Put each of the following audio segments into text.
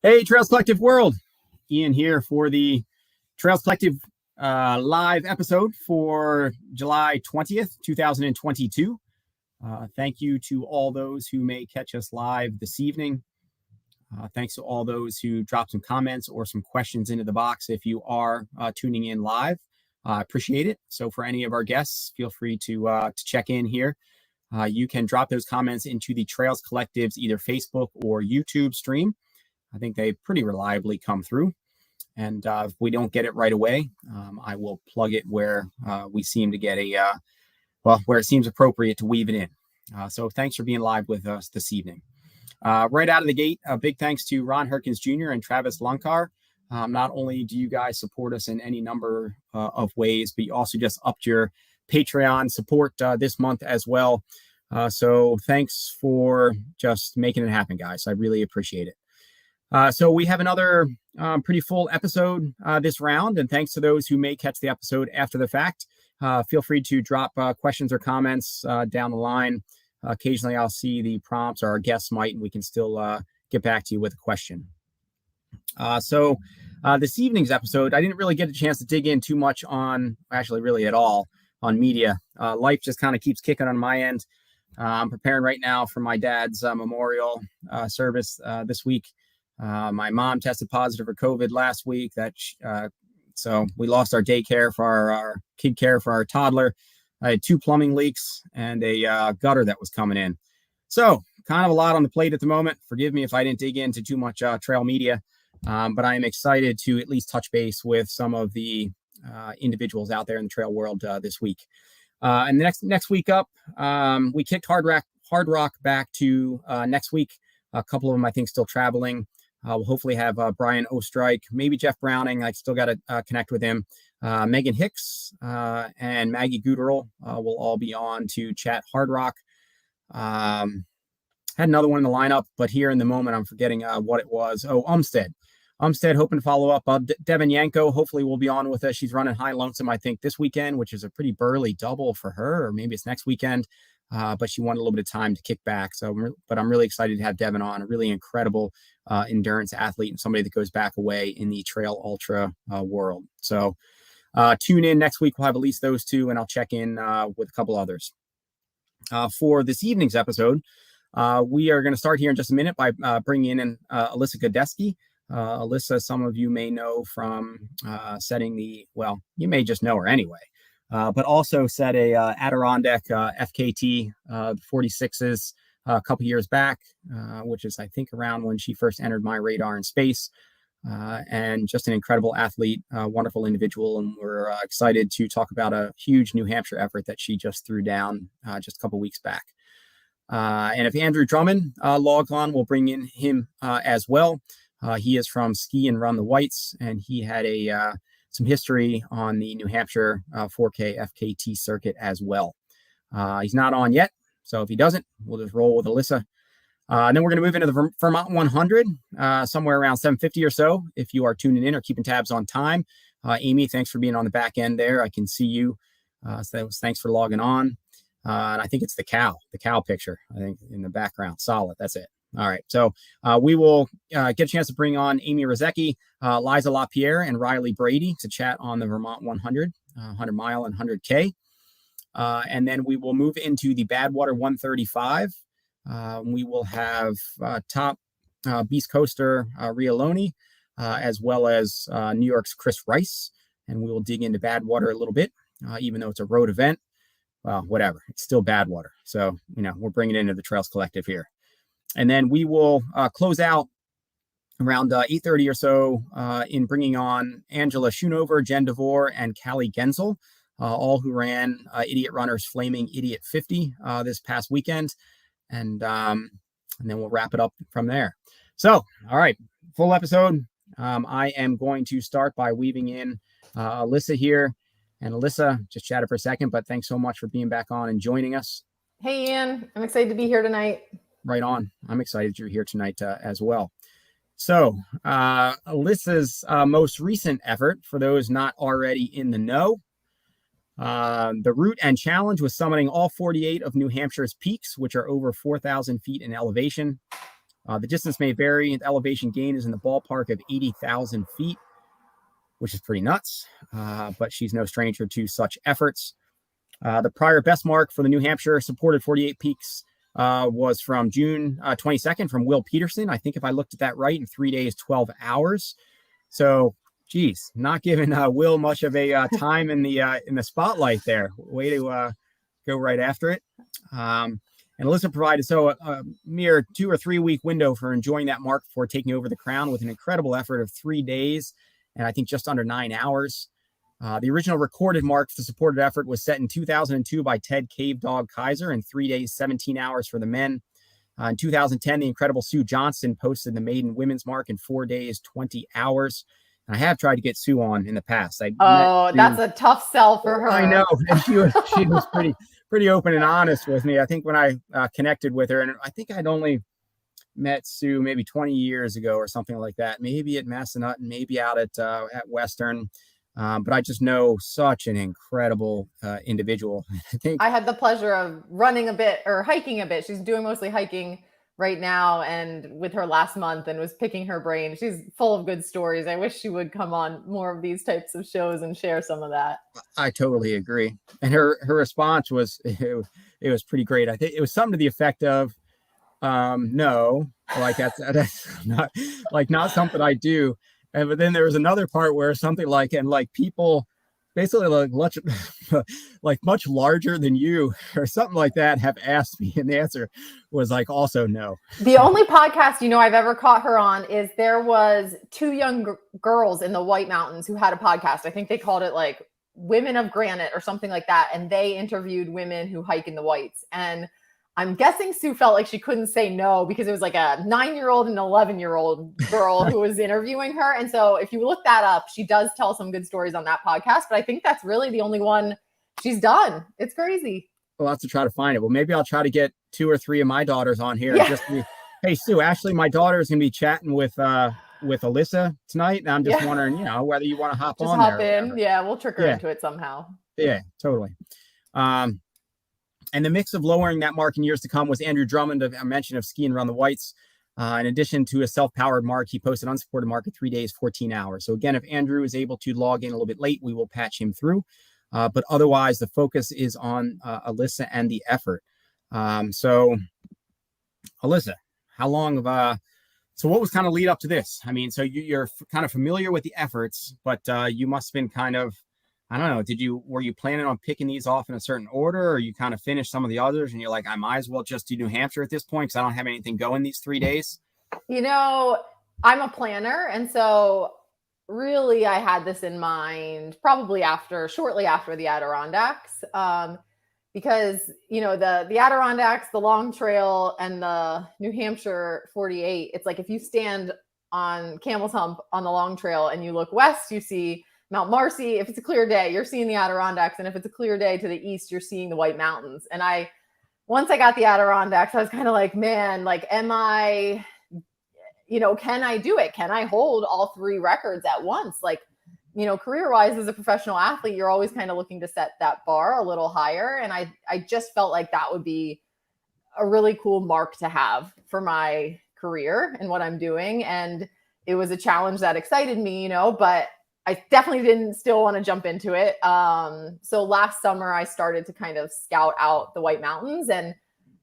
Hey, Trails Collective world. Ian here for the Trails Collective live episode for July 20th, 2022. Thank you to all those who may catch us live this evening. Thanks to all those who dropped some comments or some questions into the box if you are tuning in live. I appreciate it. So for any of our guests, feel free to check in here. You can drop those comments into the Trails Collective's either Facebook or YouTube stream. I think they pretty reliably come through. And if we don't get it right away, I will plug it where we seem to get where it seems appropriate to weave it in. So thanks for being live with us this evening. Right out of the gate, a big thanks to Ron Herkins Jr. and Travis Lunkar. Not only do you guys support us in any number of ways, but you also just upped your Patreon support this month as well. So thanks for just making it happen, guys. I really appreciate it. So we have another pretty full episode this round, and thanks to those who may catch the episode after the fact. Feel free to drop questions or comments down the line. Occasionally I'll see the prompts, or our guests might, and we can still get back to you with a question. So this evening's episode, I didn't really get a chance to dig in too much on, actually really at all, on media. Life just kind of keeps kicking on my end. I'm preparing right now for my dad's memorial service this week. My mom tested positive for COVID last week. So we lost our daycare for our kid care for our toddler. I had 2 plumbing leaks and a gutter that was coming in. So kind of a lot on the plate at the moment. Forgive me if I didn't dig into too much trail media, but I am excited to at least touch base with some of the individuals out there in the trail world this week. And the next week up, we kicked Hard Rock back to next week. A couple of them, I think, still traveling. We'll hopefully have Brian Ostrike, maybe Jeff Browning. I still got to connect with him. Megan Hicks and Maggie Guterl will all be on to chat Hard Rock. Had another one in the lineup, but here in the moment, I'm forgetting what it was. Oh, Umstead, hoping to follow up. Devin Yanko, hopefully will be on with us. She's running High Lonesome, I think, this weekend, which is a pretty burly double for her, or maybe it's next weekend. But she wanted a little bit of time to kick back. But I'm really excited to have Devin on, a really incredible endurance athlete and somebody that goes back away in the trail ultra world. So tune in next week. We'll have at least those 2, and I'll check in with a couple others. For this evening's episode, we are going to start here in just a minute by bringing in Alyssa Godesky. Alyssa, some of you may know from you may just know her anyway. But also set a Adirondack FKT 46s a couple years back, which is, I think, around when she first entered my radar in space. And just an incredible athlete, wonderful individual. And we're excited to talk about a huge New Hampshire effort that she just threw down just a couple weeks back. And if Andrew Drummond logs on, we'll bring in him as well. He is from Ski and Run the Whites, and he had some history on the New Hampshire 4K FKT circuit as well. He's not on yet, so if he doesn't, we'll just roll with Alyssa. And then we're going to move into the Vermont 100, somewhere around 7:50 or so, if you are tuning in or keeping tabs on time. Amy, thanks for being on the back end there. I can see you. So thanks for logging on. And I think it's the cow picture, I think, in the background. Solid, that's it. All right, so we will get a chance to bring on Amy Rusiecki, Aliza Lapierre, and Riley Brady to chat on the Vermont 100, 100 mile and 100K. And then we will move into the Badwater 135. We will have top Beast Coaster Rhea Loney, as well as New York's Chris Rice. And we will dig into Badwater a little bit, even though it's a road event. Well, whatever, it's still Badwater. So, we're bringing it into the Trails Collective here. And then we will close out around 8:30 or so in bringing on Angela Schoonover, Jenn Devore, and Callie Gensel, all who ran Idiot Runner's Flaming Idiot 50 this past weekend. And then we'll wrap it up from there. So, all right, full episode. I am going to start by weaving in Alyssa here. And Alyssa, just chatted for a second, but thanks so much for being back on and joining us. Hey, Ian. I'm excited to be here tonight. Right on. I'm excited you're here tonight as well. So Alyssa's most recent effort, for those not already in the know, the route and challenge was summiting all 48 of New Hampshire's peaks, which are over 4,000 feet in elevation. The distance may vary. The elevation gain is in the ballpark of 80,000 feet, which is pretty nuts, but she's no stranger to such efforts. The prior best mark for the New Hampshire supported 48 peaks was from June 22nd from Will Peterson. I think if I looked at that right, in 3 days, 12 hours. So, geez, not giving Will much of a time in the spotlight there. Way to go right after it. And Alyssa provided a mere 2 or 3 week window for enjoying that mark before taking over the crown with an incredible effort of 3 days and I think just under 9 hours. The original recorded mark for the supported effort was set in 2002 by Ted Cave Dog Kaiser in 3 days, 17 hours for the men. In 2010, the incredible Sue Johnston posted the maiden women's mark in 4 days, 20 hours. And I have tried to get Sue on in the past. That's a tough sell for her. I know. And she was pretty open and honest with me. I think when I connected with her, and I think I'd only met Sue maybe 20 years ago or something like that, maybe at Massanutten, maybe out at Western. But I just know such an incredible individual. I think I had the pleasure of running a bit or hiking a bit. She's doing mostly hiking right now and with her last month and was picking her brain. She's full of good stories. I wish she would come on more of these types of shows and share some of that. I totally agree. And her response was, it was pretty great. I think it was something to the effect of, no, like that's not something I do. And but then there was another part where something like, and like people basically like much larger than you or something like that have asked me, and the answer was like also no. The only podcast I've ever caught her on is there was 2 young girls in the White Mountains who had a podcast. I think they called it like Women of Granite or something like that, and they interviewed women who hike in the Whites. And I'm guessing Sue felt like she couldn't say no because it was like a 9-year-old and 11-year-old girl who was interviewing her. And so if you look that up, she does tell some good stories on that podcast, but I think that's really the only one she's done. It's crazy. We'll have to try to find it. Well, maybe I'll try to get 2 or 3 of my daughters on here. Yeah. And just be, hey, Sue, actually, my daughter is going to be chatting with Alyssa tonight. And I'm just wondering, whether you want to hop on hop there. in. Yeah, we'll trick her into it somehow. Yeah, totally. And the mix of lowering that mark in years to come was Andrew Drummond, a mention of skiing around the Whites. In addition to a self-powered mark, he posted an unsupported mark at 3 days, 14 hours. So again, if Andrew is able to log in a little bit late, we will patch him through. But otherwise, the focus is on Alyssa and the effort. So Alyssa, how long of so what was kind of lead up to this? I mean, so you're kind of familiar with the efforts, but you must have been kind of, I don't know, were you planning on picking these off in a certain order, or you kind of finished some of the others and you're like, I might as well just do New Hampshire at this point because I don't have anything going these 3 days? I'm a planner. And so really I had this in mind probably shortly after the Adirondacks, because, the Adirondacks, the Long Trail, and the New Hampshire 48, it's like if you stand on Camel's Hump on the Long Trail and you look west, you see Mount Marcy. If it's a clear day, you're seeing the Adirondacks. And if it's a clear day to the east, you're seeing the White Mountains. And once I got the Adirondacks, I was kind of like, man, like, am I, can I do it? Can I hold all 3 records at once? Like, career-wise as a professional athlete, you're always kind of looking to set that bar a little higher. And I just felt like that would be a really cool mark to have for my career and what I'm doing. And it was a challenge that excited me, but I definitely didn't still want to jump into it. So last summer I started to kind of scout out the White Mountains, and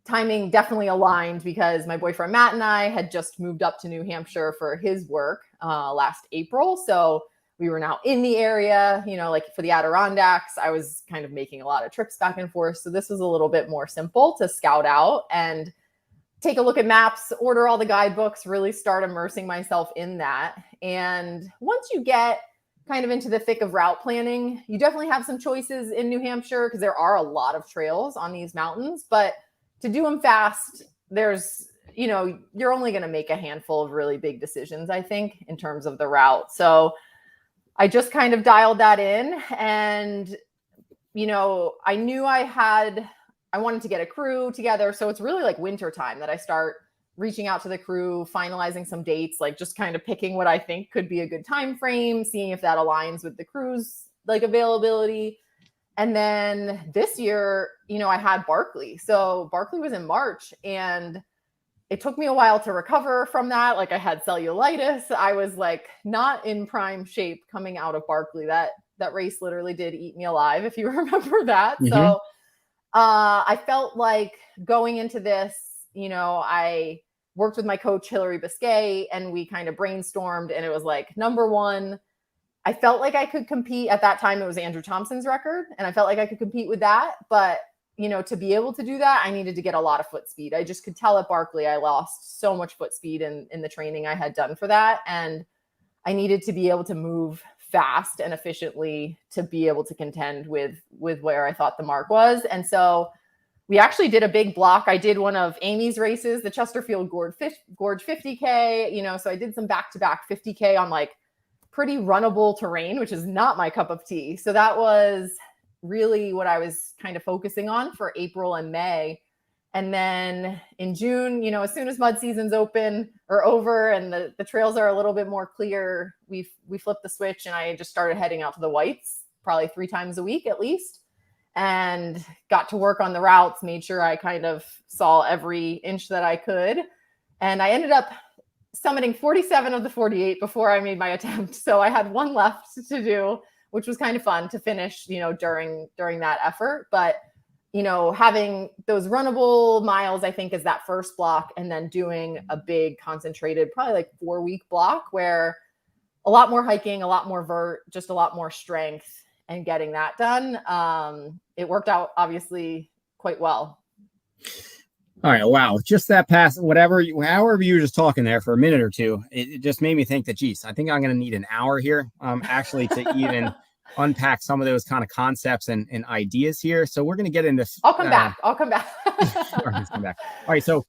timing definitely aligned because my boyfriend Matt and I had just moved up to New Hampshire for his work last April. So we were now in the area, like for the Adirondacks, I was kind of making a lot of trips back and forth. So this was a little bit more simple to scout out and take a look at maps, order all the guidebooks, really start immersing myself in that. And once you get kind of into the thick of route planning, you definitely have some choices in New Hampshire because there are a lot of trails on these mountains, but to do them fast, there's, you're only going to make a handful of really big decisions, I think, in terms of the route. So I just kind of dialed that in, and, I knew I wanted to get a crew together. So it's really like winter time that I start reaching out to the crew, finalizing some dates, like just kind of picking what I think could be a good time frame, seeing if that aligns with the crew's like availability. And then this year, I had Barkley. So Barkley was in March, and it took me a while to recover from that. Like I had cellulitis. I was like not in prime shape coming out of Barkley. That race literally did eat me alive, if you remember that. Mm-hmm. So I felt like going into this, I worked with my coach, Hillary Biscay, and we kind of brainstormed, and it was like, number one, I felt like I could compete. At that time, it was Andrew Thompson's record, and I felt like I could compete with that. But, to be able to do that, I needed to get a lot of foot speed. I just could tell at Barkley I lost so much foot speed in the training I had done for that. And I needed to be able to move fast and efficiently to be able to contend with where I thought the mark was. And so we actually did a big block. I did one of Amy's races, the Chesterfield Gorge 50K, so I did some back-to-back 50K on like pretty runnable terrain, which is not my cup of tea. So that was really what I was kind of focusing on for April and May. And then in June, as soon as mud season's over and the trails are a little bit more clear, we flipped the switch and I just started heading out to the whites probably 3 times a week at least, and got to work on the routes, made sure I kind of saw every inch that I could. And I ended up summiting 47 of the 48 before I made my attempt. So I had one left to do, which was kind of fun to finish, during that effort. But having those runnable miles, I think, is that first block, and then doing a big concentrated, probably like 4-week block where a lot more hiking, a lot more vert, just a lot more strength, and getting that done. It worked out obviously quite well. All right. Wow. Just that past however you were just talking there for a minute or two, it just made me think that, geez, I think I'm going to need an hour here, actually to even unpack some of those kind of concepts and ideas here. So we're going to get into this. I'll come back. All right, let's come back. All right. So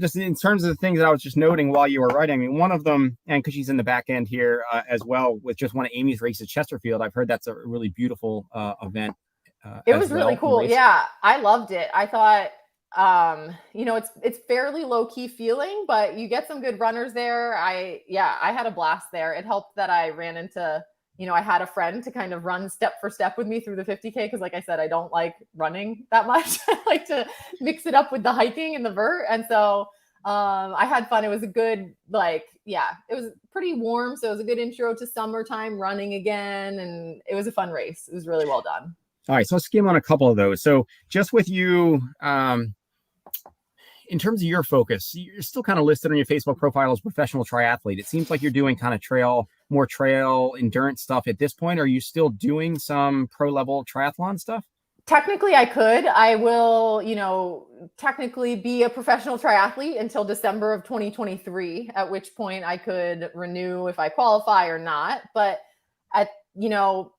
just in terms of the things that I was just noting while you were writing, I mean, one of them, and because she's in the back end here as well, with just one of Amy's races, Chesterfield, I've heard that's a really beautiful event. It was really cool. Yeah. I loved it. I thought, it's fairly low key feeling, but you get some good runners there. I had a blast there. It helped that I ran into, I had a friend to kind of run step for step with me through the 50K. Cause like I said, I don't like running that much. I like to mix it up with the hiking and the vert. And so, I had fun. It was a good, it was pretty warm. So it was a good intro to summertime running again. And it was a fun race. It was really well done. All right. So I'll skim on a couple of those. So just with you, in terms of your focus, you're still kind of listed on your Facebook profile as professional triathlete. It seems like you're doing kind of more trail endurance stuff at this point. Are you still doing some pro level triathlon stuff? Technically I could. I will, technically be a professional triathlete until December of 2023, at which point I could renew if I qualify or not. But I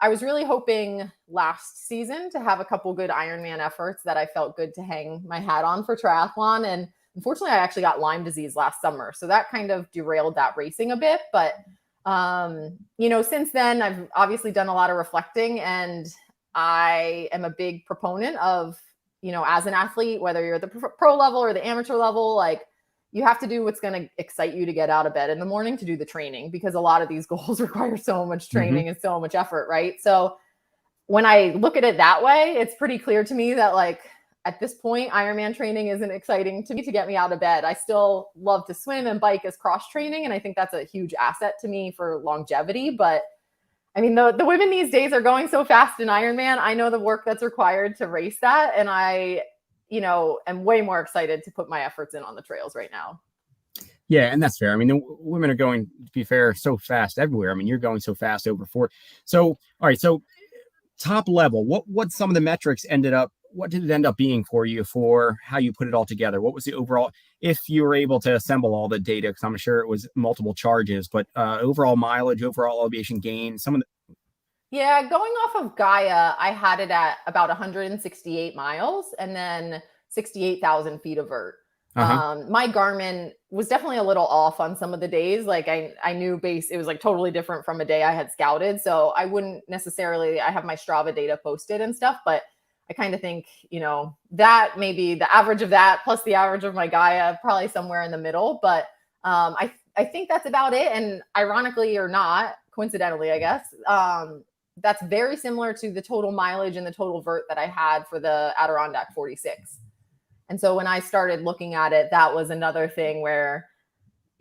was really hoping last season to have a couple good Ironman efforts that I felt good to hang my hat on for triathlon. And unfortunately, I actually got Lyme disease last summer. So that kind of derailed that racing a bit. But, since then, I've obviously done a lot of reflecting, and I am a big proponent of, as an athlete, whether you're at the pro level or the amateur level, like, you have to do what's going to excite you to get out of bed in the morning to do the training, because a lot of these goals require so much training and so much effort. Right. So when I look at it that way, it's pretty clear to me that, like, at this point, Ironman training isn't exciting to me to get me out of bed. I still love to swim and bike as cross training. And I think that's a huge asset to me for longevity. But I mean, the women these days are going so fast in Ironman. I know the work that's required to race that. And I am way more excited to put my efforts in on the trails right now. Yeah, and that's fair. I mean, the women are going, to be fair, so fast everywhere. I mean, you're going so fast over 4. So, all right. So top level, what some of the metrics what did it end up being for you for how you put it all together? What was the overall, if you were able to assemble all the data, because I'm sure it was multiple charges, but overall mileage, overall elevation gain, some of the. Yeah, going off of Gaia, I had it at about 168 miles and then 68,000 feet of vert. My Garmin was definitely a little off on some of the days. Like I knew it was like totally different from a day I had scouted. So I wouldn't necessarily, I have my Strava data posted and stuff, but I kind of think, that maybe the average of that plus the average of my Gaia, probably somewhere in the middle. But I think that's about it. And ironically or not, coincidentally, I guess, that's very similar to the total mileage and the total vert that I had for the Adirondack 46. And so when I started looking at it, that was another thing where,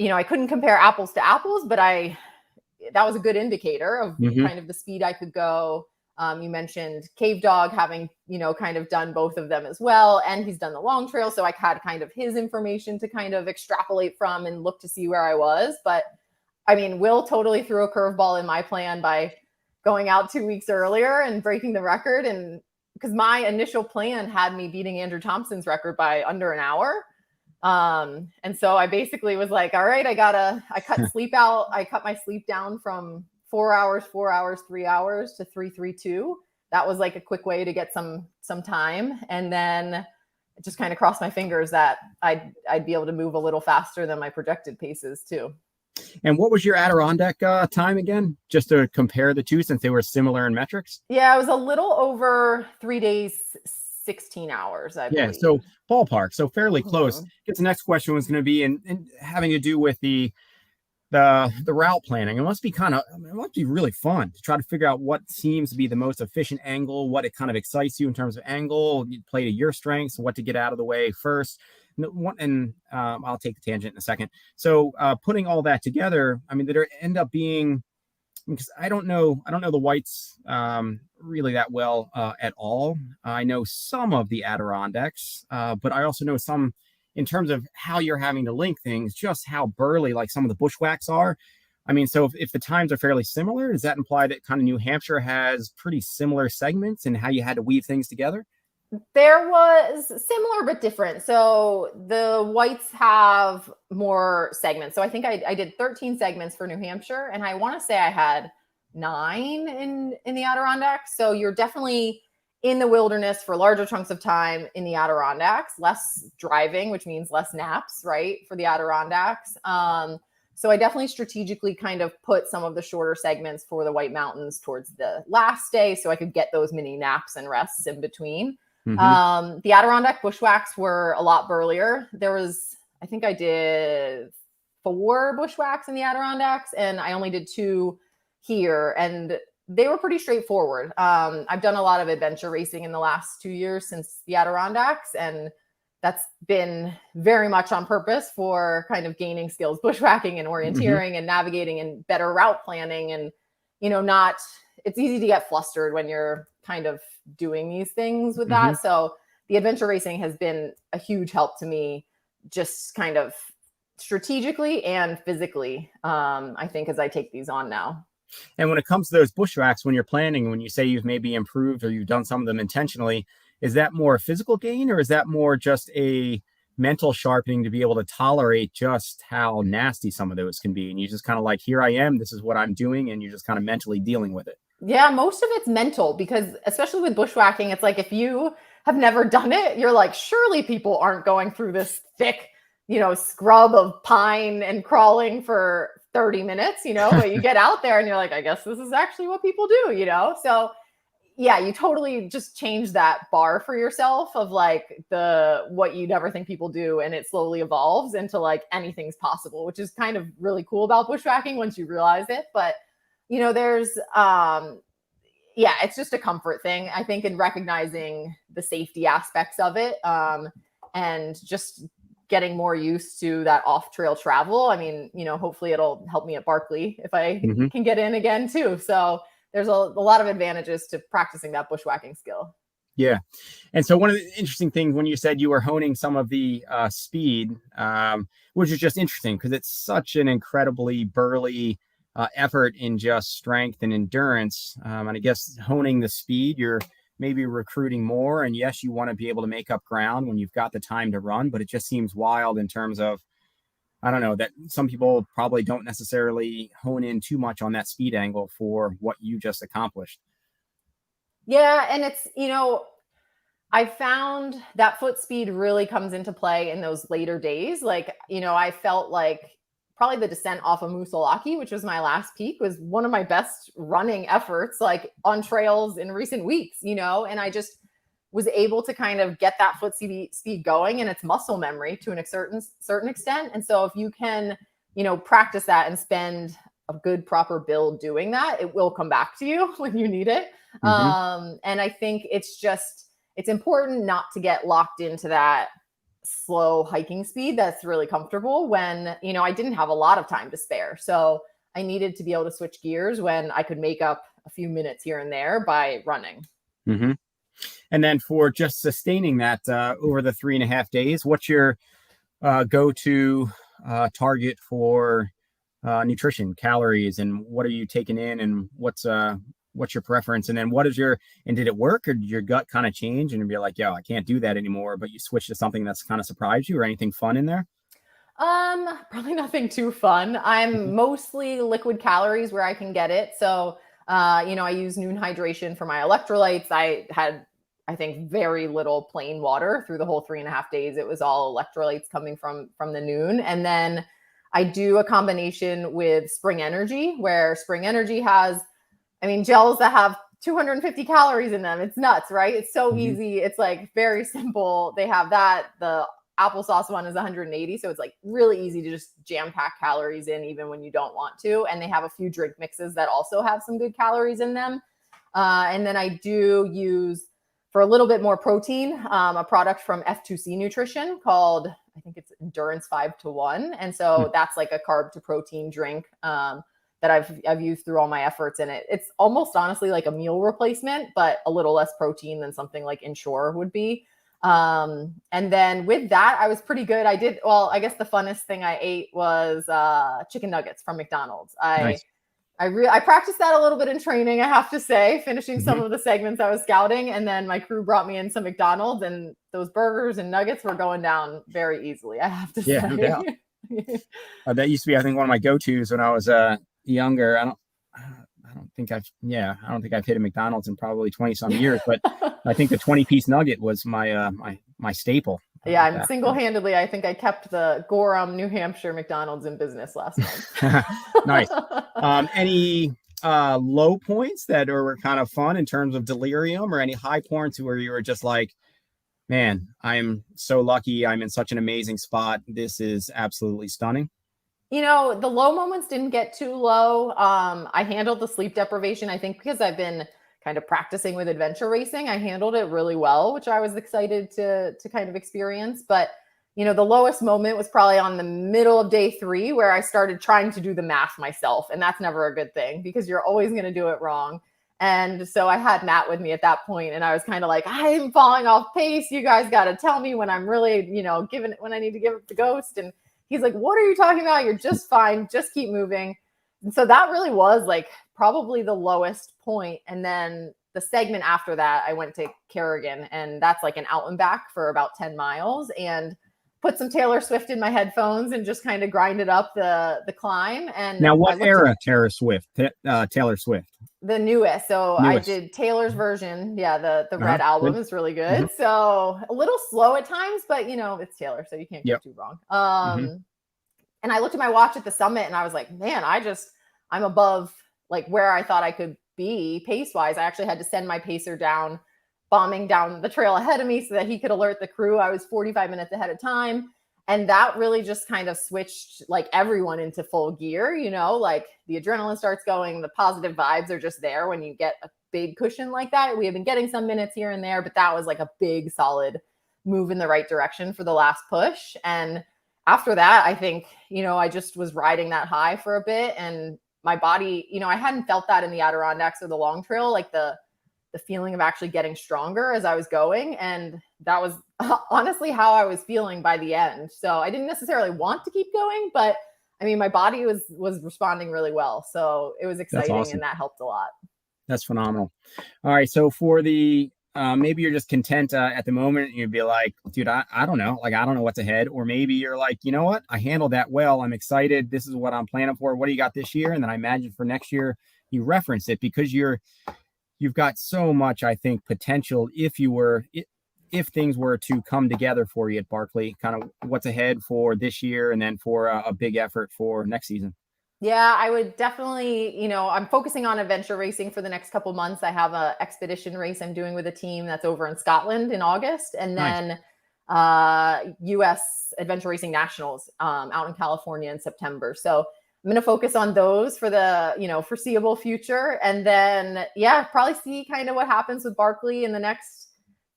I couldn't compare apples to apples, but that was a good indicator of kind of the speed I could go. You mentioned Cave Dog having, kind of done both of them as well. And he's done the long trail. So I had kind of his information to kind of extrapolate from and look to see where I was. But I mean, Will totally threw a curveball in my plan by going out 2 weeks earlier and breaking the record. And because my initial plan had me beating Andrew Thompson's record by under an hour. And so I basically was like, all right, I cut sleep out. I cut my sleep down from 4 hours, 3 hours to 3-3-2. That was like a quick way to get some time. And then just kind of crossed my fingers that I'd be able to move a little faster than my projected paces too. And what was your Adirondack time again? Just to compare the two, since they were similar in metrics. Yeah, it was a little over 3 days, 16 hours, I believe. So ballpark, so fairly close. I guess the next question was going to be in having to do with the route planning. It must be really fun to try to figure out what seems to be the most efficient angle, what it kind of excites you in terms of angle, you play to your strengths, what to get out of the way first. And I'll take the tangent in a second. So putting all that together, I mean, did it end up being, because I don't know the whites really that well at all. I know some of the Adirondacks, but I also know some in terms of how you're having to link things, just how burly like some of the bushwhacks are. I mean, so if the times are fairly similar, does that imply that kind of New Hampshire has pretty similar segments and how you had to weave things together? There was similar but different. So the whites have more segments. So I think I did 13 segments for New Hampshire, and I want to say I had 9 in the Adirondacks. So you're definitely in the wilderness for larger chunks of time in the Adirondacks, less driving, which means less naps, right, for the Adirondacks. So I definitely strategically kind of put some of the shorter segments for the White Mountains towards the last day so I could get those mini naps and rests in between. The Adirondack bushwhacks were a lot burlier. I think I did 4 bushwhacks in the Adirondacks, and I only did 2 here. And they were pretty straightforward. I've done a lot of adventure racing in the last 2 years since the Adirondacks, and that's been very much on purpose for kind of gaining skills, bushwhacking and orienteering and navigating and better route planning. And, it's easy to get flustered when you're kind of doing these things with that. So the adventure racing has been a huge help to me, just kind of strategically and physically, I think, as I take these on now. And when it comes to those bushwhacks, when you're planning, when you say you've maybe improved or you've done some of them intentionally, is that more a physical gain, or is that more just a mental sharpening to be able to tolerate just how nasty some of those can be? And you just kind of like, here I am, this is what I'm doing. And you're just kind of mentally dealing with it. Yeah, most of it's mental, because especially with bushwhacking, it's like if you have never done it, you're like, surely people aren't going through this thick, scrub of pine and crawling for 30 minutes, but you get out there and you're like, I guess this is actually what people do, So yeah, you totally just change that bar for yourself of like what you never think people do. And it slowly evolves into like anything's possible, which is kind of really cool about bushwhacking once you realize it. But, there's, it's just a comfort thing, I think, in recognizing the safety aspects of it. And just getting more used to that off-trail travel. I mean, hopefully it'll help me at Barkley if I can get in again too. So there's a lot of advantages to practicing that bushwhacking skill. Yeah. And so one of the interesting things when you said you were honing some of the speed, which is just interesting because it's such an incredibly burly effort in just strength and endurance. And I guess honing the speed, you're maybe recruiting more. And yes, you want to be able to make up ground when you've got the time to run, but it just seems wild in terms of, I don't know, that some people probably don't necessarily hone in too much on that speed angle for what you just accomplished. Yeah. And it's, I found that foot speed really comes into play in those later days. Like, I felt like probably the descent off of Musalaki, which was my last peak, was one of my best running efforts, like on trails in recent weeks, and I just was able to kind of get that foot speed going, and it's muscle memory to a certain extent. And so if you can, practice that and spend a good proper build doing that, it will come back to you when you need it. And I think it's important not to get locked into that slow hiking speed that's really comfortable when, I didn't have a lot of time to spare. So I needed to be able to switch gears when I could make up a few minutes here and there by running. Mm-hmm. And then for just sustaining that over the 3.5 days, what's your go-to target for nutrition, calories, and what are you taking in, and what's your preference? And then and did it work, or did your gut kind of change and be like, yo, I can't do that anymore, but you switched to something that's kind of surprised you, or anything fun in there? Probably nothing too fun. I'm mostly liquid calories where I can get it. So, I use Noon hydration for my electrolytes. I had, I think, very little plain water through the whole 3.5 days. It was all electrolytes coming from the Noon. And then I do a combination with Spring Energy, where Spring Energy has, gels that have 250 calories in them. It's nuts, right? It's so easy. It's like very simple. They have that. The applesauce one is 180. So it's like really easy to just jam pack calories in even when you don't want to. And they have a few drink mixes that also have some good calories in them. And then I do use, for a little bit more protein, a product from F2C Nutrition called, I think it's Endurance 5-to-1. And so that's like a carb to protein drink that I've used through all my efforts in it. It's almost honestly like a meal replacement, but a little less protein than something like Ensure would be. And then with that, I was pretty good. I guess the funnest thing I ate was chicken nuggets from McDonald's. Nice. I practiced that a little bit in training, I have to say, finishing some of the segments I was scouting. And then my crew brought me in some McDonald's, and those burgers and nuggets were going down very easily, I have to say. Yeah, no doubt. That used to be, I think, one of my go-tos when I was younger. I don't think I've hit a McDonald's in probably 20 some years, but I think the 20-piece nugget was my my staple. Yeah, I'm single-handedly, I think I kept the Gorham, New Hampshire McDonald's in business last month. Nice. Any low points that were kind of fun in terms of delirium, or any high points where you were just like, man, I'm so lucky. I'm in such an amazing spot. This is absolutely stunning. The low moments didn't get too low. I handled the sleep deprivation, I think, because I've been kind of practicing with adventure racing. I handled it really well, which I was excited to kind of experience. But, the lowest moment was probably on the middle of day 3, where I started trying to do the math myself. And that's never a good thing, because you're always going to do it wrong. And so I had Matt with me at that point, and I was kind of like, I'm falling off pace. You guys got to tell me when I'm really, when I need to give it the ghost. And he's like, what are you talking about? You're just fine. Just keep moving. And so that really was like probably the lowest point. And then the segment after that, I went to Kerrigan, and that's like an out and back for about 10 miles, and put some Taylor Swift in my headphones and just kind of grinded up the climb. And now, what era Taylor Swift? The newest. So I did Taylor's version. Yeah, the Red album is really good. So a little slow at times, but it's Taylor, so you can't go too wrong. And I looked at my watch at the summit, and I was like, man, I'm above like where I thought I could be pace wise. I actually had to send my pacer down, bombing down the trail ahead of me so that he could alert the crew. I was 45 minutes ahead of time. And that really just kind of switched like everyone into full gear, like the adrenaline starts going, the positive vibes are just there when you get a big cushion like that. We have been getting some minutes here and there, but that was like a big solid move in the right direction for the last push. And after that, I think, I just was riding that high for a bit, and my body, I hadn't felt that in the Adirondacks or the long trail, like the feeling of actually getting stronger as I was going. And that was honestly how I was feeling by the end. So I didn't necessarily want to keep going, but my body was responding really well. So it was exciting. Awesome. And that helped a lot. That's phenomenal. All right. So for the, maybe you're just content at the moment, and you'd be like, dude, I don't know. Like, I don't know what's ahead. Or maybe you're like, you know what? I handled that well. I'm excited. This is what I'm planning for. What do you got this year? And then I imagine for next year, you reference it, because you've got so much, I think, potential if things were to come together for you at Barkley. Kind of what's ahead for this year, and then for a big effort for next season. Yeah, I would definitely, I'm focusing on adventure racing for the next couple months. I have a expedition race I'm doing with a team that's over in Scotland in August, and then US Adventure Racing Nationals out in California in September. So I'm going to focus on those for the, foreseeable future. And then, probably see kind of what happens with Barkley in the next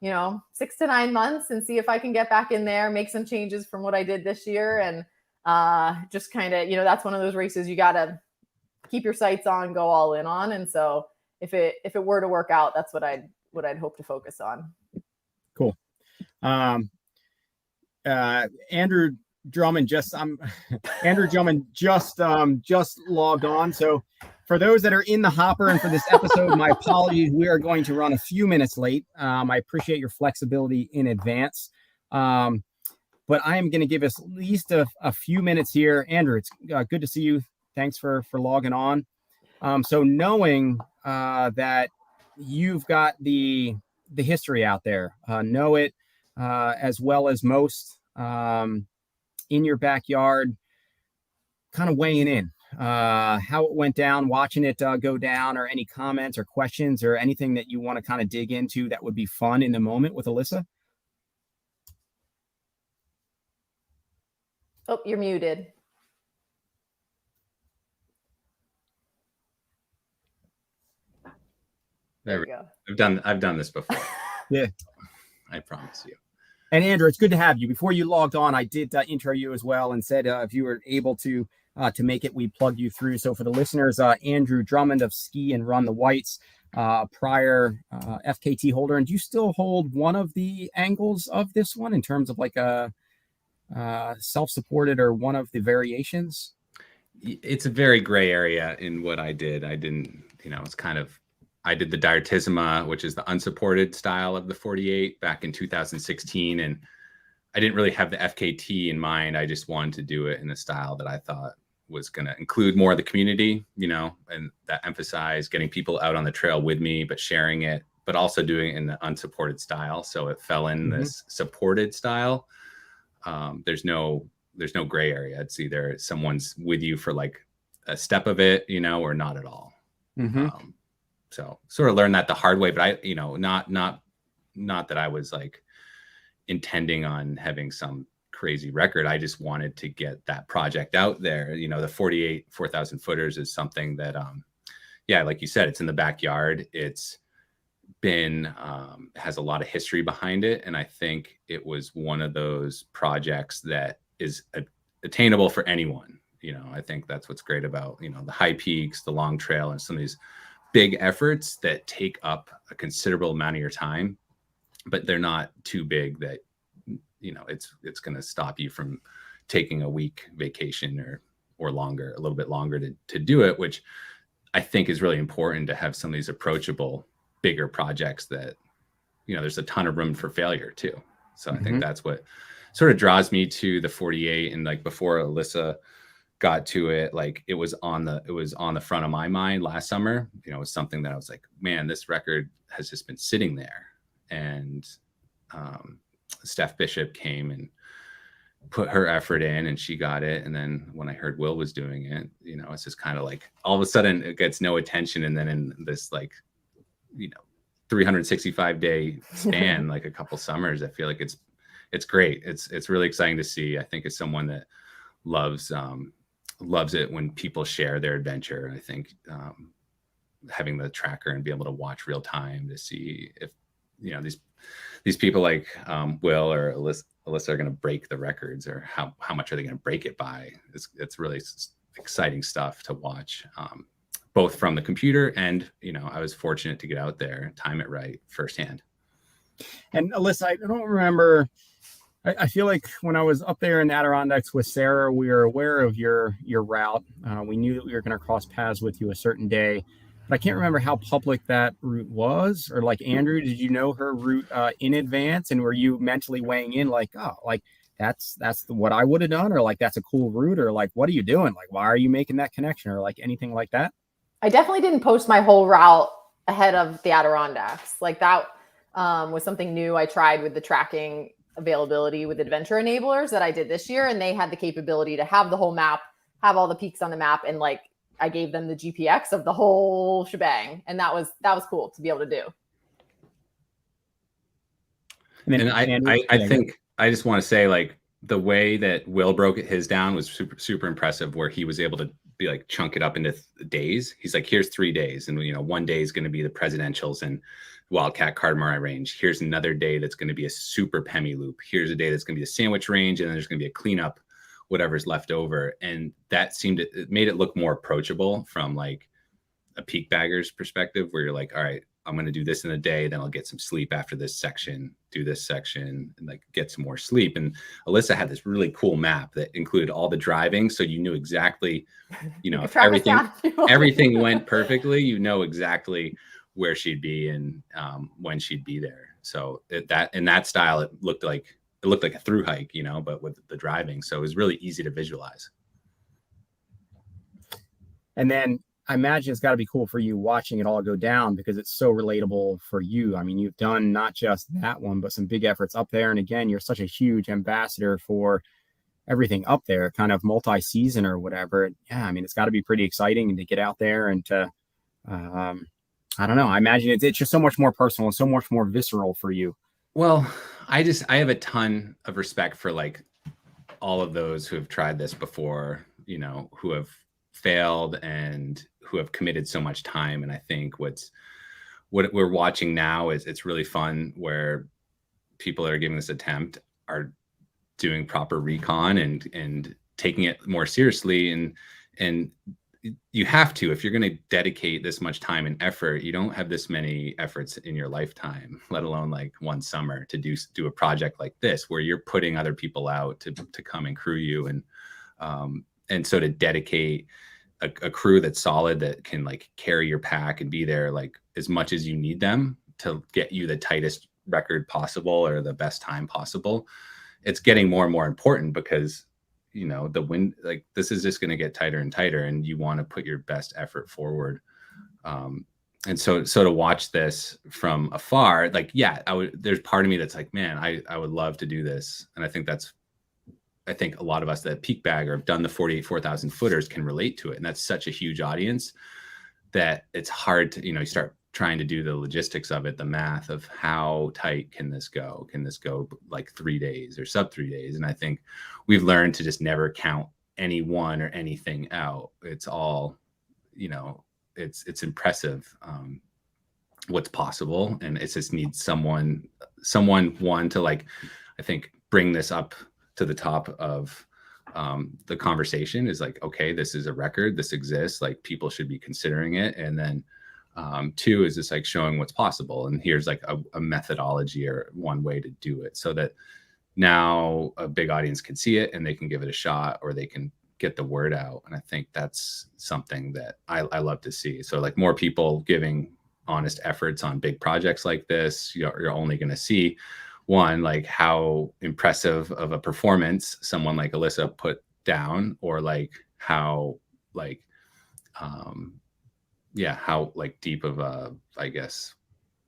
6 to 9 months and see if I can get back in there, make some changes from what I did this year. And just kind of, that's one of those races you got to keep your sights on, go all in on. And so if it were to work out, that's what I'd hope to focus on. Cool. Andrew Drummond just logged on. So for those that are in the hopper and for this episode, my apologies. We are going to run a few minutes late. I appreciate your flexibility in advance. But I am going to give us at least a few minutes here. Andrew, it's good to see you. Thanks for logging on. So knowing that you've got the history out there, know it as well as most in your backyard, kind of weighing in how it went down, watching it go down, or any comments or questions or anything that you want to kind of dig into that would be fun in the moment with Alyssa. Oh, you're muted. There we go. I've done this before. Yeah, I promise you. And Andrew, it's good to have you. Before you logged on, I did intro you as well and said if you were able to make it, we plug you through. So for the listeners, Andrew Drummond of Ski and Run the Whites, prior FKT holder. And do you still hold one of the angles of this one in terms of like a self-supported or one of the variations? It's a very gray area in what I did. I didn't, it's kind of, I did the Diartissima, which is the unsupported style of the 48 back in 2016. And I didn't really have the FKT in mind. I just wanted to do it in a style that I thought was going to include more of the community, and that emphasize getting people out on the trail with me, but sharing it, but also doing it in the unsupported style. So it fell in this supported style. There's no gray area. It's either someone's with you for like a step of it, or not at all. So sort of learned that the hard way, but I, not that I was like intending on having some crazy record. I just wanted to get that project out there. The 48 4,000 footers is something that, like you said, it's in the backyard. It's been, has a lot of history behind it. And I think it was one of those projects that is attainable for anyone. I think that's what's great about, the high peaks, the long trail, and some of these big efforts that take up a considerable amount of your time, but they're not too big that, it's going to stop you from taking a week vacation or longer, a little bit longer to do it, which I think is really important to have some of these approachable, bigger projects that, there's a ton of room for failure too. So I think that's what sort of draws me to the 48. And like before Alyssa got to it, like it was on the front of my mind last summer. It was something that I was like, man, this record has just been sitting there. And Steph Bishop came and put her effort in and she got it. And then when I heard Will was doing it, it's just kind of like all of a sudden it gets no attention. And then in this like, 365-day span, like a couple summers, I feel like it's great. It's really exciting to see. I think as someone that loves it when people share their adventure. I think having the tracker and be able to watch real time to see if these people like Will or Alyssa are going to break the records, or how much are they going to break it by. It's really exciting stuff to watch, both from the computer and I was fortunate to get out there and time it right firsthand. And Alyssa, I don't remember. I feel like when I was up there in the Adirondacks with Sarah, we were aware of your route. We knew that we were going to cross paths with you a certain day, but I can't remember how public that route was. Or like Andrew, did you know her route in advance, and were you mentally weighing in like, oh, like that's what I would have done, or like that's a cool route, or like what are you doing? Like why are you making that connection, or like anything like that? I definitely didn't post my whole route ahead of the Adirondacks. Like that was something new I tried with the tracking availability with adventure enablers that I did this year. And they had the capability to have the whole map, have all the peaks on the map. And like, I gave them the GPX of the whole shebang. And that was cool to be able to do. And I think I just want to say, like, the way that Will broke his down was super, super impressive, where he was able to be like, chunk it up into days. He's like, here's 3 days. And, 1 day is going to be the presidentials. And Wildcat Cardamari range. Here's another day that's going to be a super Pemi loop. Here's a day that's going to be a sandwich range, and then there's going to be a cleanup, whatever's left over. And that it made it look more approachable from like a peak bagger's perspective, where you're like, all right, I'm going to do this in a day, then I'll get some sleep after this section, do this section, and like get some more sleep. And Alyssa had this really cool map that included all the driving, so you knew exactly, if everything went perfectly, exactly where she'd be and when she'd be there. So in that style, it looked like a through hike, but with the driving. So it was really easy to visualize. And then I imagine it's got to be cool for you watching it all go down, because it's so relatable for you. I mean, you've done not just that one, but some big efforts up there. And again, you're such a huge ambassador for everything up there, kind of multi-season or whatever. Yeah, I mean, it's got to be pretty exciting to get out there and to, I don't know. I imagine it's just so much more personal and so much more visceral for you. Well, I have a ton of respect for like all of those who have tried this before, who have failed and who have committed so much time. And I think what we're watching now is it's really fun, where people that are giving this attempt are doing proper recon and taking it more seriously. And you have to, if you're going to dedicate this much time and effort, you don't have this many efforts in your lifetime, let alone like one summer, to do a project like this, where you're putting other people out to come and crew you. And so to dedicate a crew that's solid, that can like carry your pack and be there like as much as you need them to get you the tightest record possible or the best time possible, it's getting more and more important, because the wind, like this is just going to get tighter and tighter, and you want to put your best effort forward. And so to watch this from afar, like, yeah, there's part of me that's like, man, I would love to do this. And I think a lot of us that peak bag or have done the 4,000 footers can relate to it. And that's such a huge audience that it's hard to, you start trying to do the logistics of it, the math of how tight can this go? Can this go like 3 days or sub 3 days? And I think we've learned to just never count anyone or anything out. It's all, it's impressive what's possible. And it just needs someone to like, I think, bring this up to the top of the conversation, is like, okay, this is a record, this exists, like people should be considering it. And then two is just like showing what's possible. And here's like a methodology or one way to do it, so that now a big audience can see it and they can give it a shot, or they can get the word out. And I think that's something that I love to see. So like more people giving honest efforts on big projects like this, you're only going to see one, like how impressive of a performance someone like Alyssa put down, or like how like how like deep of a, I guess,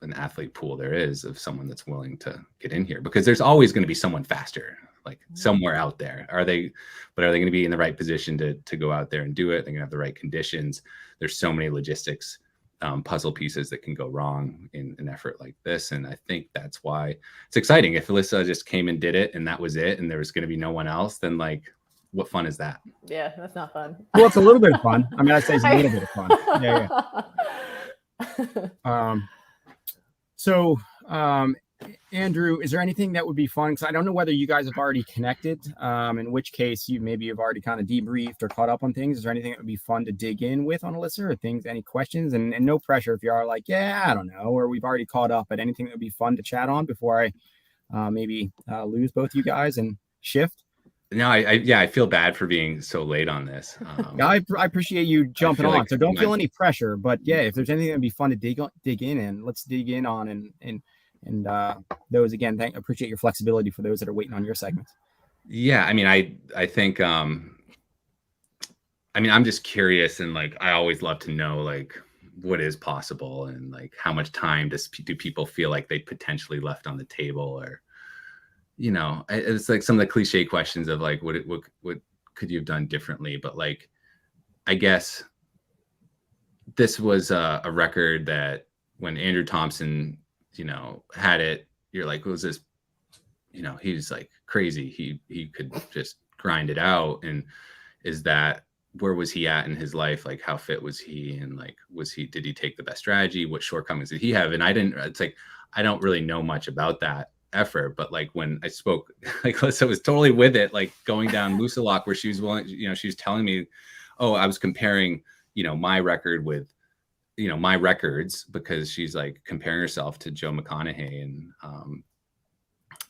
an athlete pool there is of someone that's willing to get in here, because there's always going to be someone faster, like somewhere out there. Are they going to be in the right position to go out there and do it? They're going to have the right conditions. There's so many logistics puzzle pieces that can go wrong in an effort like this. And I think that's why it's exciting. If Alyssa just came and did it and that was it, and there was going to be no one else, then like, what fun is that? Yeah, that's not fun. Well, it's a little bit of fun. I mean, I'd say it's a little bit of fun. Yeah. So, Andrew, is there anything that would be fun? Because I don't know whether you guys have already connected, in which case you've already kind of debriefed or caught up on things. Is there anything that would be fun to dig in with on Alyssa, or things, any questions? And no pressure if you are like, yeah, I don't know, or we've already caught up, but anything that would be fun to chat on before I maybe lose both you guys and shift? No, I feel bad for being so late on this. I appreciate you jumping on, like, so don't feel any pressure. But yeah, if there's anything that'd be fun to dig in, and let's dig in on, and those again, appreciate your flexibility for those that are waiting on your segments. Yeah, I mean, I think I'm just curious, and like I always love to know like what is possible, and like how much time do people feel like they potentially left on the table, or it's like some of the cliche questions of like what could you have done differently. But like, I guess this was a record that when Andrew Thompson had it, you're like, was this, he's like crazy. He could just grind it out. And is that where was he at in his life? Like, how fit was he? And like, did he take the best strategy? What shortcomings did he have? And it's like, I don't really know much about that effort, but like when I spoke, like Alyssa was totally with it, like going down Moosalok where she was willing, she was telling me, oh, I was comparing, my record with, my records, because she's like comparing herself to Joe McConaughey and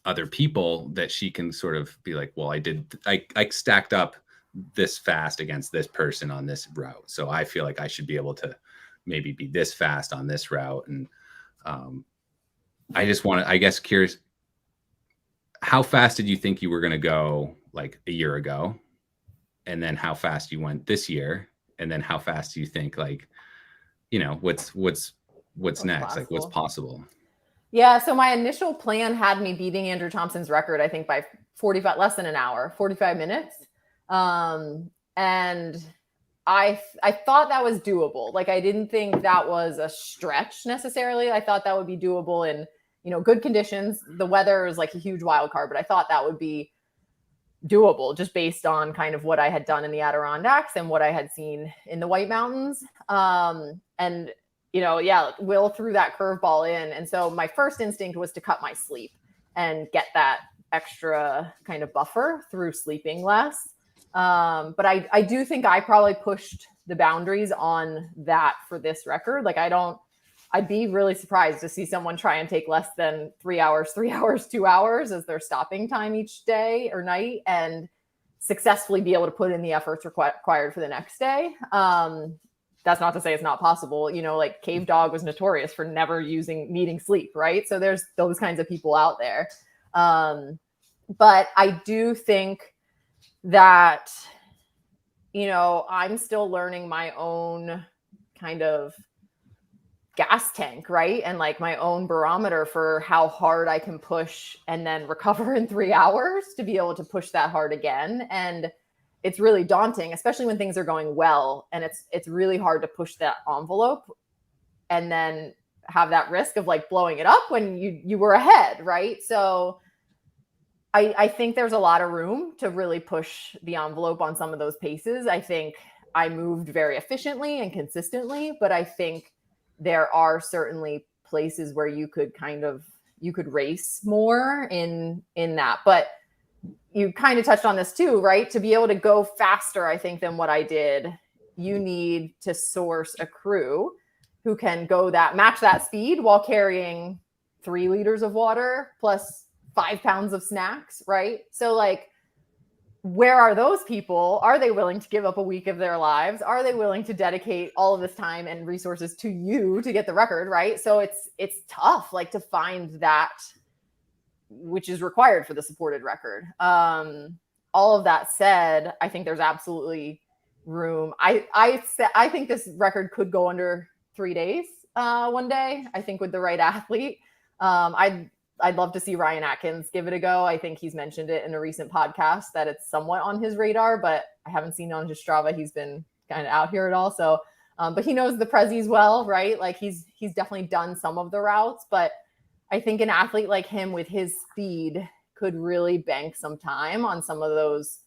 other people that she can sort of be like, well, I stacked up this fast against this person on this route, so I feel like I should be able to maybe be this fast on this route. And I just want to, I guess, curious, how fast did you think you were going to go like a year ago, and then how fast you went this year, and then how fast do you think, like, what's next, possible? Like what's possible? Yeah, so my initial plan had me beating Andrew Thompson's record, I think by less than an hour, 45 minutes. And I thought that was doable. Like, I didn't think that was a stretch necessarily. I thought that would be doable in, good conditions. The weather is like a huge wild card, but I thought that would be doable just based on kind of what I had done in the Adirondacks and what I had seen in the White Mountains. And Will threw that curveball in. And so my first instinct was to cut my sleep and get that extra kind of buffer through sleeping less. But I do think I probably pushed the boundaries on that for this record. Like, I'd be really surprised to see someone try and take less than 3 hours, 2 hours as their stopping time each day or night, and successfully be able to put in the efforts required for the next day. That's not to say it's not possible. Like Cave Dog was notorious for never needing sleep, right? So there's those kinds of people out there. But I do think that, I'm still learning my own kind of gas tank, right? And like my own barometer for how hard I can push and then recover in 3 hours to be able to push that hard again. And it's really daunting, especially when things are going well. And it's really hard to push that envelope and then have that risk of like blowing it up when you were ahead, right? So I think there's a lot of room to really push the envelope on some of those paces. I think I moved very efficiently and consistently, but I think there are certainly places where you could race more in that. But you kind of touched on this too, right? To be able to go faster, I think, than what I did, you need to source a crew who can match that speed while carrying 3 liters of water plus 5 pounds of snacks, right? So like, where are those people? Are they willing to give up a week of their lives? Are they willing to dedicate all of this time and resources to you to get the record, right? So it's tough, like, to find that which is required for the supported record. All of that said, I think there's absolutely room. I think this record could go under 3 days one day. I think with the right athlete. I'd love to see Ryan Atkins give it a go. I think he's mentioned it in a recent podcast that it's somewhat on his radar, but I haven't seen on his Strava he's been kind of out here at all. So, but he knows the Prezzies well, right? Like he's definitely done some of the routes, but I think an athlete like him with his speed could really bank some time on some of those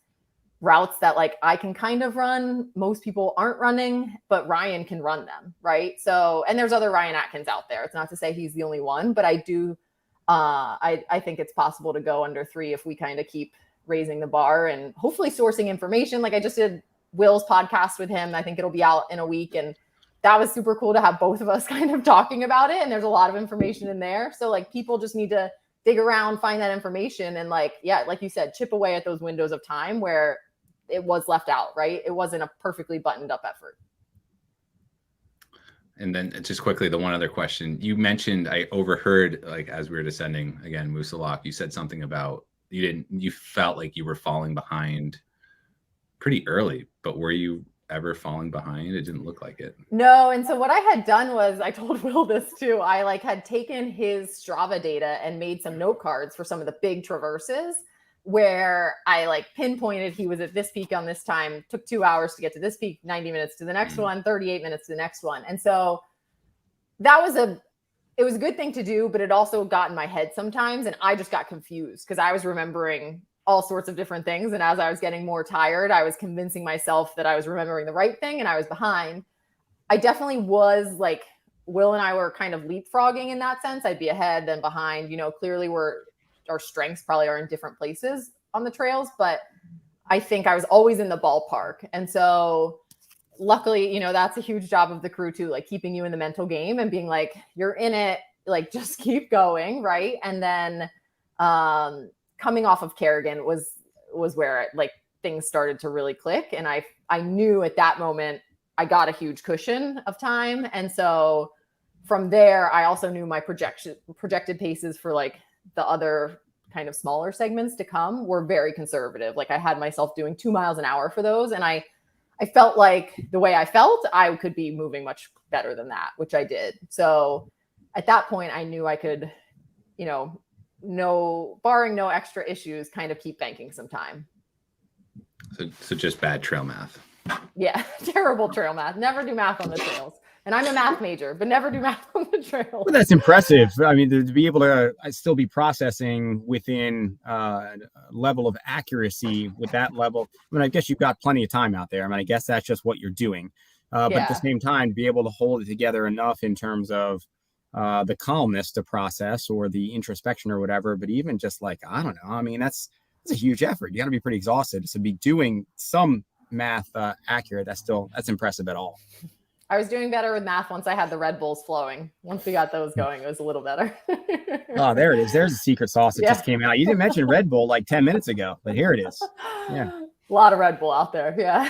routes that like I can kind of run. Most people aren't running, but Ryan can run them, right? So, and there's other Ryan Atkins out there. It's not to say he's the only one, but I do. I think it's possible to go under 3 if we kind of keep raising the bar and hopefully sourcing information. Like I just did Will's podcast with him. I think it'll be out in a week, and that was super cool to have both of us kind of talking about it. And there's a lot of information in there. So like people just need to dig around, find that information, and like, yeah, like you said, chip away at those windows of time where it was left out, right? It wasn't a perfectly buttoned up effort. And then just quickly, the one other question you mentioned, I overheard, like, as we were descending again, Moosalok, you said something about you felt like you were falling behind pretty early, but were you ever falling behind? It didn't look like it. No. And so what I had done was, I told Will this too. I like had taken his Strava data and made some note cards for some of the big traverses where I like pinpointed he was at this peak on this time, took 2 hours to get to this peak, 90 minutes to the next one, 38 minutes to the next one. And so it was a good thing to do, but it also got in my head sometimes. And I just got confused because I was remembering all sorts of different things. And as I was getting more tired, I was convincing myself that I was remembering the right thing and I was behind. I definitely was like, Will and I were kind of leapfrogging in that sense. I'd be ahead, then behind. You know, clearly our strengths probably are in different places on the trails, but I think I was always in the ballpark. And so luckily, you know, that's a huge job of the crew too, like keeping you in the mental game and being like, you're in it, like just keep going. Right. And then coming off of Kerrigan was where like things started to really click. And I knew at that moment I got a huge cushion of time. And so from there, I also knew my projected paces for like the other kind of smaller segments to come were very conservative. Like I had myself doing 2 miles an hour for those. And I felt like the way I felt, I could be moving much better than that, which I did. So at that point, I knew I could, you know, barring no extra issues, kind of keep banking some time. So just bad trail math. Yeah, terrible trail math. Never do math on the trails. And I'm a math major, but never do math on the trails. Well, that's impressive. I mean, to be able to still be processing within a level of accuracy with that level. I mean, I guess you've got plenty of time out there. I mean, I guess that's just what you're doing. But at the same time, to be able to hold it together enough in terms of the calmness to process or the introspection or whatever. But even just like, I don't know. I mean, that's a huge effort. You got to be pretty exhausted to be doing some math accurate. That's impressive at all. I was doing better with math once I had the Red Bulls flowing. Once we got those going, it was a little better. Oh, there it is. There's a secret sauce that just came out. You didn't mention Red Bull like 10 minutes ago, but here it is. Yeah. A lot of Red Bull out there. Yeah.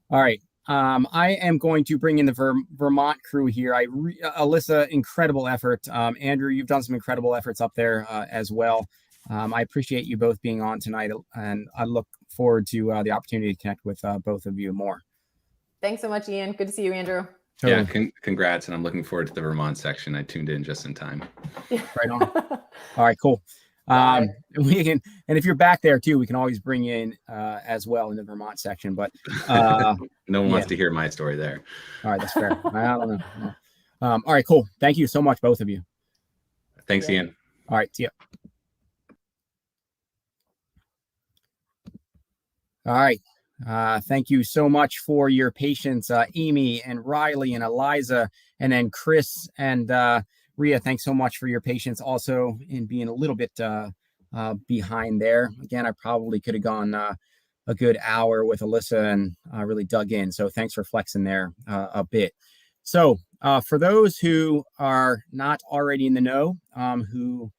All right. I am going to bring in the Vermont crew here. Alyssa, incredible effort. Andrew, you've done some incredible efforts up there as well. I appreciate you both being on tonight, and I look forward to the opportunity to connect with both of you more. Thanks so much, Ian. Good to see you, Andrew. Yeah, congrats, and I'm looking forward to the Vermont section. I tuned in just in time. Right on. All right, cool. We can, and if you're back there too, we can always bring you in as well in the Vermont section. But no one wants to hear my story there. All right, that's fair. I don't know. All right, cool. Thank you so much, both of you. Thanks, Ian. All right, see ya. All right. Thank you so much for your patience, Amy and Riley and Aliza, and then Chris and Rhea. Thanks so much for your patience also in being a little bit behind there. Again, I probably could have gone a good hour with Alyssa and really dug in. So thanks for flexing there a bit. So for those who are not already in the know, who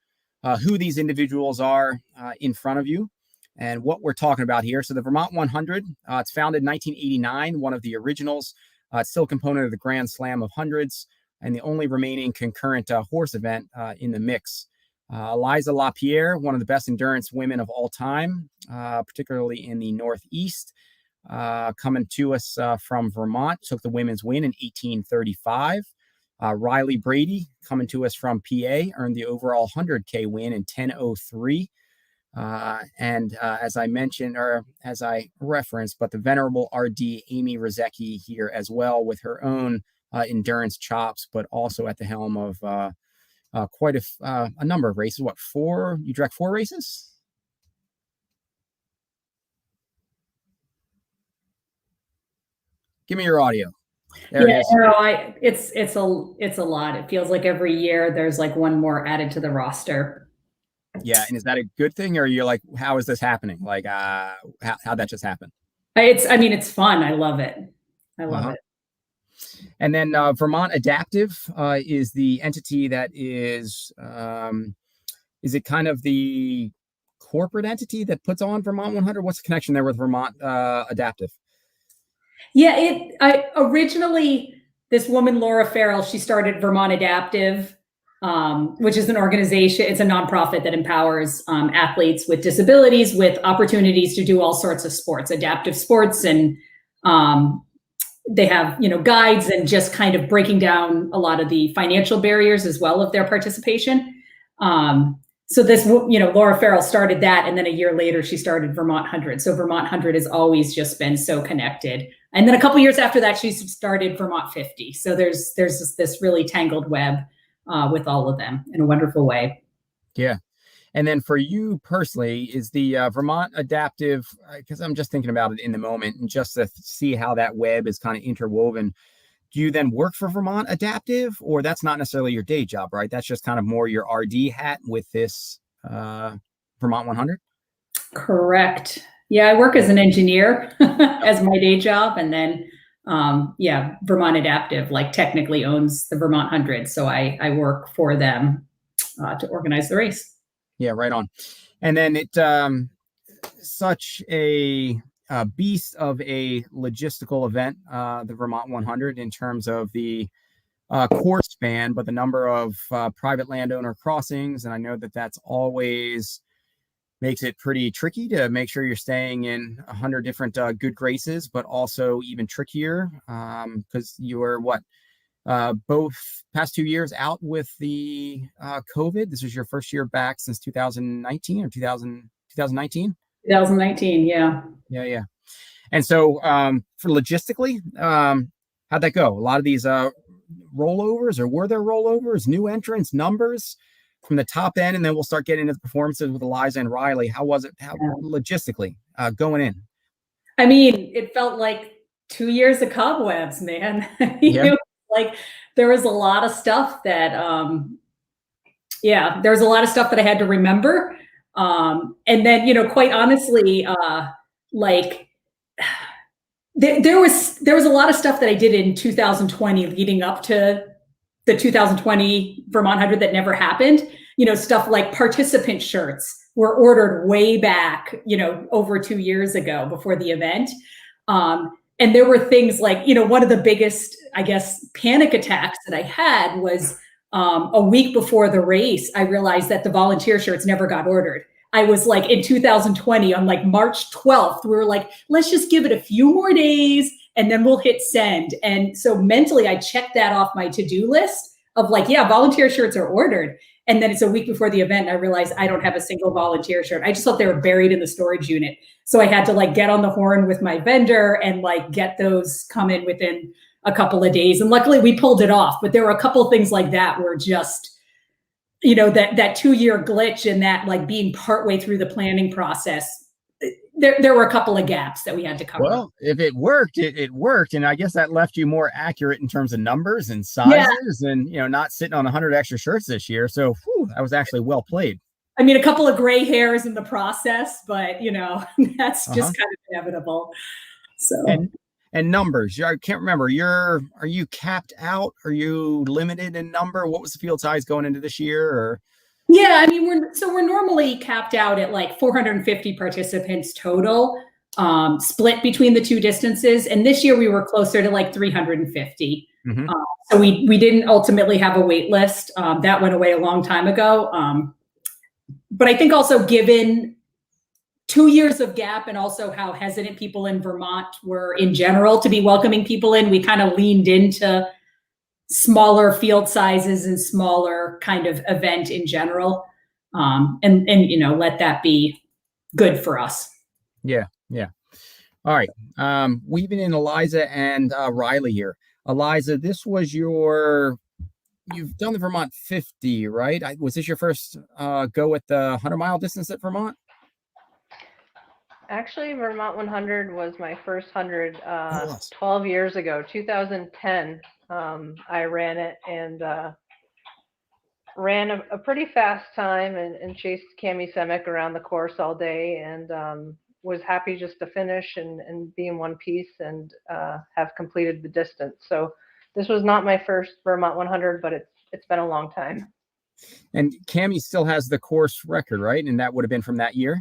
these individuals are in front of you, and what we're talking about here. So the Vermont 100, it's founded in 1989, one of the originals. It's still a component of the Grand Slam of Hundreds and the only remaining concurrent horse event in the mix. Aliza Lapierre, one of the best endurance women of all time, particularly in the Northeast, coming to us from Vermont, took the women's win in 1835. Riley Brady, coming to us from PA, earned the overall 100K win in 10:03. As I mentioned, or as I referenced, but the venerable RD Amy Rusiecki here as well with her own endurance chops, but also at the helm of quite a number of races. What, 4? You direct 4 races? Give me your audio. There it is. No, it's a lot. It feels like every year there's like one more added to the roster. Yeah, and is that a good thing, or you're like, how is this happening? Like, how'd that just happen? It's fun. I love it. I love it. And then Vermont Adaptive is the entity that is it kind of the corporate entity that puts on Vermont 100? What's the connection there with Vermont Adaptive? Yeah, originally this woman, Laura Farrell, she started Vermont Adaptive, which is an organization. It's a nonprofit that empowers athletes with disabilities with opportunities to do all sorts of sports, adaptive sports. And they have, guides and just kind of breaking down a lot of the financial barriers as well of their participation. So this, Laura Farrell started that. And then a year later, she started Vermont 100. So Vermont 100 has always just been so connected. And then a couple years after that, she started Vermont 50. So there's this really tangled web with all of them in a wonderful way. Yeah. And then for you personally, is the Vermont Adaptive, because I'm just thinking about it in the moment and just to see how that web is kind of interwoven. Do you then work for Vermont Adaptive, or that's not necessarily your day job, right? That's just kind of more your RD hat with this Vermont 100? Correct. Yeah, I work as an engineer as my day job. And then, Vermont Adaptive like technically owns the Vermont 100. So I work for them to organize the race. Yeah, right on. And then it such a beast of a logistical event, the Vermont 100, in terms of the course span, but the number of private landowner crossings. And I know that that's always makes it pretty tricky to make sure you're staying in 100 different good graces, but also even trickier because you were both past 2 years out with the COVID. This was your first year back since 2019 or 2019? 2019, yeah. Yeah. And so for logistically, how'd that go? A lot of these rollovers, or were there rollovers, new entrants, numbers from the top end, and then we'll start getting into the performances with Aliza and Riley. How was it logistically going in? I mean, it felt like 2 years of cobwebs, man. Like there was a lot of stuff that, there was a lot of stuff that I had to remember. And then, quite honestly, there was a lot of stuff that I did in 2020 leading up to the 2020 Vermont 100 that never happened. Stuff like participant shirts were ordered way back, over 2 years ago before the event. And there were things like, one of the biggest, I guess, panic attacks that I had was a week before the race, I realized that the volunteer shirts never got ordered. I was like in 2020 on like March 12th, we were like, let's just give it a few more days and then we'll hit send. And so mentally I checked that off my to-do list of like, volunteer shirts are ordered. And then it's a week before the event, and I realized I don't have a single volunteer shirt. I just thought they were buried in the storage unit. So I had to like get on the horn with my vendor and like get those come in within a couple of days. And luckily we pulled it off. But there were a couple of things like that were just, that 2 year glitch and that like being partway through the planning process. There were a couple of gaps that we had to cover. Well, if it worked, it worked. And I guess that left you more accurate in terms of numbers and sizes and, not sitting on 100 extra shirts this year. So that was actually well played. I mean, a couple of gray hairs in the process, but, that's just kind of inevitable. So. And numbers, I can't remember. Are you capped out? Are you limited in number? What was the field size going into this year? Or yeah, I mean, we're normally capped out at like 450 participants total, split between the two distances. And this year we were closer to like 350. Mm-hmm. So we didn't ultimately have a wait list. That went away a long time ago. But I think also given 2 years of gap and also how hesitant people in Vermont were in general to be welcoming people in, we kind of leaned into smaller field sizes and smaller kind of event in general. And let that be good for us. Yeah. All right. Weaving in Aliza and Riley here. Aliza, this was you've done the Vermont 50, right? Was this your first go at the 100-mile distance at Vermont? Actually, Vermont 100 was my first 100 12 years ago, 2010. I ran it and ran a pretty fast time and chased Cami Semick around the course all day and was happy just to finish and be in one piece and have completed the distance. So this was not my first Vermont 100, but it's been a long time. And Cami still has the course record, right? And that would have been from that year?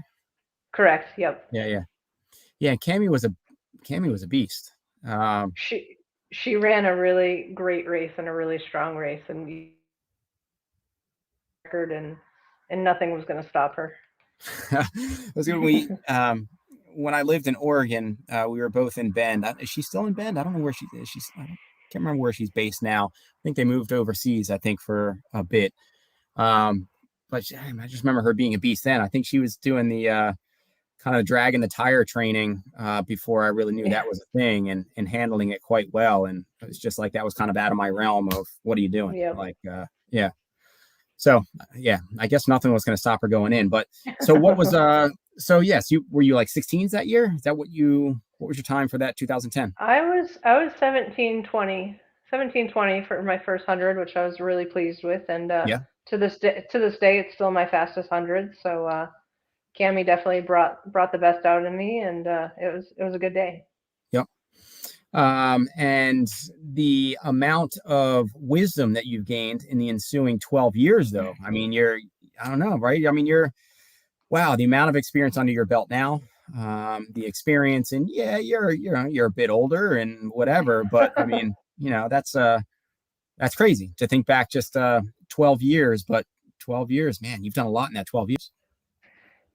Correct. Yep. Yeah. Cami was a beast. She ran a really great race and a really strong race and nothing was going to stop her. When I lived in Oregon, we were both in Bend. Is she still in Bend? I don't know where she is. I can't remember where she's based now. I think they moved overseas, for a bit. But I just remember her being a beast then. I think she was doing the kind of dragging the tire training before I really knew that was a thing and handling it quite well. And it was just like, that was kind of out of my realm of what are you doing? Yep. So yeah, I guess nothing was going to stop her going in. But so what was so yes, were you like 16s that year? Is that what was your time for that 2010? I was 17:20 for my first 100, which I was really pleased with, and Yeah. to this day, it's still my fastest 100. So Cami definitely brought the best out of me, and it was a good day. Yep. And the amount of wisdom that you've gained in the ensuing 12 years, though, I mean, I don't know, right? I mean, wow, the amount of experience under your belt now, the experience, and yeah, you're a bit older and whatever, but I mean, that's crazy to think back just 12 years, but 12 years, man, you've done a lot in that 12 years.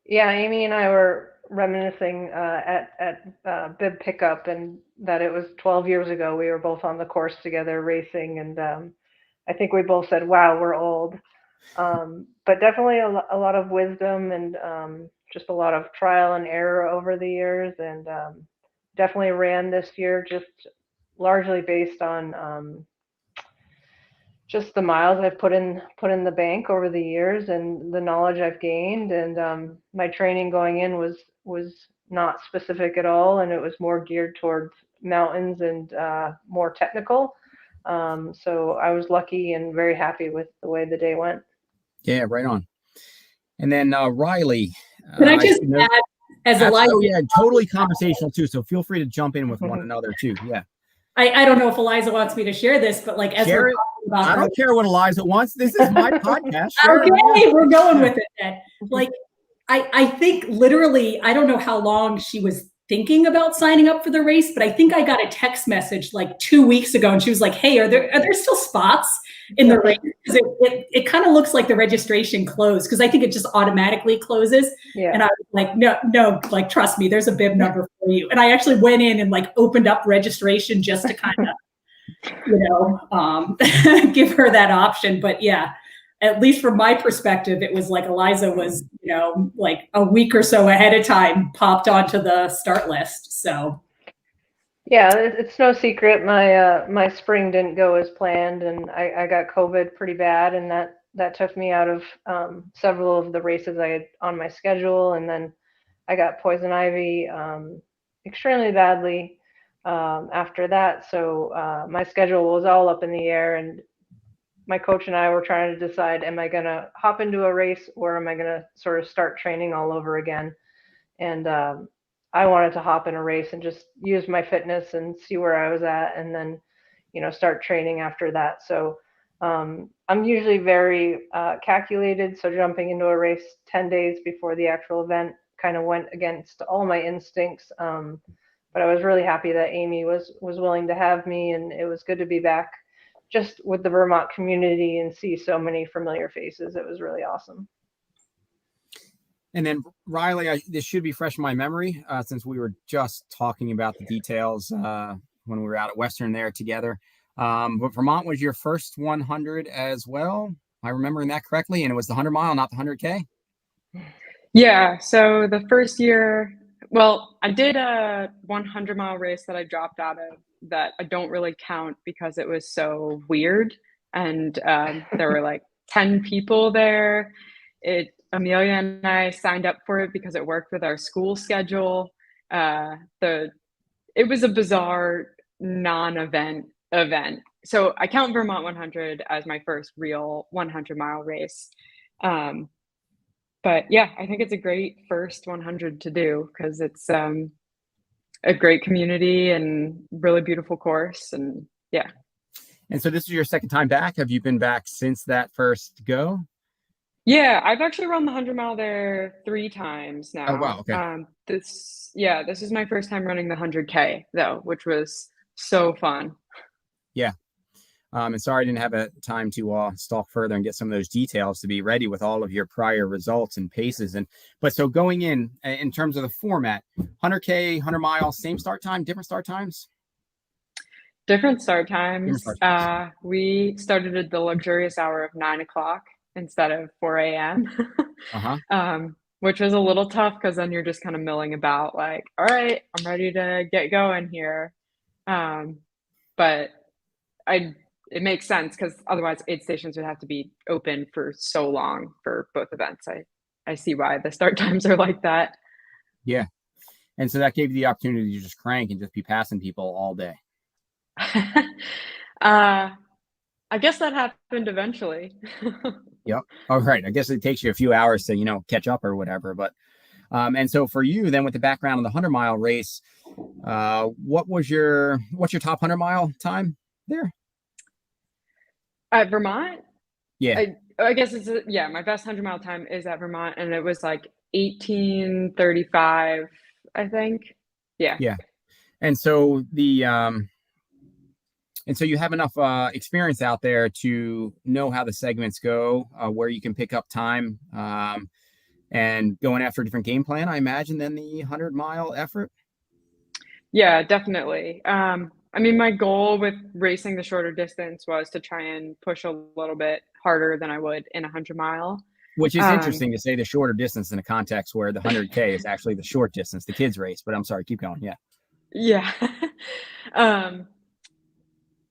Yeah, Amy and I were reminiscing at bib pickup, and that it was 12 years ago. We were both on the course together racing, and I think we both said, "Wow, we're old." But definitely a lot of wisdom, and just a lot of trial and error over the years, and definitely ran this year just largely based on just the miles I've put in the bank over the years, and the knowledge I've gained, and my training going in was not specific at all, and it was more geared towards mountains and more technical. So I was lucky and very happy with the way the day went. Yeah, right on. And then Riley. Can I just add, as Eliza? Oh yeah, totally conversational too. So feel free to jump in with one another too. Yeah. I don't know if Eliza wants me to share this, but like as Share we're it. talking about, I don't care what Eliza wants. This is my podcast. Share okay, it. we're going with it then. Like I think literally, I don't know how long she was thinking about signing up for the race, but I think I got a text message like 2 weeks ago, and she was like, "Hey, are there still spots in the race?" Because it kind of looks like the registration closed, because I think it just automatically closes. Yeah. And I was like, no, like trust me, there's a bib number for you. And I actually went in and like opened up registration just to kind of, give her that option. But yeah, at least from my perspective, it was like Eliza was, like a week or so ahead of time popped onto the start list. So yeah, it's no secret. My spring didn't go as planned, and I got COVID pretty bad, and that took me out of several of the races I had on my schedule, and then I got poison ivy extremely badly after that. So my schedule was all up in the air, and my coach and I were trying to decide, am I going to hop into a race, or am I going to sort of start training all over again? And I wanted to hop in a race and just use my fitness and see where I was at, and then, start training after that. So I'm usually very calculated. So jumping into a race 10 days before the actual event kind of went against all my instincts. But I was really happy that Amy was willing to have me, and it was good to be back just with the Vermont community and see so many familiar faces. It was really awesome. And then Riley, this should be fresh in my memory since we were just talking about the details when we were out at Western there together. But Vermont was your first 100 as well. Am I remembering that correctly? And it was the 100 mile, not the 100K? Yeah. So the first year, well, I did a 100-mile race that I dropped out of that I don't really count because it was so weird. And there were like 10 people there. Amelia and I signed up for it because it worked with our school schedule. It was a bizarre non-event event. So I count Vermont 100 as my first real 100-mile race. But yeah, I think it's a great first 100 to do because it's a great community and really beautiful course. And yeah. And so this is your second time back. Have you been back since that first go? Yeah, I've actually run the 100-mile there 3 times now. Oh, wow. Okay. This is my first time running the 100K though, which was so fun. Yeah. And sorry I didn't have a time to stalk further and get some of those details to be ready with all of your prior results and paces. But so going in terms of the format, 100K, 100 miles, same start time, different start times? Different start times. We started at the luxurious hour of 9 o'clock instead of 4 a.m. Which was a little tough because then you're just kind of milling about like, all right, I'm ready to get going here. But it makes sense because otherwise aid stations would have to be open for so long for both events. I see why the start times are like that. Yeah. And so that gave you the opportunity to just crank and just be passing people all day. I guess that happened eventually. Yep. All right. I guess it takes you a few hours to, catch up or whatever. But, and so for you then with the background of the 100-mile race, what's your top 100-mile time there? At Vermont? Yeah. I guess my best 100-mile time is at Vermont, and it was like 18:35, I think. Yeah. Yeah. And so you have enough experience out there to know how the segments go, where you can pick up time, and going after a different game plan, I imagine, than the 100-mile effort. Yeah, definitely. I mean, my goal with racing the shorter distance was to try and push a little bit harder than I would in 100-mile. Which is interesting to say the shorter distance in a context where the 100K is actually the short distance, the kids race. But I'm sorry, keep going. Yeah. Yeah.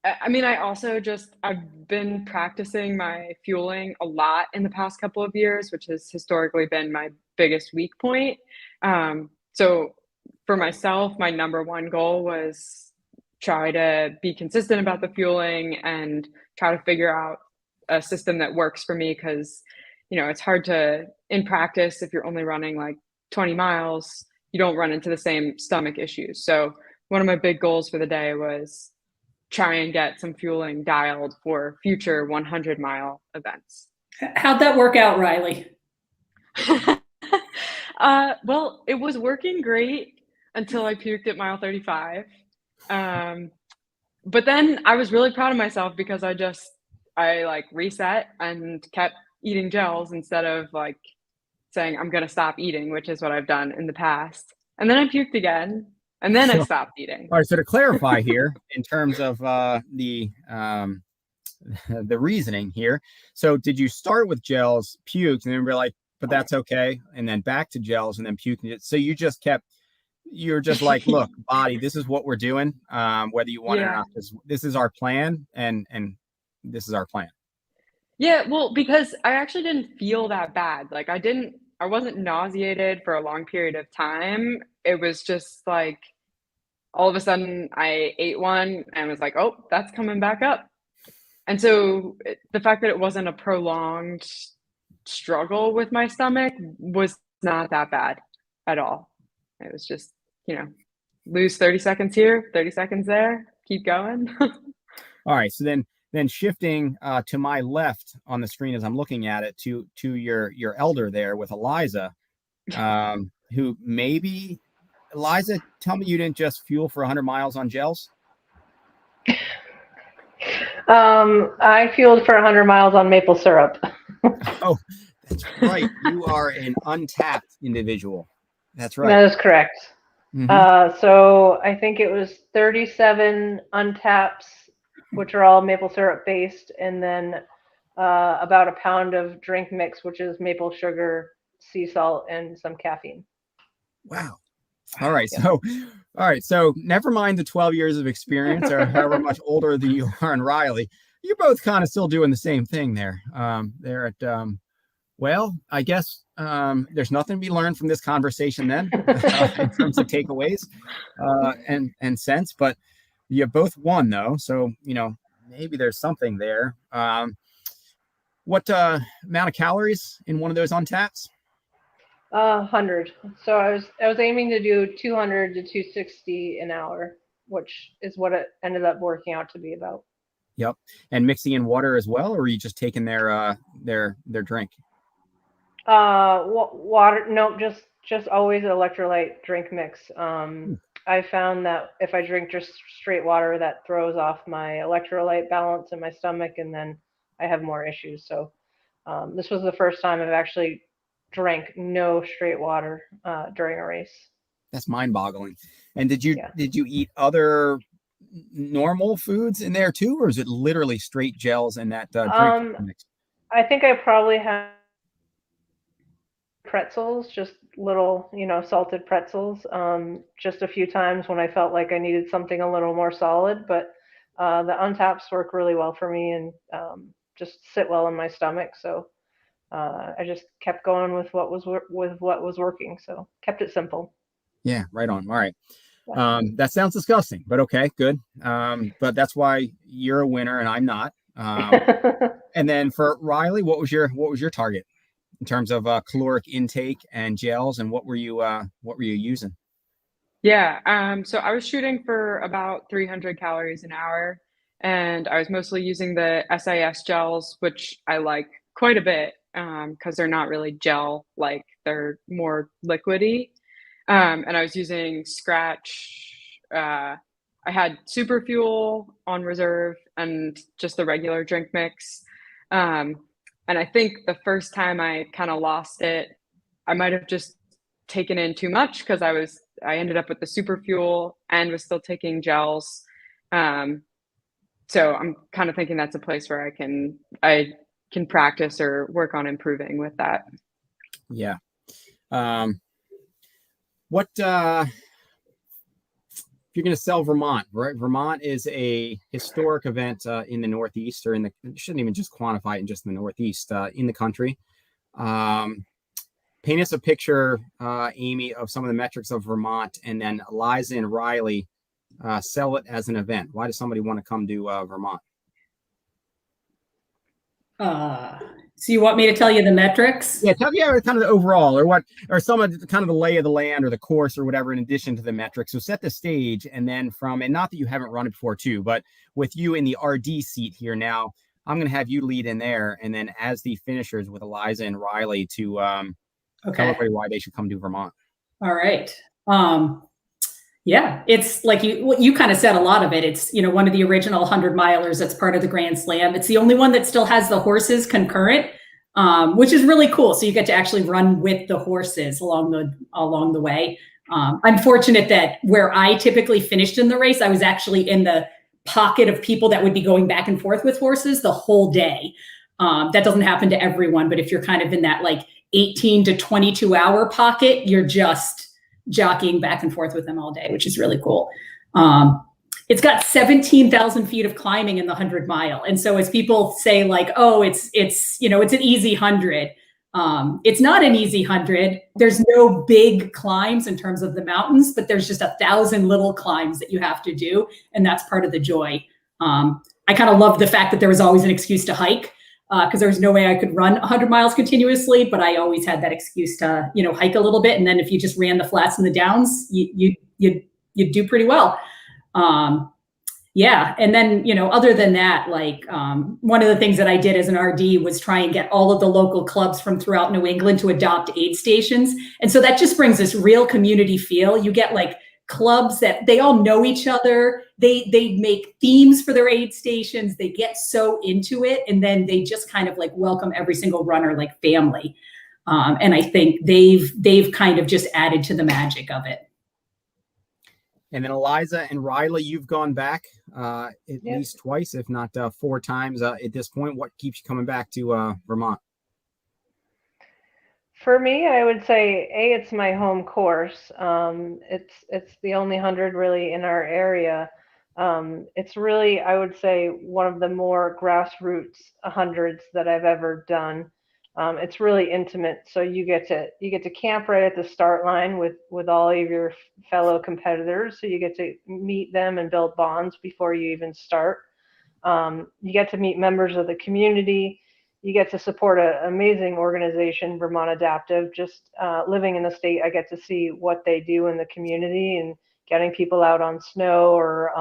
I mean, I've been practicing my fueling a lot in the past couple of years, which has historically been my biggest weak point. So for myself, my number one goal was try to be consistent about the fueling and try to figure out a system that works for me. Cause it's hard to, in practice, if you're only running like 20 miles, you don't run into the same stomach issues. So one of my big goals for the day was try and get some fueling dialed for future 100-mile events. How'd that work out, Riley? Well, it was working great until I puked at mile 35. But then I was really proud of myself because I like reset and kept eating gels instead of like saying I'm going to stop eating, which is what I've done in the past. And then I puked again. And then I stopped eating. All right. So to clarify here, in terms of the reasoning here, so did you start with gels, puked, and then be like, but that's okay, and then back to gels, and then puking? So you're just like, look, body, this is what we're doing, whether you want it or not. This is our plan, and this is our plan. Yeah, well, because I actually didn't feel that bad. Like I wasn't nauseated for a long period of time. It was just like all of a sudden I ate one and was like, oh, that's coming back up. And so the fact that it wasn't a prolonged struggle with my stomach was not that bad at all. It was just, lose 30 seconds here, 30 seconds there, keep going. All right. So then shifting to my left on the screen as I'm looking at it to your elder there with Aliza, who maybe, Aliza, tell me you didn't just fuel for 100 miles on gels? I fueled for 100 miles on maple syrup. Oh, that's right. You are an untapped individual. That's right. That is correct. Mm-hmm. So I think it was 37 untaps, which are all maple syrup based, and then about a pound of drink mix, which is maple sugar, sea salt, and some caffeine. Wow. All right. So never mind the 12 years of experience or however much older than you are and Riley. You're both kind of still doing the same thing there. There at, well, I guess there's nothing to be learned from this conversation then in terms of takeaways and sense, but you both won though. So, maybe there's something there. What amount of calories in one of those untaps? 100. So I was aiming to do 200 to 260 an hour, which is what it ended up working out to be about. Yep. And mixing in water as well, or are you just taking their drink? Water. No, just always electrolyte drink mix. I found that if I drink just straight water, that throws off my electrolyte balance in my stomach, and then I have more issues. So this was the first time I've actually drank no straight water during a race. That's mind-boggling. And did you eat other normal foods in there too, or is it literally straight gels and that drink mix? I think I probably had pretzels, just little, salted pretzels, just a few times when I felt like I needed something a little more solid. But The untaps work really well for me and just sit well in my stomach. So I just kept going with what was working. So kept it simple. Yeah, right on. All right. Yeah. That sounds disgusting, but okay, good. But that's why you're a winner and I'm not. And then for Riley, what was your target in terms of caloric intake and gels, and what were you using? Yeah, so I was shooting for about 300 calories an hour, and I was mostly using the SIS gels, which I like quite a bit because they're not really gel like, they're more liquidy. And I was using Scratch. I had Super Fuel on reserve and just the regular drink mix. Um, and I think the first time I kind of lost it, I might have just taken in too much because I ended up with the Super Fuel and was still taking gels. So I'm kind of thinking that's a place where I can practice or work on improving with that. Yeah. What if you're going to sell Vermont, right? Vermont is a historic event in the Northeast, or shouldn't even just quantify it in just the Northeast, in the country. Paint us a picture, Amy, of some of the metrics of Vermont, and then Aliza and Riley sell it as an event. Why does somebody want to come to Vermont? So you want me to tell you the metrics? Yeah, tell me kind of the overall, or some of the, kind of the lay of the land or the course or whatever, in addition to the metrics. So set the stage, and then and not that you haven't run it before too, but with you in the RD seat here now, I'm going to have you lead in there, and then as the finishers with Aliza and Riley to tell everybody why they should come to Vermont. All right. Yeah, it's like you kind of said a lot of it. It's, one of the original 100-milers that's part of the Grand Slam. It's the only one that still has the horses concurrent, which is really cool. So you get to actually run with the horses along the way. I'm fortunate that where I typically finished in the race, I was actually in the pocket of people that would be going back and forth with horses the whole day. That doesn't happen to everyone, but if you're kind of in that like 18 to 22 hour pocket, you're just jockeying back and forth with them all day, which is really cool. It's got 17,000 feet of climbing in the 100-mile. And so as people say like, oh, it's an easy 100. It's not an easy 100. There's no big climbs in terms of the mountains, but there's just 1,000 little climbs that you have to do. And that's part of the joy. I kind of love the fact that there was always an excuse to hike, because there was no way I could run 100 miles continuously, but I always had that excuse to, hike a little bit. And then if you just ran the flats and the downs, you'd do pretty well. Yeah. And then, other than that, like one of the things that I did as an RD was try and get all of the local clubs from throughout New England to adopt aid stations. And so that just brings this real community feel. You get like clubs that they all know each other. They make themes for their aid stations. They get so into it, and then they just kind of like welcome every single runner like family. And I think they've kind of just added to the magic of it. And then Aliza and Riley, you've gone back at least twice, if not 4 times at this point. What keeps you coming back to Vermont? For me, I would say, it's my home course. It's the only 100 really in our area. It's really, I would say, one of the more grassroots 100s that I've ever done. It's really intimate, so you get to camp right at the start line with all of your fellow competitors. So you get to meet them and build bonds before you even start. You get to meet members of the community. You get to support an amazing organization, Vermont Adaptive. Just living in the state, I get to see what they do in the community and getting people out on snow or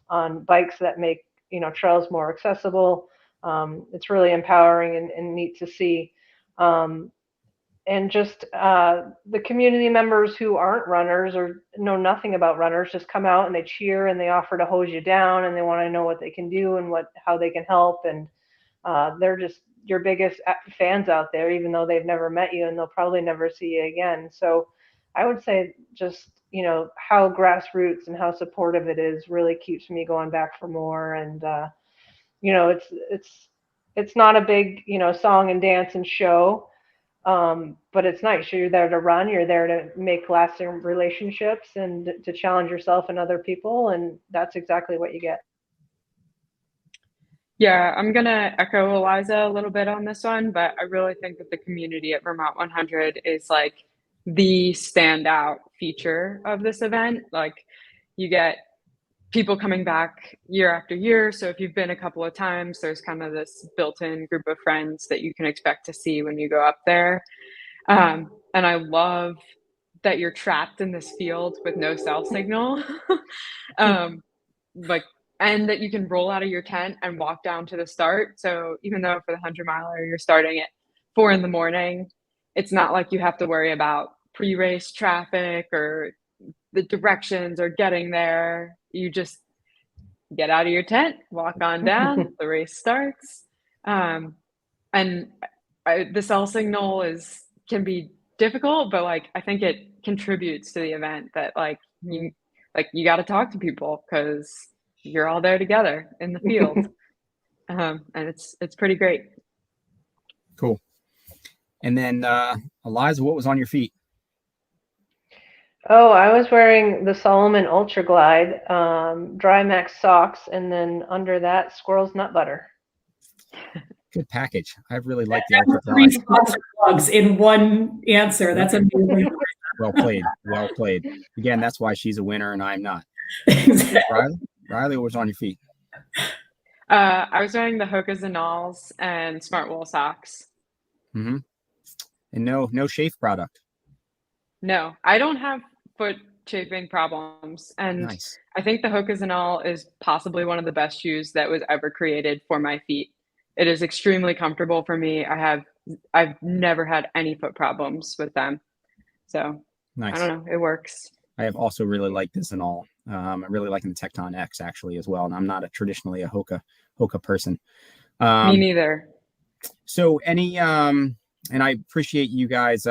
on bikes that make trails more accessible. It's really empowering and neat to see. And just the community members who aren't runners or know nothing about runners just come out and they cheer and they offer to hose you down and they want to know what they can do and how they can help. And they're just your biggest fans out there, even though they've never met you and they'll probably never see you again. So I would say just, how grassroots and how supportive it is really keeps me going back for more. And, it's not a big, song and dance and show, but it's nice. You're there to run, you're there to make lasting relationships and to challenge yourself and other people. And that's exactly what you get. Yeah, I'm gonna echo Eliza a little bit on this one, but I really think that the community at Vermont 100 is like the standout feature of this event. Like, you get people coming back year after year. So if you've been a couple of times, there's kind of this built-in group of friends that you can expect to see when you go up there. And I love that you're trapped in this field with no cell signal. Like, and that you can roll out of your tent and walk down to the start. So even though for the 100-miler you're starting at 4 a.m, it's not like you have to worry about pre-race traffic or the directions or getting there. You just get out of your tent, walk on down, the race starts. And the cell signal can be difficult, but like I think it contributes to the event that you got to talk to people because you're all there together in the field. And it's pretty great. Cool. And then Aliza, what was on your feet? Oh, I was wearing the Solomon Ultra Glide Dry Max socks, and then under that, Squirrel's Nut Butter. Good package. I really like the That Ultra was 3 Glide. sponsored plugs in one answer. That's amazing. Well played. Well played. Again, that's why she's a winner and I'm not. Exactly. Riley, what was on your feet? I was wearing the Hoka Zanals and Smart Wool socks. Mm-hmm. And no shave product. No, I don't have foot chafing problems. And Nice. I think the Hoka Zanal is possibly one of the best shoes that was ever created for my feet. It is extremely comfortable for me. I've never had any foot problems with them. So Nice. I don't know, it works. I have also really liked this and all. I'm really liking the Tecton X actually as well. And I'm not traditionally a Hoka person. Me neither. So any and I appreciate you guys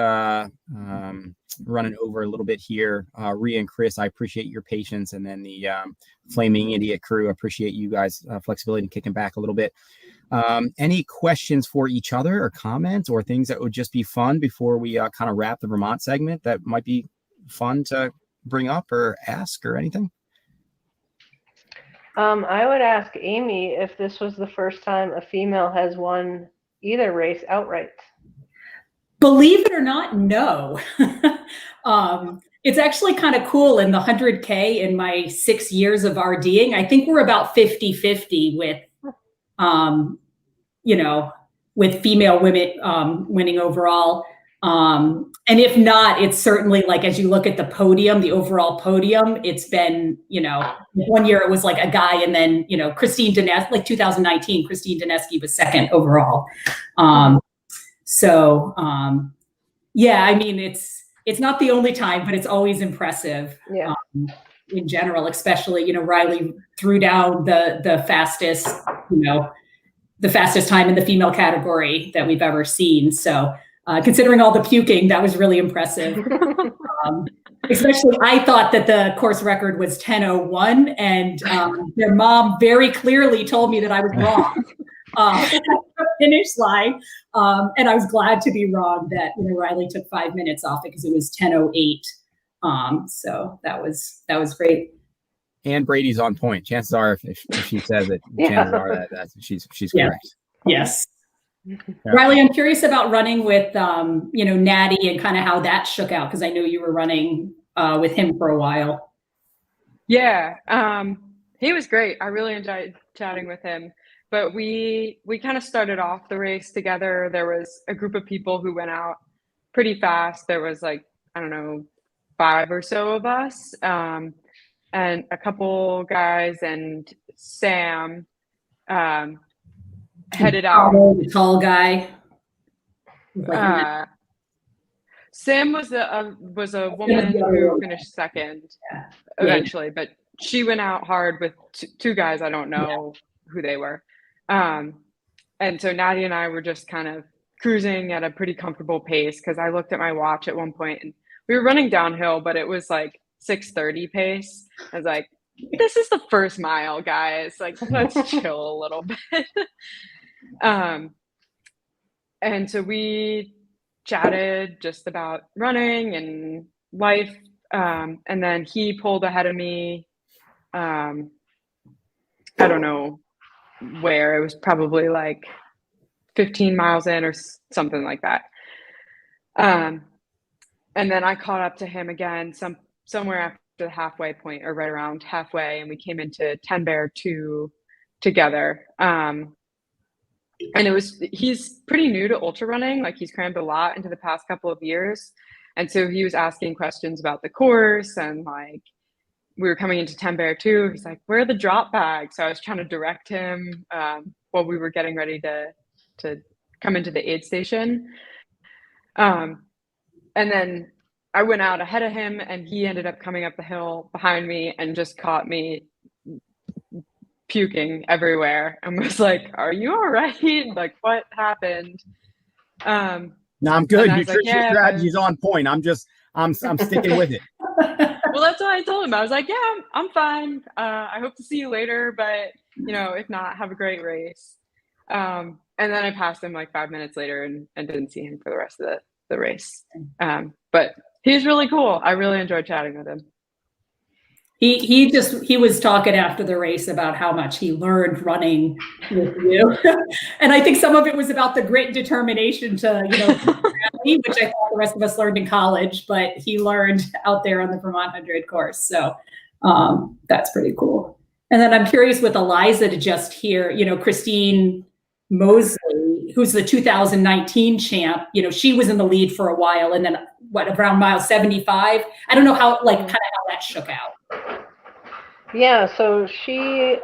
running over a little bit here. Rhea and Chris, I appreciate your patience. And then the Flaming Idiot crew, I appreciate you guys' flexibility and kicking back a little bit. Any questions for each other or comments or things that would just be fun before we kind of wrap the Vermont segment that might be fun to bring up or ask or anything? I would ask Amy if this was the first time a female has won either race outright. Believe it or not, no. It's actually kind of cool in the 100K in my 6 years of RDing. I think we're about 50-50 with female women winning overall. And if not, it's certainly like, as you look at the podium, the overall podium, it's been, 1 year it was like a guy, and then, Christine Dineski, like 2019, Christine Dineski was second overall. Yeah, I mean, it's not the only time, but it's always impressive. Yeah. In general, especially, Riley threw down the fastest, the fastest time in the female category that we've ever seen. So considering all the puking, that was really impressive. Especially, I thought that the course record was 10:01, and their mom very clearly told me that I was wrong. Finish line, and I was glad to be wrong that Riley took 5 minutes off it because it was 10:08. So that was great. And Brady's on point. Chances are, if she says it, chances are that she's correct. Yes. Yeah. Riley, I'm curious about running with Natty and kind of how that shook out, because I know you were running with him for a while. Yeah, he was great. I really enjoyed chatting with him. But we kind of started off the race together. There was a group of people who went out pretty fast. There was 5 or so of us, and a couple guys, and Sam headed out. The tall guy. Sam was a woman who finished second eventually, but she went out hard with two guys. I don't know who they were. And so Nadia and I were just kind of cruising at a pretty comfortable pace, because I looked at my watch at one point and we were running downhill, but it was like 6:30 pace. I was like, this is the first mile, guys. Like, let's chill a little bit. And so we chatted just about running and life. And then he pulled ahead of me. I don't know where it was probably like 15 miles in or something like that. And then I caught up to him again somewhere after the halfway point, or right around halfway, and we came into 10 Bear 2 together. And he's pretty new to ultra running. Like, he's crammed a lot into the past couple of years. And so he was asking questions about the course, and like, we were coming into 10 Bear 2. He's like, where are the drop bags? So I was trying to direct him while we were getting ready to come into the aid station. And then I went out ahead of him, and he ended up coming up the hill behind me and just caught me puking everywhere and was like, are you all right? Like, what happened? No, I'm good. Nutrition strategy's on point. I'm sticking with it. Well, that's what I told him. I was like, yeah, I'm fine. I hope to see you later, but if not, have a great race. And then I passed him like 5 minutes later and didn't see him for the rest of the race. But he's really cool. I really enjoyed chatting with him. He was talking after the race about how much he learned running with you. And I think some of it was about the grit and determination to, which I thought the rest of us learned in college, but he learned out there on the Vermont 100 course. So that's pretty cool. And then I'm curious with Aliza to just hear, Christine Mosley, who's the 2019 champ, she was in the lead for a while, and then around mile 75. I don't know how that shook out. Yeah, so she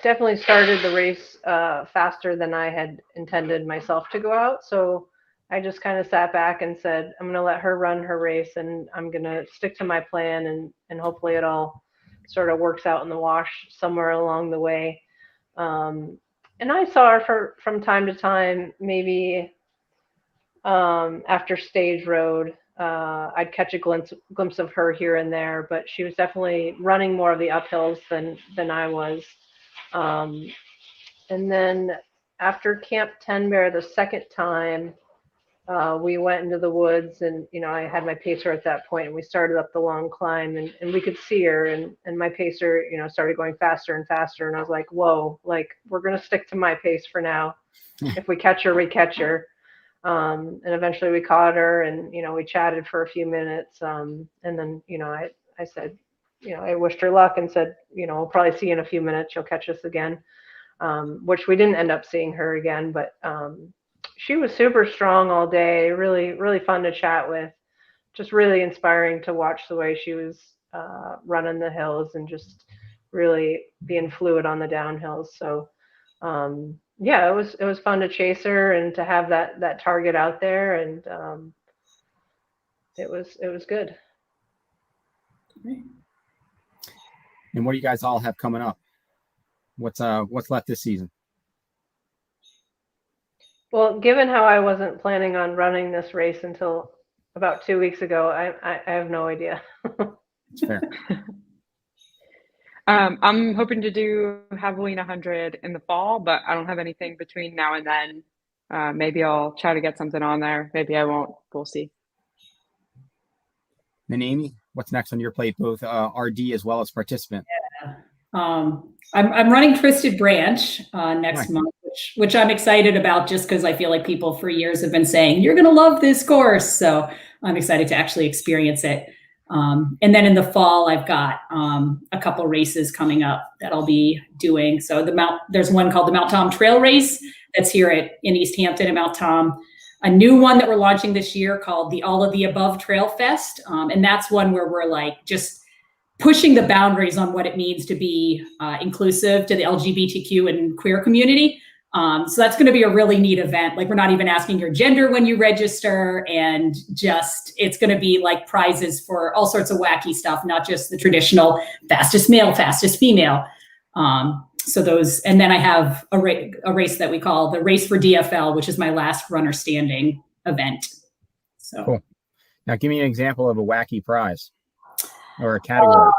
definitely started the race faster than I had intended myself to go out. So I just kind of sat back and said, I'm going to let her run her race, and I'm going to stick to my plan, and hopefully it all sort of works out in the wash somewhere along the way. And I saw her from time to time, maybe after Stage Road. I'd catch a glimpse of her here and there, but she was definitely running more of the uphills than I was. And then after Camp 10 Bear, the second time, we went into the woods, and I had my pacer at that point, and we started up the long climb, and we could see her, and my pacer started going faster and faster, and I was like, whoa, like, we're gonna stick to my pace for now. If we catch her, we catch her. And eventually we caught her, and we chatted for a few minutes, and then I said, I wished her luck and said, we'll probably see you in a few minutes, you'll catch us again, which we didn't end up seeing her again, but she was super strong all day, really, really fun to chat with, just really inspiring to watch the way she was running the hills and just really being fluid on the downhills. So yeah, it was fun to chase her and to have that target out there, and it was good. And what do you guys all have coming up? What's left this season? Well, given how I wasn't planning on running this race until about 2 weeks ago, I have no idea. That's fair. I'm hoping to do Javelina 100 in the fall, but I don't have anything between now and then. Maybe I'll try to get something on there. Maybe I won't. We'll see. And Amy, what's next on your plate, both RD as well as participant? Yeah. I'm running Twisted Branch next month, which I'm excited about, just because I feel like people for years have been saying, you're going to love this course. So I'm excited to actually experience it. And then in the fall, I've got a couple races coming up that I'll be doing. So there's one called the Mount Tom Trail Race that's here in East Hampton at Mount Tom. A new one that we're launching this year called the All of the Above Trail Fest. And that's one where we're like just pushing the boundaries on what it means to be inclusive to the LGBTQ and queer community. So that's going to be a really neat event. Like, we're not even asking your gender when you register, and it's going to be like prizes for all sorts of wacky stuff, not just the traditional fastest male, fastest female. So those, and then I have a race that we call the Race for DFL, which is my last runner standing event. So cool. Now give me an example of a wacky prize or a category.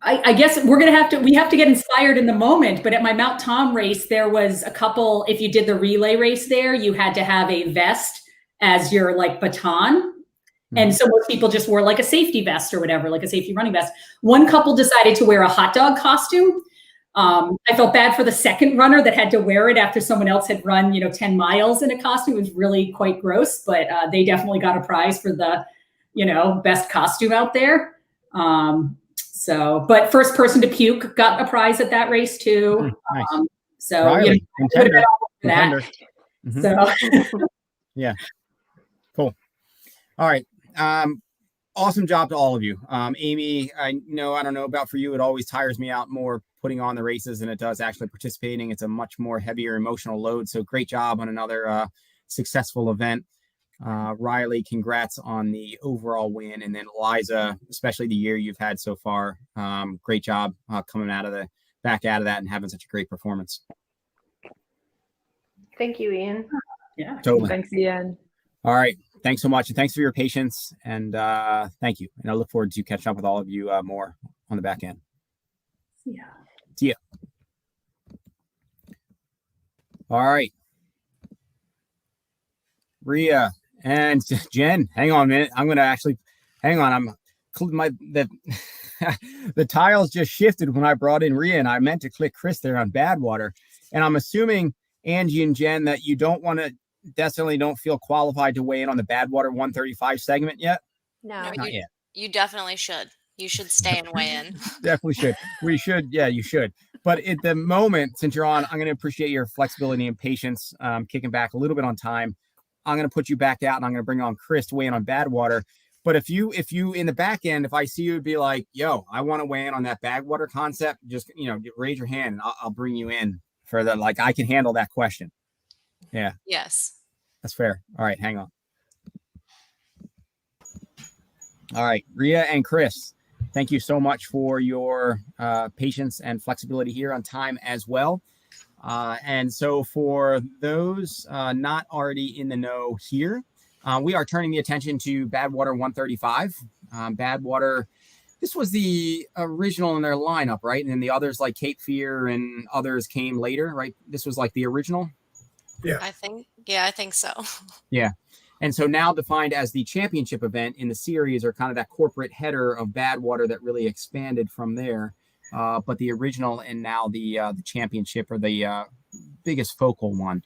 I guess we have to get inspired in the moment, but at my Mount Tom race, there was a couple, if you did the relay race there, you had to have a vest as your like baton. And so most people just wore like a safety vest or whatever, like a safety running vest. One couple decided to wear a hot dog costume. I felt bad for the second runner that had to wear it after someone else had run, 10 miles in a costume. It was really quite gross, but they definitely got a prize for the, best costume out there. But first person to puke got a prize at that race too. Nice. Riley, contender. So yeah, cool. All right. Awesome job to all of you. Amy, I don't know about for you. It always tires me out more putting on the races than it does actually participating. It's a much more heavier emotional load. So great job on another successful event. Riley, congrats on the overall win. And then Aliza, especially the year you've had so far. Great job coming back out of that and having such a great performance. Thank you, Ian. Yeah. Totally. Thanks, Ian. All right. Thanks so much. And thanks for your patience. And thank you. And I look forward to catching up with all of you more on the back end. Yeah. See ya. All right. Rhea and Jenn, hang on a minute. I'm going to actually hang on. The tiles just shifted when I brought in Rhea, and I meant to click Chris there on Badwater. And I'm assuming Angie and Jenn that you definitely don't feel qualified to weigh in on the Badwater 135 segment yet. No, Not yet. You definitely should. You should stay and weigh in. Definitely should. We should. Yeah, you should. But at the moment, since you're on, I'm going to appreciate your flexibility and patience, kicking back a little bit on time. I'm going to put you back out and I'm going to bring on Chris to weigh in on Badwater. But if you in the back end, if I see you be like, yo, I want to weigh in on that Badwater concept, just, raise your hand and I'll bring you in for I can handle that question. Yeah. Yes. That's fair. All right. Hang on. All right. Rhea and Chris, thank you so much for your patience and flexibility here on time as well. And so for those not already in the know here, we are turning the attention to Badwater 135. Badwater, this was the original in their lineup, right? And then the others like Cape Fear and others came later, right? This was like the original. Yeah. I think so. Yeah. And so now defined as the championship event in the series, or kind of that corporate header of Badwater that really expanded from there. But the original and now the championship are the biggest focal one.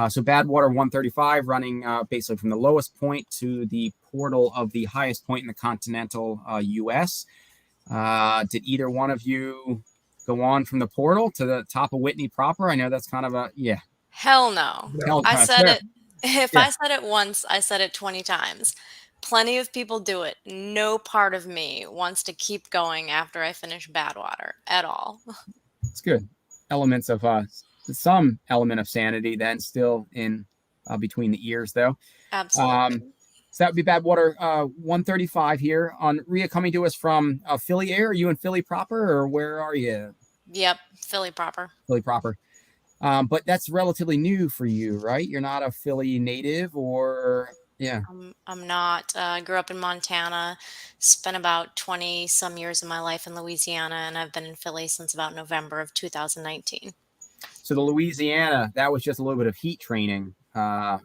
So Badwater 135 running basically from the lowest point to the portal of the highest point in the continental U.S. Did either one of you go on from the portal to the top of Whitney proper? I know that's kind of yeah. Hell no. I said it. If I said it once, I said it 20 times. Plenty of people do it. No part of me wants to keep going after I finish Badwater at all. It's good. Elements of some element of sanity then still in between the ears though. Absolutely. So that would be Badwater 135 here on Rhea, coming to us from Philly area. Are you in Philly proper or where are you? Yep. Philly proper. Philly proper. But that's relatively new for you, right? You're not a Philly native or, yeah. I'm not. I grew up in Montana, spent about 20 some years of my life in Louisiana, and I've been in Philly since about November of 2019. So the Louisiana, that was just a little bit of heat training there.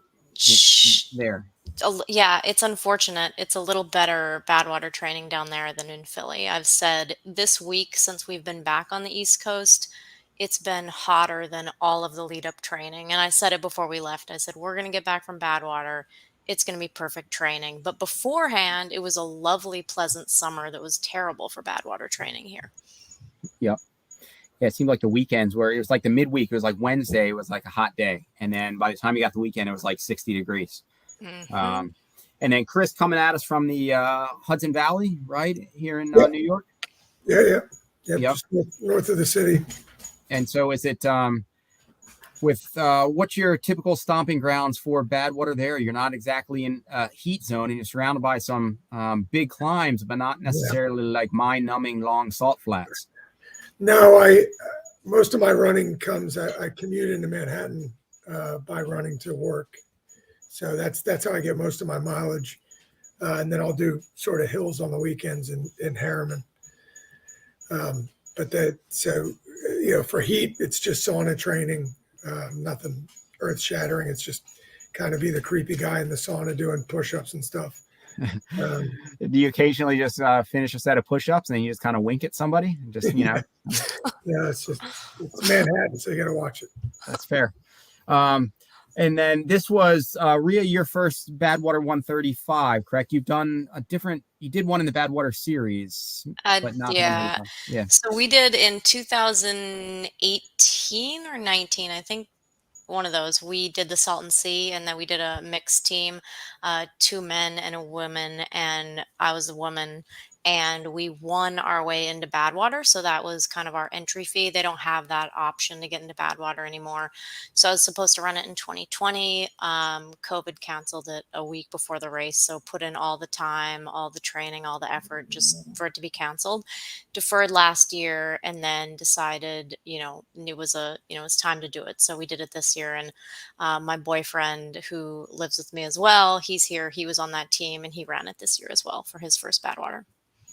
Yeah, it's unfortunate. It's a little better Badwater training down there than in Philly. I've said this week, since we've been back on the East Coast, it's been hotter than all of the lead up training. And I said it before we left. I said, we're going to get back from Badwater. It's going to be perfect training. But beforehand, it was a lovely, pleasant summer that was terrible for Badwater training here. Yep. Yeah, it seemed like the weekends where it was like the midweek, it was like Wednesday, it was like a hot day. And then by the time you got the weekend, it was like 60 degrees. Mm-hmm. And then Chris coming at us from the Hudson Valley, right? Here in New York. Yeah. Just north of the city. And so is it what's your typical stomping grounds for Badwater there? You're not exactly in a heat zone and you're surrounded by some big climbs, but not necessarily like mind-numbing long salt flats. No, most of my running comes, I commute into Manhattan by running to work. So that's how I get most of my mileage. And then I'll do sort of hills on the weekends in Harriman. For heat, it's just sauna training, nothing earth shattering. It's just kind of be the creepy guy in the sauna doing push-ups and stuff. Um, Do you occasionally just finish a set of push-ups and then you just kind of wink at somebody? Just, yeah, it's Manhattan, so you got to watch it. That's fair. And then this was Rhea, your first Badwater 135, correct? You did one in the Badwater series, but not the Yeah. 135. Yeah. So we did in 2018 or 19, I think one of those. We did the Salton Sea, and then we did a mixed team, 2 men and a woman, and I was the woman. And we won our way into Badwater, so that was kind of our entry fee. They don't have that option to get into Badwater anymore. So I was supposed to run it in 2020. COVID canceled it a week before the race, so put in all the time, all the training, all the effort just for it to be canceled. Deferred last year, and then decided, it was it's time to do it. So we did it this year, and my boyfriend, who lives with me as well, he's here. He was on that team, and he ran it this year as well for his first Badwater.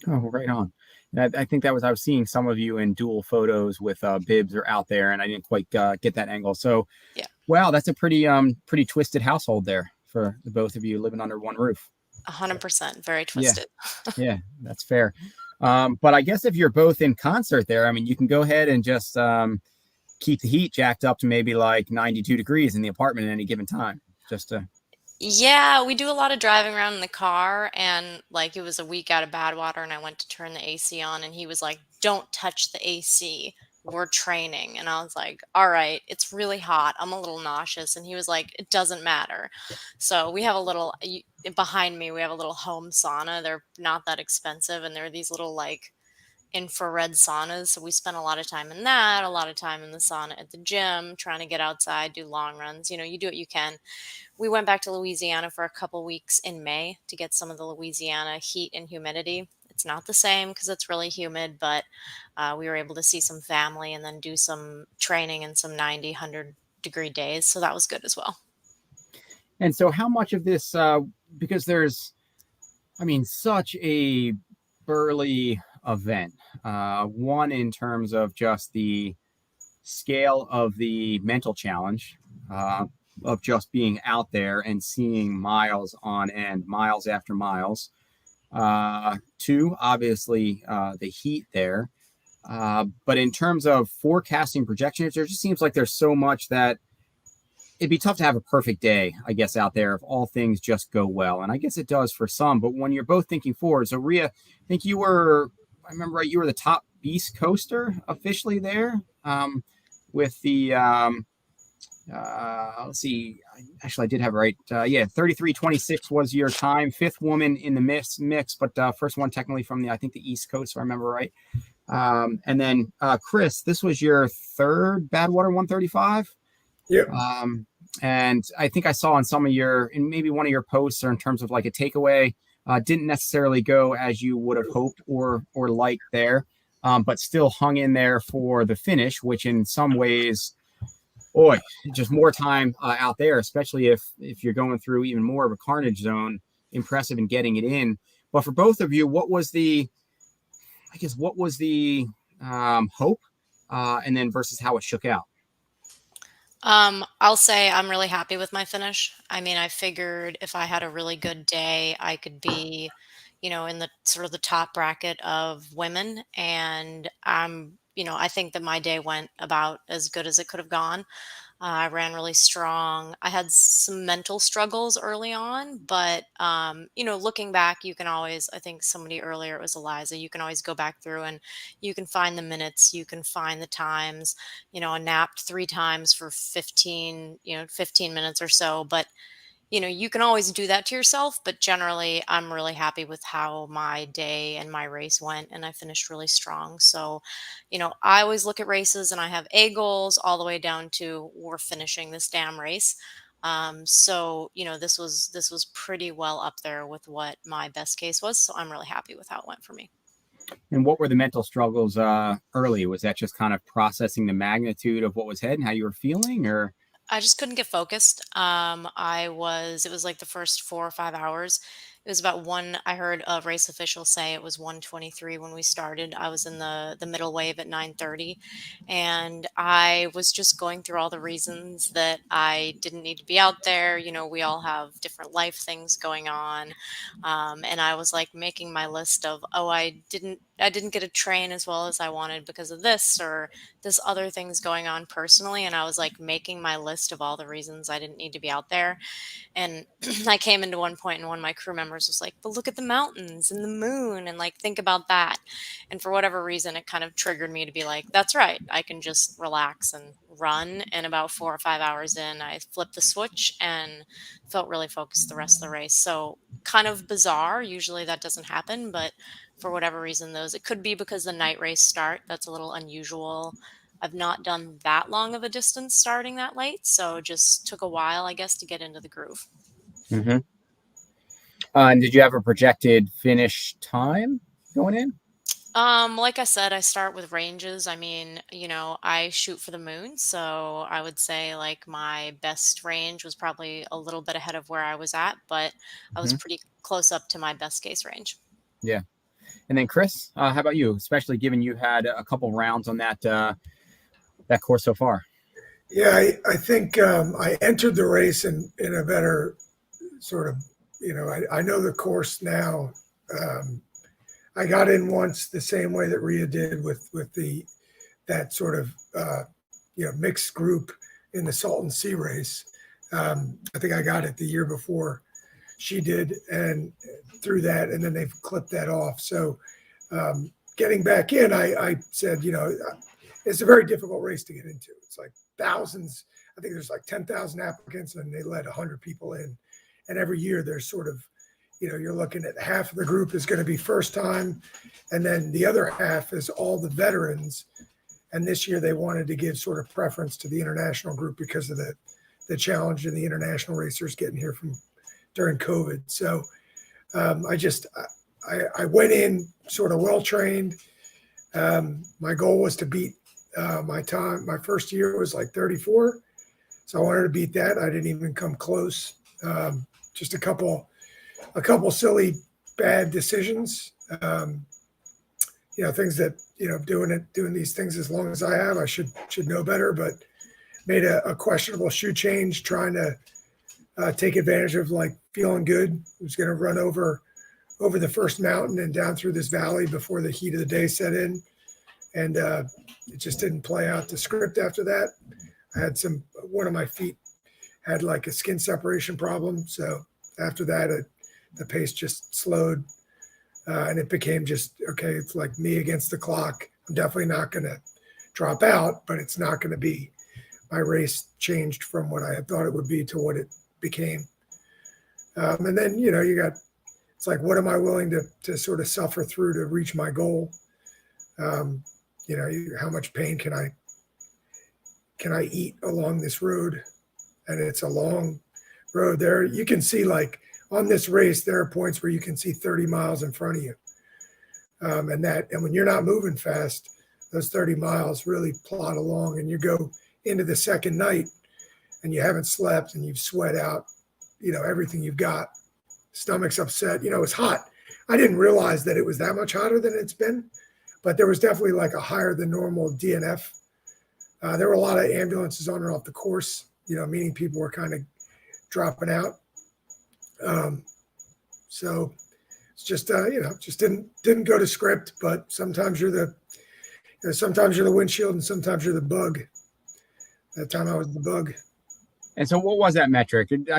Oh, right on. I think I was seeing some of you in dual photos with bibs or out there, and I didn't quite get that angle. So, yeah. Wow, that's a pretty twisted household there for the both of you living under one roof. 100%, very twisted. Yeah, that's fair. But I guess if you're both in concert there, I mean, you can go ahead and just keep the heat jacked up to maybe like 92 degrees in the apartment at any given time. Just to. Yeah, we do a lot of driving around in the car, and like it was a week out of Badwater, and I went to turn the AC on, and he was like, "Don't touch the AC. We're training." And I was like, "All right, it's really hot. I'm a little nauseous." And he was like, "It doesn't matter." So we have behind me, we have a little home sauna. They're not that expensive, and they're these little like infrared saunas. So we spent a lot of time in that, a lot of time in the sauna at the gym, trying to get outside, do long runs. You do what you can. We went back to Louisiana for a couple weeks in May to get some of the Louisiana heat and humidity. It's not the same because it's really humid, but we were able to see some family and then do some training in some 90, 100-degree days. So that was good as well. And so how much of this, because there's, such a burly event, one in terms of just the scale of the mental challenge, of just being out there and seeing miles on end, miles after miles. 2, obviously, the heat there. But in terms of forecasting projections, there just seems like there's so much that it'd be tough to have a perfect day, I guess, out there if all things just go well. And I guess it does for some. But when you're both thinking forward, so Rhea, I think you were the top East Coaster officially there, with the let's see, actually I did have it right. 33:26 was your time, 5th woman in the mix, but first one technically from the East Coast, if I remember right. And then Chris, this was your 3rd Badwater 135. Yep. And I think I saw in maybe one of your posts, or in terms of like a takeaway, didn't necessarily go as you would have hoped or liked there, but still hung in there for the finish, which in some ways, just more time out there, especially if you're going through even more of a carnage zone, impressive in getting it in. But for both of you, what was the hope, and then versus how it shook out? I'll say I'm really happy with my finish. I figured if I had a really good day, I could be, in the sort of the top bracket of women. And I think that my day went about as good as it could have gone. I ran really strong. I had some mental struggles early on, but looking back, you can always, I think somebody earlier, it was Aliza, you can always go back through and you can find the minutes, you can find the times. I napped 3 times for 15 minutes or so, but you can always do that to yourself, but generally I'm really happy with how my day and my race went, and I finished really strong. So, I always look at races and I have A goals all the way down to we're finishing this damn race. So, this was pretty well up there with what my best case was. So I'm really happy with how it went for me. And what were the mental struggles early? Was that just kind of processing the magnitude of what was ahead and how you were feeling, or? I just couldn't get focused. It was like the first 4 or 5 hours, It was about one. I heard a race official say it was 1:23 when we started. I was in the middle wave at 9:30, and I was just going through all the reasons that I didn't need to be out there. You know, we all have different life things going on, and I was like making my list of, oh, I didn't get to train as well as I wanted because of this or this other things going on personally, and I was like making my list of all the reasons I didn't need to be out there. And I came into one point and one of my crew members was like, but look at the mountains and the moon and like think about that. And for whatever reason, it kind of triggered me to be like, that's right. I can just relax and run. And about 4 or 5 hours in, I flipped the switch and felt really focused the rest of the race. So kind of bizarre. Usually that doesn't happen, but for whatever reason, it could be because the night race start. That's a little unusual. I've not done that long of a distance starting that late, so just took a while, I guess, to get into the groove. Mm-hmm. And did you have a projected finish time going in? Like I said, I start with ranges. I mean, you know, I shoot for the moon, so I would say like my best range was probably a little bit ahead of where I was at, but I was pretty close up to my best case range. Yeah. And then Chris, how about you? Especially given you had a couple rounds on that that course so far. Yeah, I think I entered the race in a better sort of, you know, I know the course now. I got in once the same way that Rhea did with that sort of, you know, mixed group in the Salton Sea race. I think I got it the year before she did, and through that, and then they've clipped that off. So getting back in, I said, you know, it's a very difficult race to get into. It's like thousands. I think there's like 10,000 applicants, and they let 100 people in. And every year there's sort of, you know, you're looking at half of the group is going to be first time, and then the other half is all the veterans. And this year they wanted to give sort of preference to the international group because of the challenge in the international racers getting here from during COVID. So I went in sort of well trained. My goal was to beat my time. My first year was like 34. So I wanted to beat that. I didn't even come close. Just a couple silly bad decisions. You know, things that, you know, doing these things as long as I have, I should know better, but made a questionable shoe change, trying to take advantage of like feeling good. I was going to run over the first mountain and down through this valley before the heat of the day set in. And it just didn't play out the script after that. I had one of my feet had like a skin separation problem. So after that, the pace just slowed and it became just, okay, it's like me against the clock. I'm definitely not going to drop out, but it's not going to be. My race changed from what I had thought it would be to what it became. And then, you know, it's like, what am I willing to sort of suffer through to reach my goal? You know, how much pain can I eat along this road? And it's a long road there. You can see like on this race, there are points where you can see 30 miles in front of you. And when you're not moving fast, those 30 miles really plod along, and you go into the second night and you haven't slept and you've sweat out, you know, everything you've got, stomach's upset, you know, it's hot. I didn't realize that it was that much hotter than it's been, but there was definitely like a higher than normal DNF. There were a lot of ambulances on and off the course, you know, meaning people were kind of dropping out. So it's just, you know, just didn't go to script, but sometimes you're the windshield and sometimes you're the bug. That time I was the bug. And so what was that metric? Did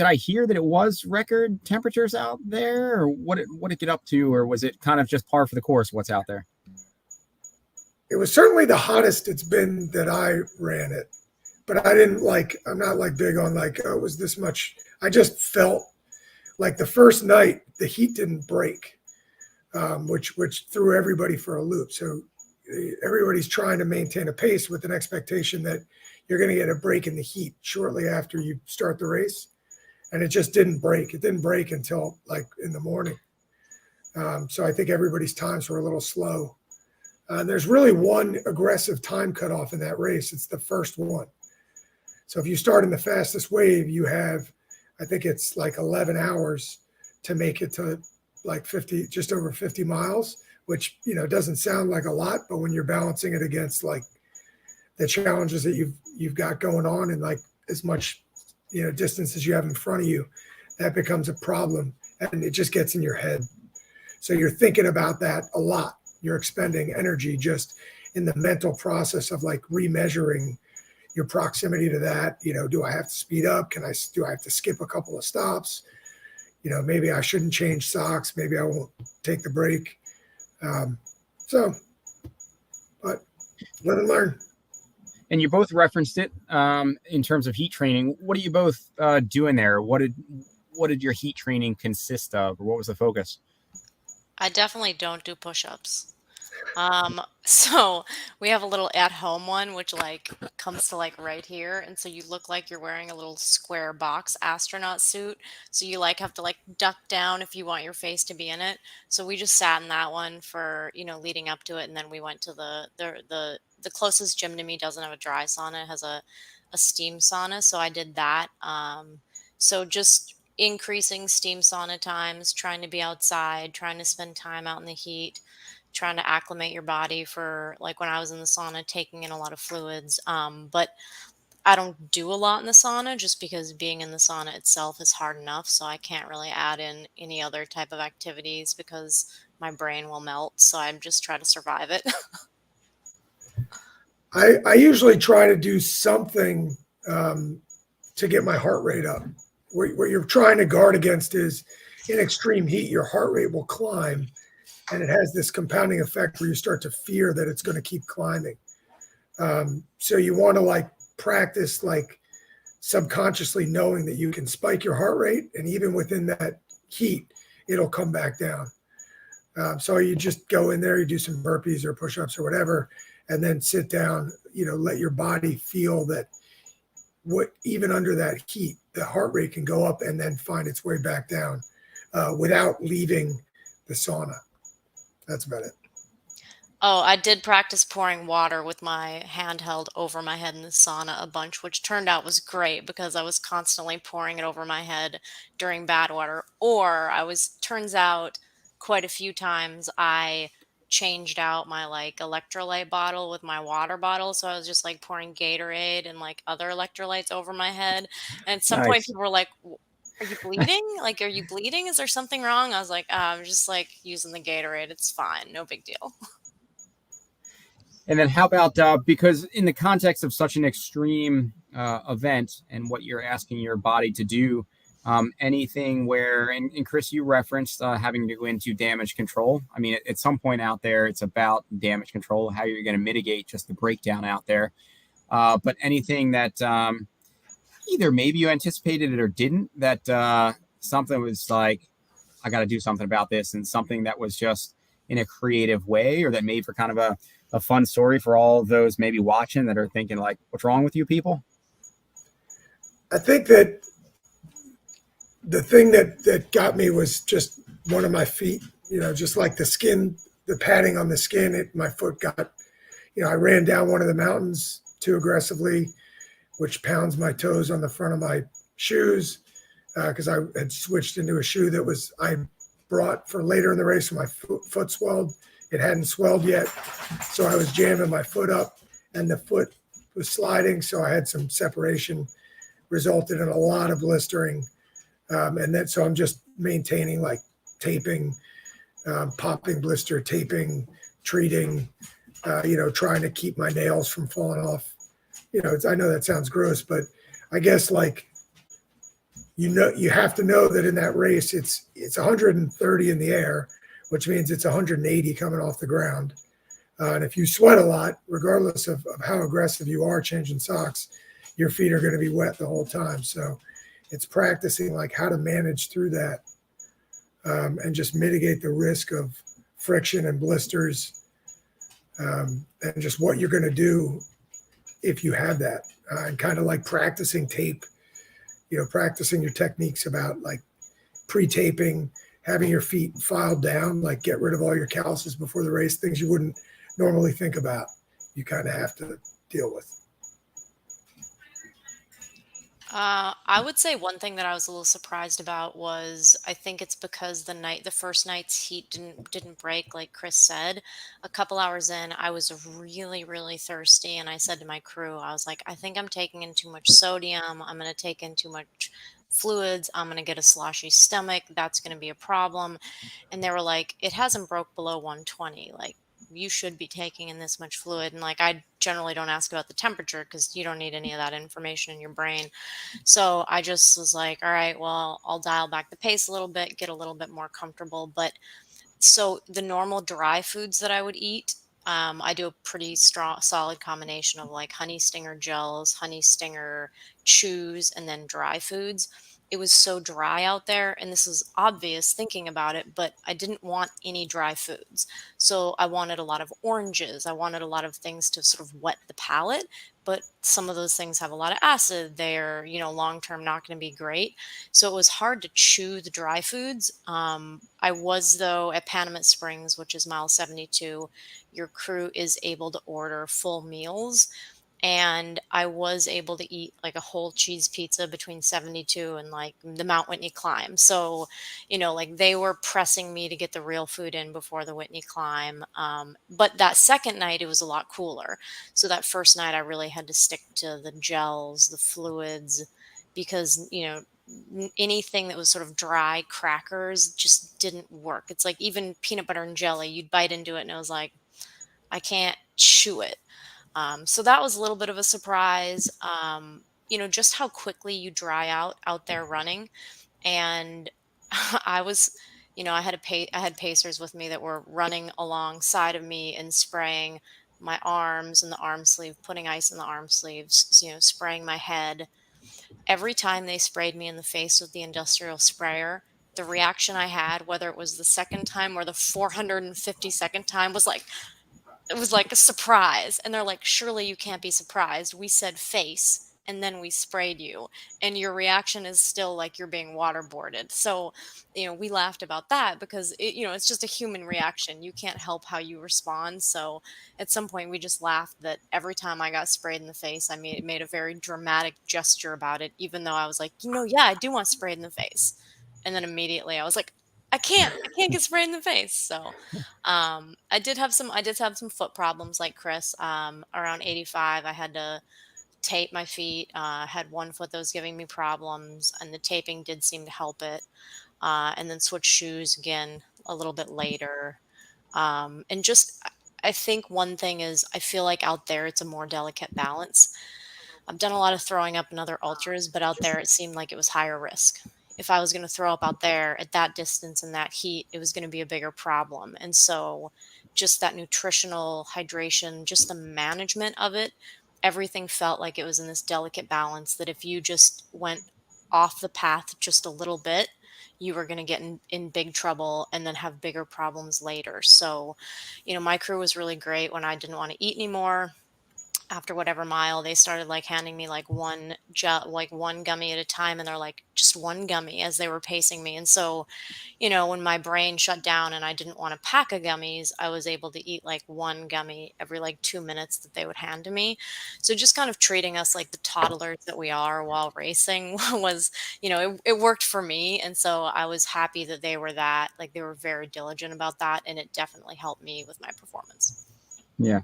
I hear that it was record temperatures out there, or what it get up to, or was it kind of just par for the course what's out there? It was certainly the hottest it's been that I ran it, but I'm not like big on like, oh, it was this much. I just felt like the first night the heat didn't break, which threw everybody for a loop. So everybody's trying to maintain a pace with an expectation that you're going to get a break in the heat shortly after you start the race. And it just didn't break. It didn't break until like in the morning. So I think everybody's times were a little slow. There's really one aggressive time cutoff in that race. It's the first one. So if you start in the fastest wave, you have, I think it's like 11 hours to make it to like 50, just over 50 miles, which, you know, doesn't sound like a lot, but when you're balancing it against like the challenges that you've got going on and like as much, you know, distance as you have in front of you, that becomes a problem and it just gets in your head. So you're thinking about that a lot. You're expending energy just in the mental process of like remeasuring your proximity to that. You know, do I have to speed up? Do I have to skip a couple of stops? You know, maybe I shouldn't change socks. Maybe I won't take the break. But let and learn. And you both referenced it in terms of heat training. What are you both doing there? What did your heat training consist of, or what was the focus? I definitely don't do push-ups. So we have a little at-home one, which like comes to like right here. And so you look like you're wearing a little square box astronaut suit. So you like have to like duck down if you want your face to be in it. So we just sat in that one for, you know, leading up to it. And then we went to the closest gym to me doesn't have a dry sauna. It has a steam sauna. So I did that. So just increasing steam sauna times, trying to be outside, trying to spend time out in the heat, trying to acclimate your body for like when I was in the sauna, taking in a lot of fluids. But I don't do a lot in the sauna just because being in the sauna itself is hard enough. So I can't really add in any other type of activities because my brain will melt. So I'm just trying to survive it. I usually try to do something to get my heart rate up. What you're trying to guard against is in extreme heat, your heart rate will climb. And it has this compounding effect where you start to fear that it's going to keep climbing. So you want to like practice like subconsciously knowing that you can spike your heart rate. And even within that heat, it'll come back down. So you just go in there, you do some burpees or push-ups or whatever, and then sit down, you know, let your body feel that even under that heat, the heart rate can go up and then find its way back down without leaving the sauna. That's about it. Oh, I did practice pouring water with my handheld over my head in the sauna a bunch, which turned out was great because I was constantly pouring it over my head during Badwater. Or turns out quite a few times I changed out my like electrolyte bottle with my water bottle. So I was just like pouring Gatorade and like other electrolytes over my head. And at some point Nice. people were like, are you bleeding? Like, are you bleeding? Is there something wrong? I was like, I'm just like using the Gatorade. It's fine. No big deal. And then how about, because in the context of such an extreme event and what you're asking your body to do, anything where, and Chris, you referenced having to go into damage control. I mean, at some point out there, it's about damage control, how you're going to mitigate just the breakdown out there. But anything that either maybe you anticipated it or didn't, that something was like, I got to do something about this, and something that was just in a creative way or that made for kind of a fun story for all those maybe watching that are thinking like, what's wrong with you people? I think that the thing that got me was just one of my feet, you know, just like the skin, the padding on the skin, my foot got, you know, I ran down one of the mountains too aggressively, which pounds my toes on the front of my shoes because I had switched into a shoe that I brought for later in the race when my foot swelled. It hadn't swelled yet. So I was jamming my foot up and the foot was sliding. So I had some separation, resulted in a lot of blistering. So I'm just maintaining like taping, popping blister, taping, treating, you know, trying to keep my nails from falling off. You know, I know that sounds gross, but I guess like, you know, you have to know that in that race, it's 130 in the air, which means it's 180 coming off the ground. And if you sweat a lot, regardless of how aggressive you are changing socks, your feet are going to be wet the whole time. So it's practicing like how to manage through that and just mitigate the risk of friction and blisters and just what you're going to do if you have that. And kind of like practicing tape, you know, practicing your techniques about like pre-taping, having your feet filed down, like get rid of all your calluses before the race, things you wouldn't normally think about. You kind of have to deal with. I would say one thing that I was a little surprised about was I think it's because the first night's heat didn't break, like Chris said. A couple hours in, I was really, really thirsty, and I said to my crew, I was like, I think I'm taking in too much sodium. I'm gonna take in too much fluids. I'm gonna get a sloshy stomach. That's gonna be a problem. And they were like, it hasn't broke below 120. Like you should be taking in this much fluid. And like I generally don't ask about the temperature because you don't need any of that information in your brain. So I just was like, all right, well, I'll dial back the pace a little bit, get a little bit more comfortable. But so the normal dry foods that I would eat, I do a pretty strong, solid combination of like honey stinger gels, honey stinger chews, and then dry foods. It was so dry out there, and this is obvious thinking about it, but I didn't want any dry foods. So I wanted a lot of oranges. I wanted a lot of things to sort of wet the palate, but some of those things have a lot of acid. They're, long term not going to be great. So it was hard to chew the dry foods. I was, though, at Panamint Springs, which is mile 72, your crew is able to order full meals. And I was able to eat like a whole cheese pizza between 72 and like the Mount Whitney climb. So, like they were pressing me to get the real food in before the Whitney climb. But that second night, it was a lot cooler. So that first night, I really had to stick to the gels, the fluids, because, anything that was sort of dry crackers just didn't work. It's like even peanut butter and jelly, you'd bite into it and it was like, I can't chew it. So that was a little bit of a surprise. Just how quickly you dry out there running. And I was, I had pacers with me that were running alongside of me and spraying my arms and the arm sleeve, putting ice in the arm sleeves, spraying my head. Every time they sprayed me in the face with the industrial sprayer, the reaction I had, whether it was the second time or the 452nd time, was like, it was like a surprise. And they're like, surely you can't be surprised. We said face and then we sprayed you. And your reaction is still like you're being waterboarded. So, we laughed about that because it's just a human reaction. You can't help how you respond. So at some point we just laughed that every time I got sprayed in the face, I made a very dramatic gesture about it, even though I was like, yeah, I do want sprayed in the face. And then immediately I was like, I can't get sprayed in the face. So I did have some foot problems like Chris. Around 85, I had to tape my feet. Had one foot that was giving me problems, and the taping did seem to help it. And then switch shoes again a little bit later. And just, I think one thing is I feel like out there it's a more delicate balance. I've done a lot of throwing up in other ultras, but out there it seemed like it was higher risk. If I was going to throw up out there at that distance and that heat, it was going to be a bigger problem. And so just that nutritional hydration, just the management of it, everything felt like it was in this delicate balance that if you just went off the path just a little bit, you were going to get in big trouble and then have bigger problems later. So, my crew was really great when I didn't want to eat anymore after whatever mile. They started like handing me like one gummy at a time, and they're like, just one gummy, as they were pacing me. And so, when my brain shut down and I didn't want a pack of gummies, I was able to eat like one gummy every like 2 minutes that they would hand to me. So just kind of treating us like the toddlers that we are while racing was, it worked for me. And so I was happy that they were they were very diligent about that, and it definitely helped me with my performance. Yeah.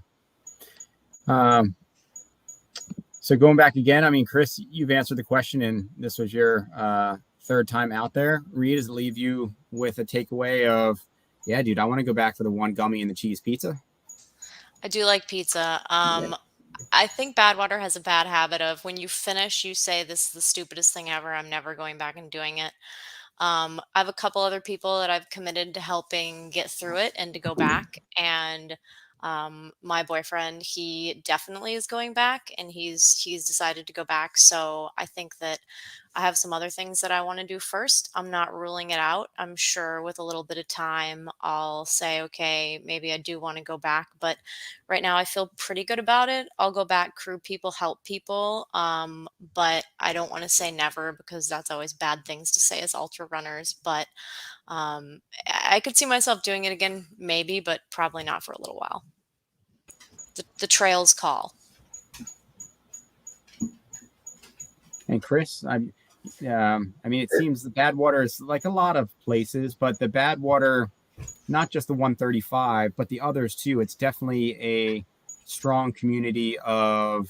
So going back again, I mean, Chris, you've answered the question, and this was your third time out there. Rhea, does it leave you with a takeaway of, yeah, dude, I want to go back for the one gummy and the cheese pizza? I do like pizza. I think Badwater has a bad habit of when you finish, you say, this is the stupidest thing ever. I'm never going back and doing it. I have a couple other people that I've committed to helping get through it and to go back. And my boyfriend, he definitely is going back, and he's decided to go back. So I think that I have some other things that I want to do first. I'm not ruling it out. I'm sure with a little bit of time, I'll say, okay, maybe I do want to go back. But right now, I feel pretty good about it. I'll go back, crew people, help people. But I don't want to say never, because that's always bad things to say as ultra runners. But I could see myself doing it again, maybe, but probably not for a little while. The trails call. And Chris, I mean, it seems the Badwater is like a lot of places, but the Badwater, not just the 135, but the others too. It's definitely a strong community of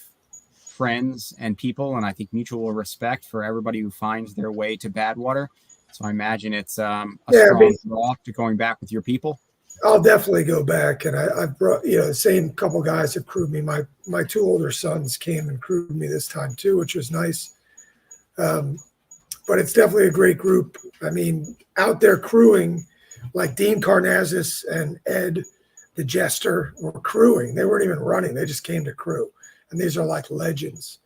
friends and people, and I think mutual respect for everybody who finds their way to Badwater. So I imagine it's a strong draw to going back with your people. I'll definitely go back, and I've brought, the same couple guys have crewed me. My two older sons came and crewed me this time too, which was nice. But it's definitely a great group. I mean, out there crewing, like Dean Karnazes and Ed, the Jester, were crewing. They weren't even running. They just came to crew. And these are like legends.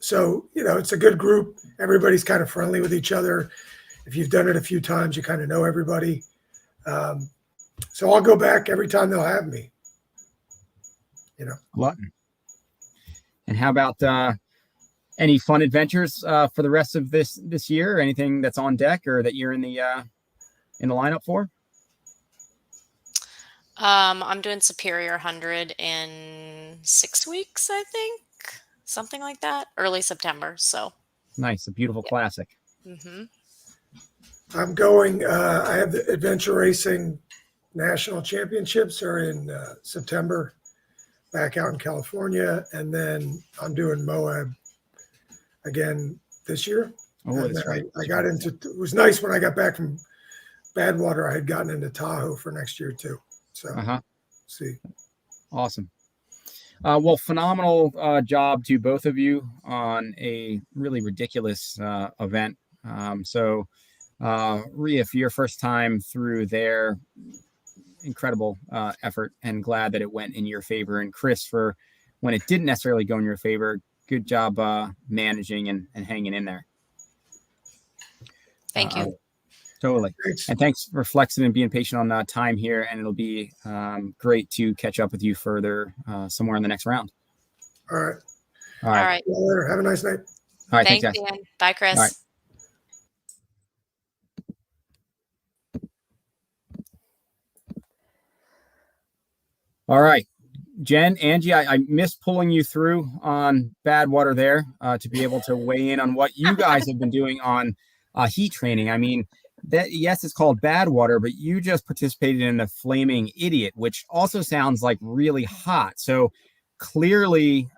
So, it's a good group. Everybody's kind of friendly with each other. If you've done it a few times, you kind of know everybody. So I'll go back every time they'll have me. Glutton. And how about any fun adventures for the rest of this year? Anything that's on deck or that you're in the lineup for? I'm doing Superior 100 in 6 weeks, I think, something like that. Early September. So nice, a beautiful classic. Mm-hmm. I'm going. I have the Adventure Racing National Championships are in September, back out in California, and then I'm doing Moab again this year. Oh, that's right. I got into. It was nice when I got back from Badwater. I had gotten into Tahoe for next year too. So, see. Awesome. Well, phenomenal job to both of you on a really ridiculous event. So, Rhea, for your first time through their incredible effort, and glad that it went in your favor. And Chris, for when it didn't necessarily go in your favor, good job managing and hanging in there. Thank you. Totally. And thanks for flexing and being patient on time here. And it'll be great to catch up with you further somewhere in the next round. All right. All right. See you later. Have a nice night. All right. Thanks, Thanks, guys. Dan. Bye, Chris. All right. All right. Jenn, Angie, I missed pulling you through on Badwater there to be able to weigh in on what you guys have been doing on heat training. I mean, that yes, it's called Badwater, but you just participated in the Flaming Idiot, which also sounds like really hot. So clearly,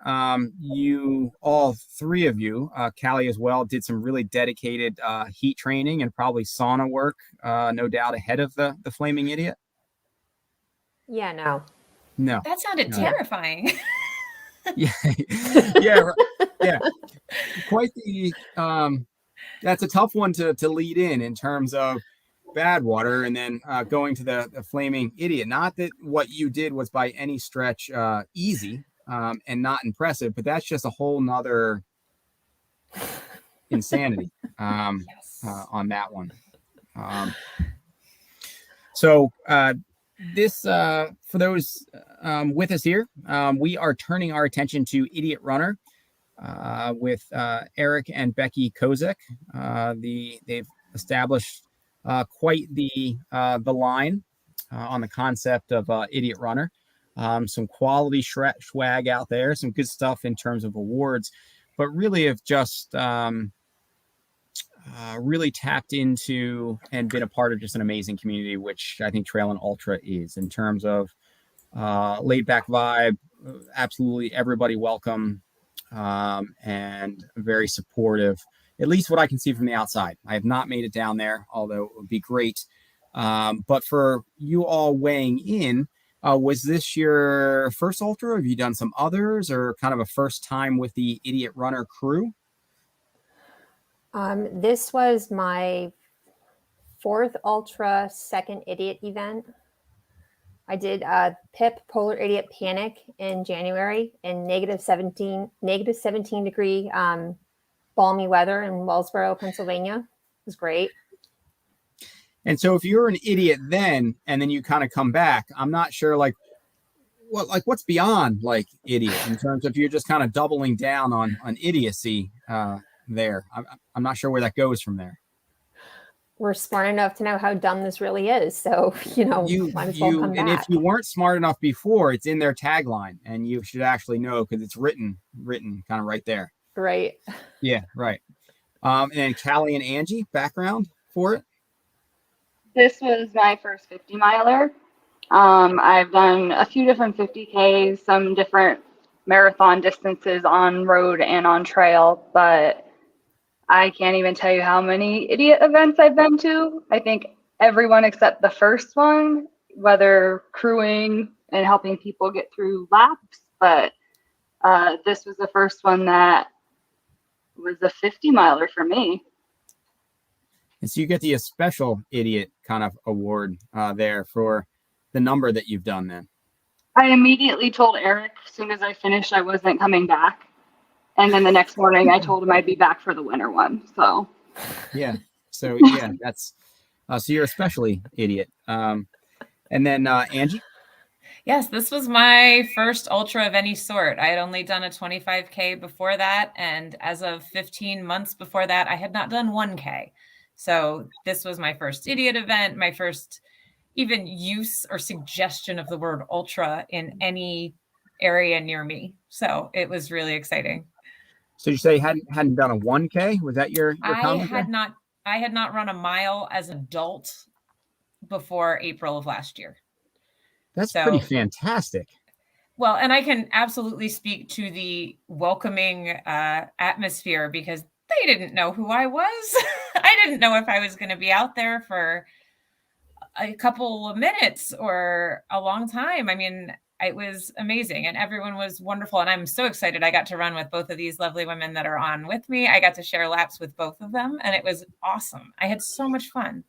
you, all three of you, Callie as well, did some really dedicated heat training and probably sauna work, no doubt, ahead of the Flaming Idiot. Yeah, no. No. That sounded terrifying. Yeah. Yeah. Quite the that's a tough one to lead in terms of Badwater, and then going to the Flaming Idiot. Not that what you did was by any stretch easy and not impressive, but that's just a whole nother insanity on that one. So this for those with us here, we are turning our attention to Idiot Runner with Eric and Becky Kozek. They've established quite the line on the concept of Idiot Runner. Some quality swag out there, some good stuff in terms of awards, but really have just really tapped into and been a part of just an amazing community, which I think Trail and Ultra is, in terms of laid back vibe, absolutely everybody welcome, and very supportive, at least what I can see from the outside. I have not made it down there, although it would be great. But for you all weighing in, was this your first Ultra? Have you done some others, or kind of a first time with the Idiot Runner crew? This was my fourth Ultra, second Idiot event. I did PIP, Polar Idiot Panic, in January in negative 17 degree balmy weather in Wellsboro, Pennsylvania. It was great. And so if you're an idiot then, and then you kind of come back, I'm not sure what's beyond like idiot in terms of you're just kind of doubling down on idiocy there. I'm not sure where that goes from there. We're smart enough to know how dumb this really is. So, might as well come back. And if you weren't smart enough before, it's in their tagline, and you should actually know because it's written kind of right there. Right. Yeah, right. And then Callie and Angie, background for it. This was my first 50 miler. I've done a few different 50Ks, some different marathon distances on road and on trail, but I can't even tell you how many idiot events I've been to. I think everyone except the first one, whether crewing and helping people get through laps, but this was the first one that was a 50 miler for me. And so you get the special idiot kind of award there for the number that you've done then. I immediately told Eric as soon as I finished I wasn't coming back. And then the next morning I told him I'd be back for the winter one. So yeah. So yeah, that's so you're especially idiot. And then Angie. Yes, this was my first ultra of any sort. I had only done a 25K before that. And as of 15 months before that, I had not done 1K. So this was my first idiot event, my first even use or suggestion of the word ultra in any area near me. So it was really exciting. So you say you hadn't done a 1K? Was that your comment? I had not run a mile as an adult before April of last year. That's pretty fantastic. Well, and I can absolutely speak to the welcoming atmosphere because they didn't know who I was. I didn't know if I was going to be out there for a couple of minutes or a long time. I mean, it was amazing and everyone was wonderful. And I'm so excited. I got to run with both of these lovely women that are on with me. I got to share laps with both of them and it was awesome. I had so much fun.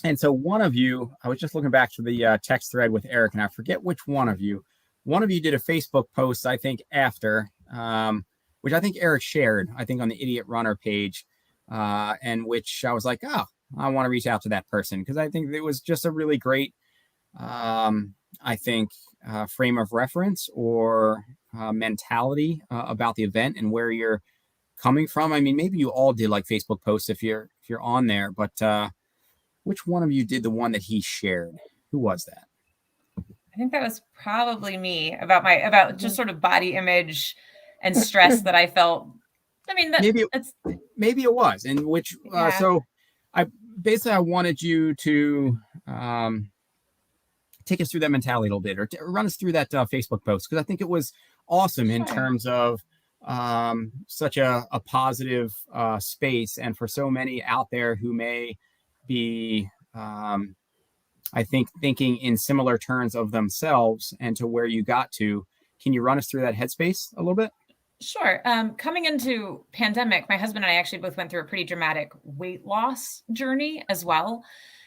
And so one of you, I was just looking back to the text thread with Eric and I forget which one of you did a Facebook post, I think after, which I think Eric shared, I think on the Idiot Runner page, and which I was like, oh, I want to reach out to that person because I think it was just a really great, I think, frame of reference or mentality about the event and where you're coming from. I mean, maybe you all did like Facebook posts if you're on there, but which one of you did the one that he shared? Who was that? I think that was probably me about just sort of body image and stress that I felt. I mean, maybe it was, and which so I wanted you to take us through that mentality a little bit, or run us through that Facebook post because I think it was awesome in terms of such a positive space, and for so many out there who may be, I think, thinking in similar terms of themselves and to where you got to. Can you run us through that headspace a little bit? Sure. Coming into pandemic, my husband and I actually both went through a pretty dramatic weight loss journey as well.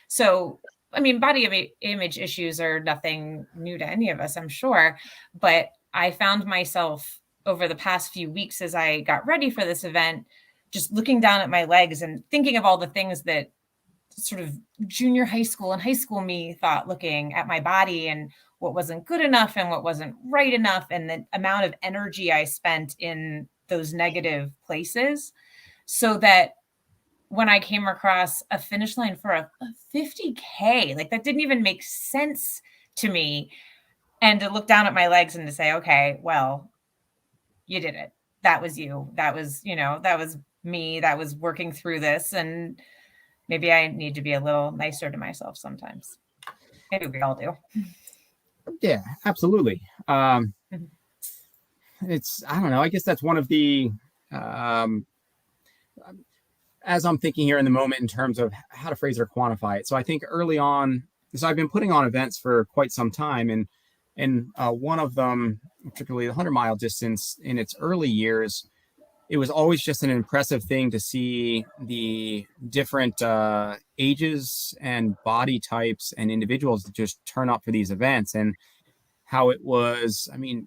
So, I mean, body image issues are nothing new to any of us, I'm sure. But I found myself over the past few weeks as I got ready for this event, just looking down at my legs and thinking of all the things that sort of junior high school and high school me thought, looking at my body and what wasn't good enough and what wasn't right enough, and the amount of energy I spent in those negative places, so that when I came across a finish line for a 50K, like that didn't even make sense to me. And to look down at my legs and to say, okay, well, you did it. That was you. That was, that was me. That was working through this. And maybe I need to be a little nicer to myself sometimes. Maybe we all do. Yeah, absolutely. It's, I don't know, I guess that's one of the, as I'm thinking here in the moment in terms of how to phrase or quantify it. So I think early on, so I've been putting on events for quite some time, and one of them, particularly the 100-mile distance in its early years, it was always just an impressive thing to see the different ages and body types and individuals that just turn up for these events, and how it was, I mean,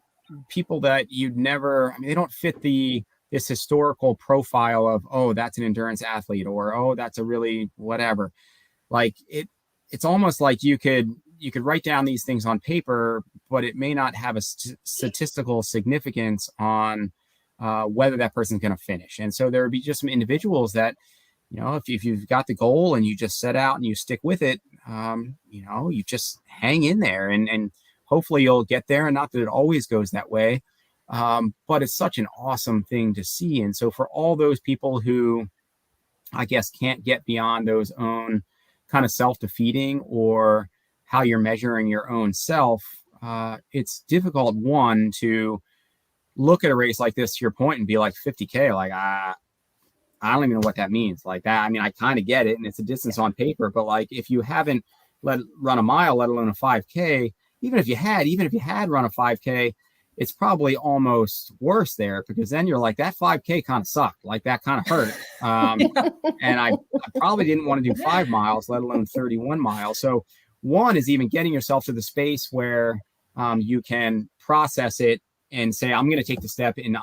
people that you'd never, I mean, they don't fit this historical profile of, oh, that's an endurance athlete, or, oh, that's a really whatever. Like it's almost like you could write down these things on paper, but it may not have a statistical significance on whether that person's going to finish. And so there would be just some individuals that, if you've got the goal and you just set out and you stick with it, you just hang in there and hopefully you'll get there. And not that it always goes that way. But it's such an awesome thing to see. And so for all those people who, I guess, can't get beyond those own kind of self-defeating or how you're measuring your own self, it's difficult, one, to look at a race like this, to your point, and be like 50K, like, I don't even know what that means. Like that, I mean, I kind of get it, and it's a distance on paper, but like if you haven't run a mile, let alone a 5K, even if you had run a 5K, it's probably almost worse there, because then you're like, that 5K kind of sucked. Like that kind of hurt. And I probably didn't want to do 5 miles, let alone 31 miles. So one is even getting yourself to the space where you can process it and say, I'm going to take the step in,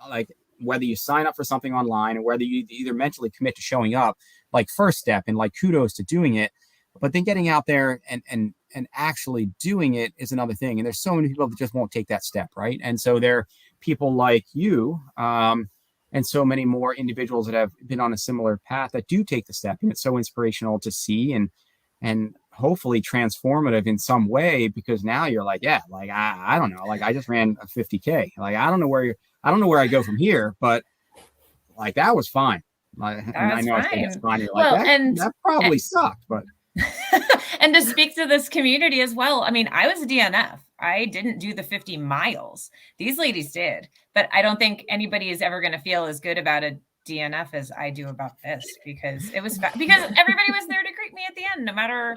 like, whether you sign up for something online or whether you either mentally commit to showing up, like first step, and like kudos to doing it. But then getting out there and actually doing it is another thing. And there's so many people that just won't take that step, right? And so there are people like you and so many more individuals that have been on a similar path that do take the step. And it's so inspirational to see and hopefully transformative in some way, because now you're like, yeah, like, I don't know, like I just ran a 50K. Like, I don't know where I go from here, but like, that was fine. Like, I know I think it's fine. You're like, well, that probably sucked, but. And to speak to this community as well, I mean, I was a DNF. I didn't do the 50 miles. These ladies did, but I don't think anybody is ever going to feel as good about a DNF as I do about this, because it was because everybody was there to greet me at the end, no matter,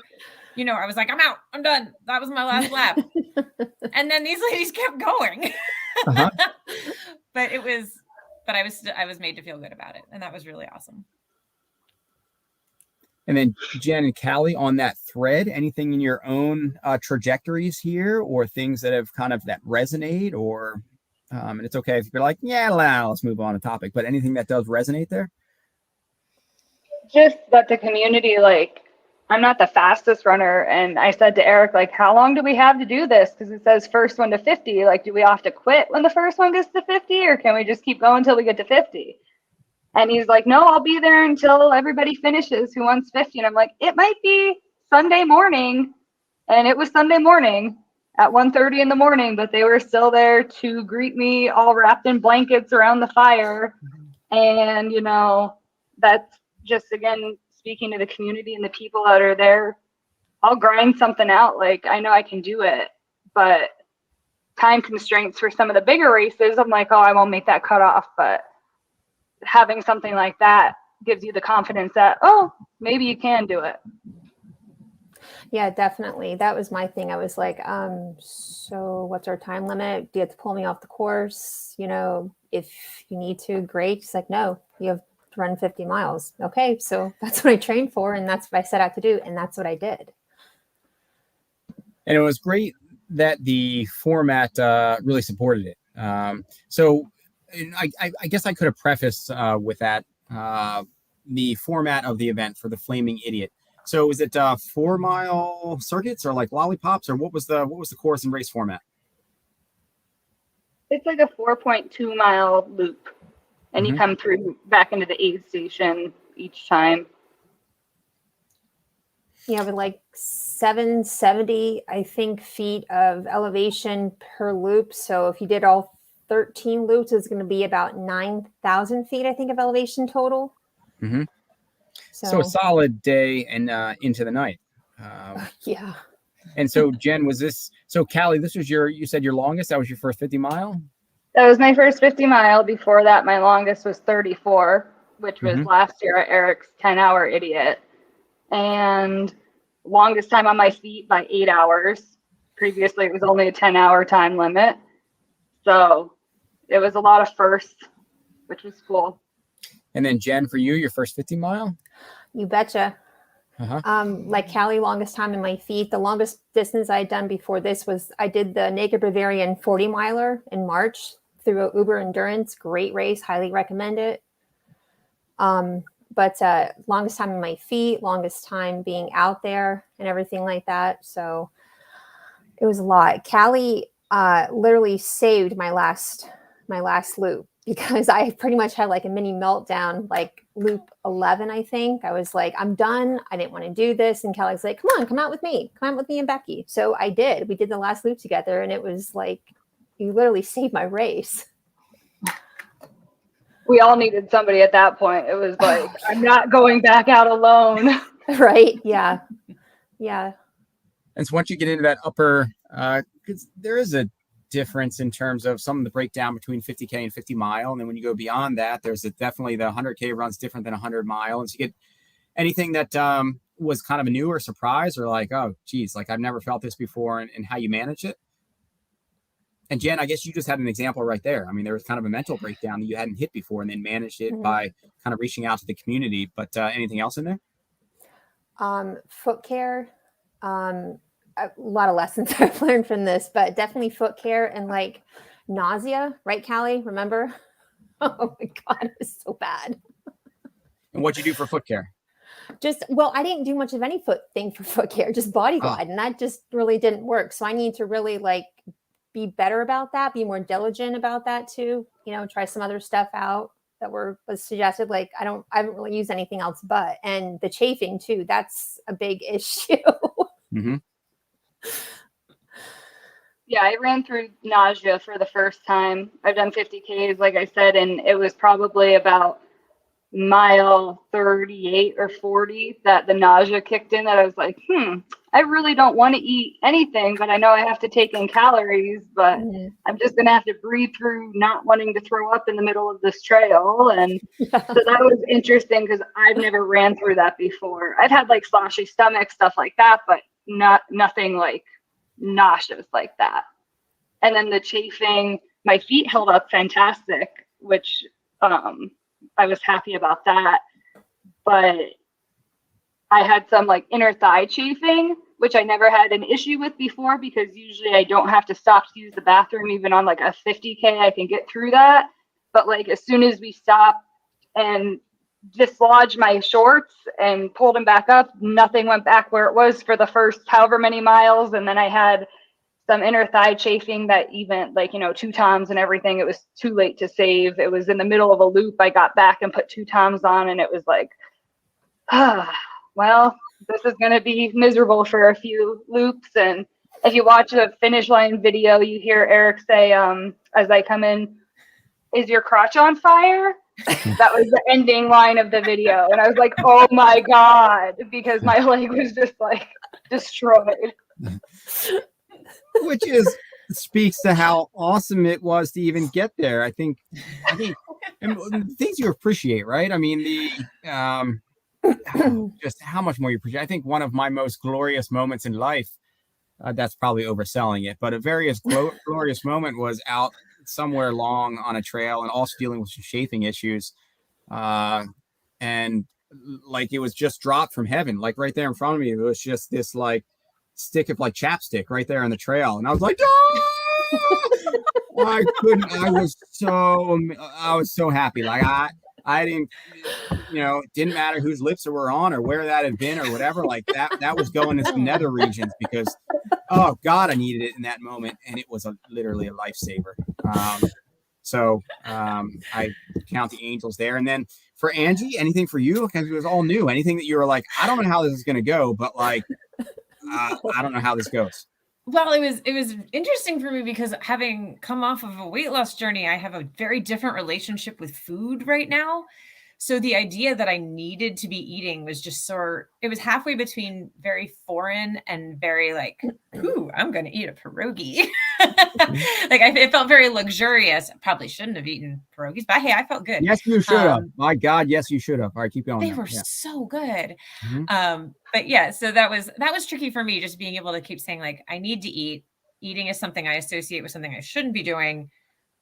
I was like, I'm out, I'm done. That was my last lap. And then these ladies kept going. Uh-huh. But I was made to feel good about it. And that was really awesome. And then Jenn and Callie, on that thread, anything in your own trajectories here, or things that have kind of that resonate, or and it's okay if you're like, yeah, let's move on to topic, but anything that does resonate there? Just that the community, like, I'm not the fastest runner. And I said to Eric, like, how long do we have to do this? Because it says first one to 50. Like, do we have to quit when the first one gets to 50, or can we just keep going until we get to 50? And he's like, no, I'll be there until everybody finishes who wants 50. And I'm like, it might be Sunday morning. And it was Sunday morning at 1:30 in the morning, but they were still there to greet me, all wrapped in blankets around the fire. And, that's just, again, speaking to the community and the people that are there. I'll grind something out. Like, I know I can do it, but time constraints for some of the bigger races, I'm like, oh, I won't make that cutoff. But having something like that gives you the confidence that, oh, maybe you can do it. Yeah, definitely. That was my thing. I was like, so what's our time limit? Do you have to pull me off the course? If you need to, great. It's like, no, you have to run 50 miles. Okay. So that's what I trained for. And that's what I set out to do. And that's what I did. And it was great that the format really supported it. So I guess I could have prefaced with that the format of the event for the Flaming Idiot. So is it 4-mile circuits or like lollipops, or what was the course and race format? It's like a 4.2 mile loop, and you come through back into the aid station each time. Yeah, with like 770, I think, feet of elevation per loop. So if you did all 13 loops, it's going to be about 9,000 feet, I think, of elevation total. Mm-hmm. So a solid day and into the night. Yeah. And so Jenn, Callie, this was you said your longest, that was your first 50 mile? That was my first 50 mile. Before that, my longest was 34, which was last year at Eric's 10-hour Idiot. And longest time on my feet by 8 hours. Previously, it was only a 10-hour time limit. So it was a lot of firsts, which was cool. And then Jenn, for you, your first 50 mile? You betcha. Like Callie, longest time in my feet. The longest distance I had done before this was I did the Naked Bavarian 40 miler in March through Uber Endurance. Great race. Highly recommend it. But longest time in my feet, longest time being out there and everything like that. So it was a lot. Callie literally saved my last loop, because I pretty much had like a mini meltdown, like loop 11, I think. I was like, I'm done. I didn't want to do this. And Callie's like, come out with me and Becky. So I did. We did the last loop together, and it was like you literally saved my race. We all needed somebody at that point. It was like, I'm not going back out alone. Right? Yeah. Yeah. And so once you get into that upper, because there is a difference in terms of some of the breakdown between 50K and 50 mile. And then when you go beyond that, there's definitely the 100K runs different than 100 mile. And so you get anything that was kind of a new or surprise or like, oh, geez, like I've never felt this before, and how you manage it. And Jen, I guess you just had an example right there. I mean, there was kind of a mental breakdown that you hadn't hit before and then managed it by kind of reaching out to the community. But anything else in there? Foot care. A lot of lessons I've learned from this, but definitely foot care and like nausea, right, Callie? Remember? Oh my God, it was so bad. And what'd you do for foot care? Well, I didn't do much of any thing for foot care, just body glide. And that just really didn't work. So I need to really like be better about that, be more diligent about that too, try some other stuff out that was suggested. Like I haven't really used anything else, and the chafing too, that's a big issue. Mm-hmm. Yeah, I ran through nausea for the first time. I've done 50Ks, like I said, and it was probably about mile 38 or 40 that the nausea kicked in, that I was like, I really don't want to eat anything, but I know I have to take in calories, but I'm just going to have to breathe through not wanting to throw up in the middle of this trail. And so that was interesting because I've never ran through that before. I've had like sloshy stomach, stuff like that, but nothing like nauseous like that. And then the chafing, my feet held up fantastic, which I was happy about that. But I had some like inner thigh chafing, which I never had an issue with before, because usually I don't have to stop to use the bathroom. Even on like a 50K, I can get through that. But like as soon as we stopped and dislodged my shorts and pulled them back up, nothing went back where it was for the first however many miles. And then I had some inner thigh chafing that even like, 2 Toms and everything, it was too late to save. It was in the middle of a loop. I got back and put 2 Toms on, and it was like, well, this is going to be miserable for a few loops. And if you watch the finish line video, you hear Eric say, as I come in, "Is your crotch on fire?" That was the ending line of the video. And I was like, oh my God, because my leg was just like destroyed. Which speaks to how awesome it was to even get there. I think and the things you appreciate, right? I mean, just how much more you appreciate. I think one of my most glorious moments in life, that's probably overselling it, but a glorious moment was out somewhere long on a trail and also dealing with some chafing issues. And like it was just dropped from heaven, like right there in front of me. It was just this like stick of like chapstick right there on the trail. And I was like, I was so happy. Like I didn't, it didn't matter whose lips were on or where that had been or whatever. Like that was going to some nether regions because, oh God, I needed it in that moment. And it was literally a lifesaver. So I count the angels there. And then for Angie, anything for you? Because it was all new. Anything that you were like, I don't know how this is going to go, but like, I don't know how this goes. Well, it was interesting for me because having come off of a weight loss journey, I have a very different relationship with food right now. So the idea that I needed to be eating was just it was halfway between very foreign and very like, ooh, I'm going to eat a pierogi. Like it felt very luxurious. I probably shouldn't have eaten pierogies, but hey, I felt good. Yes, you should have. My God, yes, you should have. All right, keep going. They were so good. But yeah, so that was tricky for me, just being able to keep saying like, I need to eat. Eating is something I associate with something I shouldn't be doing,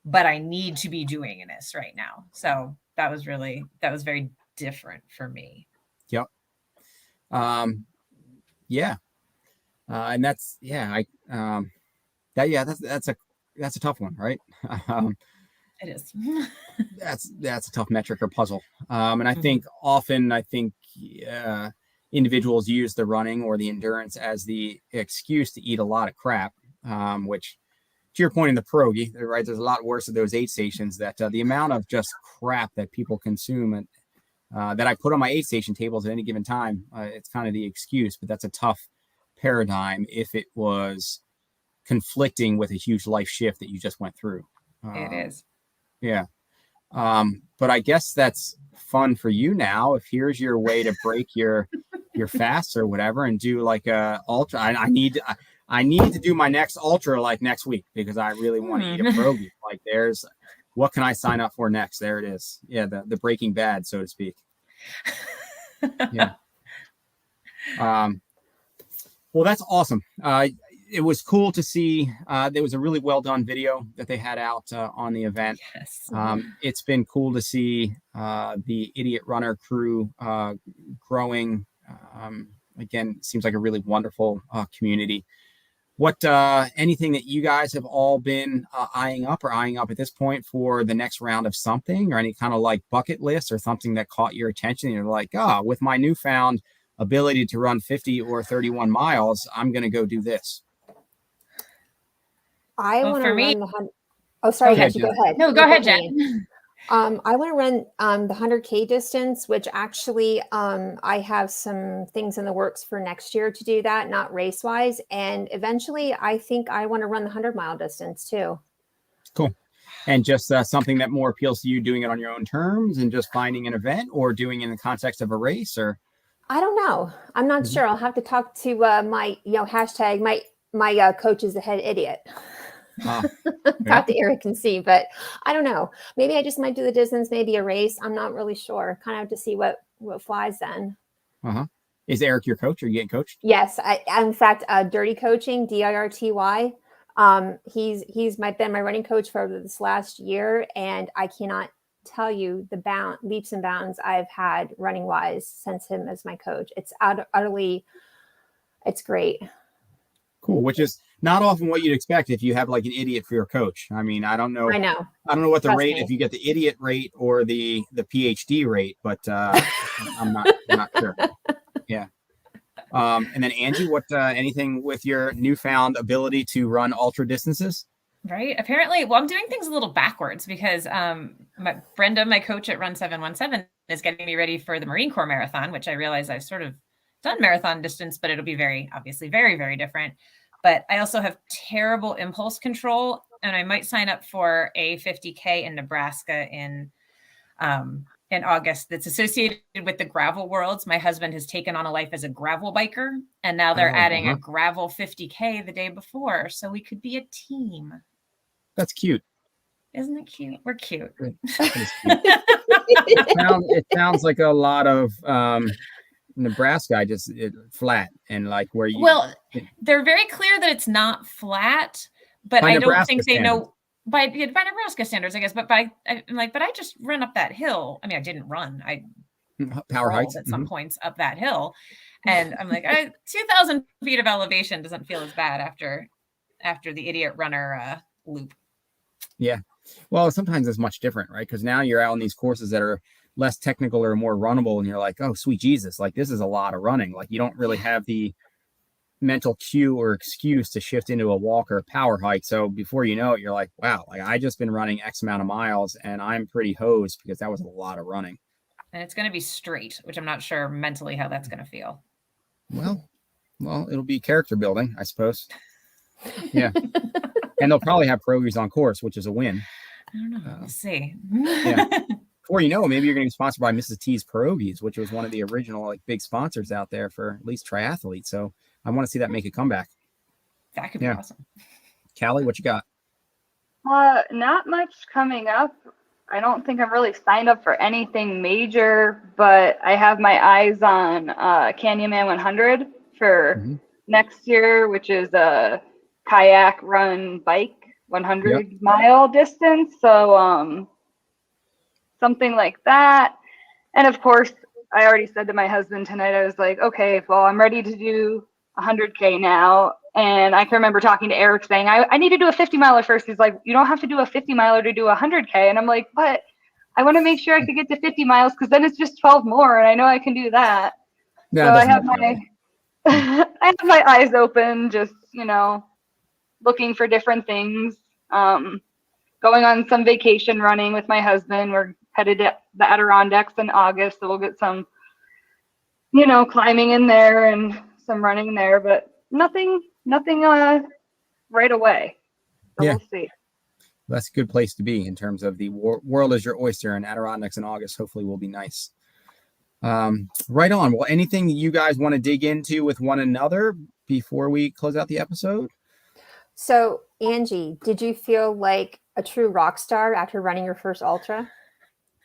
but I need to be doing this right now. So that was very different for me. Yep. Yeah. And that's a tough one, right? It is. that's a tough metric or puzzle. And I think often individuals use the running or the endurance as the excuse to eat a lot of crap, which, to your point in the pierogi, right? There's a lot worse of those aid stations that the amount of just crap that people consume and that I put on my aid station tables at any given time, it's kind of the excuse, but that's a tough paradigm if it was conflicting with a huge life shift that you just went through. It is. Yeah. But I guess that's fun for you now. If here's your way to break your fast or whatever, and do like a ultra. I need to do my next ultra like next week, because I really want to eat a pierogi. Like, there's, what can I sign up for next? There it is. Yeah, the Breaking Bad, so to speak. Yeah. Well, that's awesome. It was cool to see. There was a really well done video that they had out on the event. Yes. It's been cool to see the Idiot Runner crew growing. Again, it seems like a really wonderful community. What anything that you guys have all been eyeing up at this point for the next round of something, or any kind of like bucket list or something that caught your attention? You're like, with my newfound ability to run 50 or 31 miles, I'm going to go do this. I Well, want to for me- run the 100. Oh, sorry, Okay, Jessie, go Jen. ahead. No, You go ahead, put me Jen. in. I want to run the 100K distance, which actually I have some things in the works for next year to do that, not race wise. And eventually I think I want to run the 100-mile distance too. Cool. And just something that more appeals to you, doing it on your own terms and just finding an event, or doing it in the context of a race, or? I don't know. I'm not sure. I'll have to talk to my, hashtag, my coach is the head idiot. Talk to Eric and see, but I don't know. Maybe I just might do the distance, maybe a race. I'm not really sure. Kind of have to see what flies then. Is Eric your coach, or you getting coached? Yes, in fact, dirty coaching, DIRTY. He's been my running coach for this last year, and I cannot tell you the leaps and bounds I've had running wise since him as my coach. It's it's great. Cool, which is not often what you'd expect if you have like an idiot for your coach. I mean, I don't know what the Trust rate, me. if you get the idiot rate or the PhD rate, but I'm not sure. Yeah. And then Angie, what anything with your newfound ability to run ultra distances? Right. Apparently, well, I'm doing things a little backwards because Brenda, my coach at Run 717, is getting me ready for the Marine Corps Marathon, which I realize I've sort of done marathon distance, but it'll be obviously very, very different. But I also have terrible impulse control, and I might sign up for a 50K in Nebraska in August that's associated with the gravel worlds. My husband has taken on a life as a gravel biker, and now they're adding a gravel 50K the day before. So we could be a team. That's cute. Isn't it cute? We're cute. It sounds like a lot of Nebraska. Flat, and like where you. Well, they're very clear that it's not flat, but I don't think they know by Nebraska standards, I guess. But I'm like, but I just run up that hill. I mean, I didn't run. I power heights at some points up that hill, and I'm like, 2,000 feet of elevation doesn't feel as bad after the idiot runner loop. Yeah. Well, sometimes it's much different, right? Because now you're out on these courses that are less technical or more runnable, and you're like, oh, sweet Jesus, like this is a lot of running. Like you don't really have the mental cue or excuse to shift into a walk or a power hike. So before you know it, you're like, wow, like I just been running X amount of miles and I'm pretty hosed because that was a lot of running. And it's going to be straight, which I'm not sure mentally how that's going to feel. Well, it'll be character building, I suppose. Yeah. And they'll probably have pierogies on course, which is a win. I don't know. We'll see. Yeah. Before you know, maybe you're going to be sponsored by Mrs. T's Pierogies, which was one of the original like big sponsors out there for at least triathletes. So I want to see that make a comeback. That could be awesome. Callie, what you got? Not much coming up. I don't think I'm really signed up for anything major, but I have my eyes on Canyonman 100 for next year, which is a kayak run bike 100 mile distance. So something like that. And of course, I already said to my husband tonight, I was like, okay, well, I'm ready to do 100K now. And I can remember talking to Eric saying, I need to do a 50 miler first. He's like, you don't have to do a 50 miler to do 100K. And I'm like, but I want to make sure I could get to 50 miles because then it's just 12 more. And I know I can do that. So I have I have my eyes open, just, looking for different things. Going on some vacation running with my husband. We're headed to the Adirondacks in August. So we'll get some, climbing in there and some running there, but nothing right away. So Yeah. we'll see. That's a good place to be in terms of the world is your oyster, and Adirondacks in August hopefully will be nice. Right on. Well, anything you guys want to dig into with one another before we close out the episode? So, Angie, did you feel like a true rock star after running your first ultra?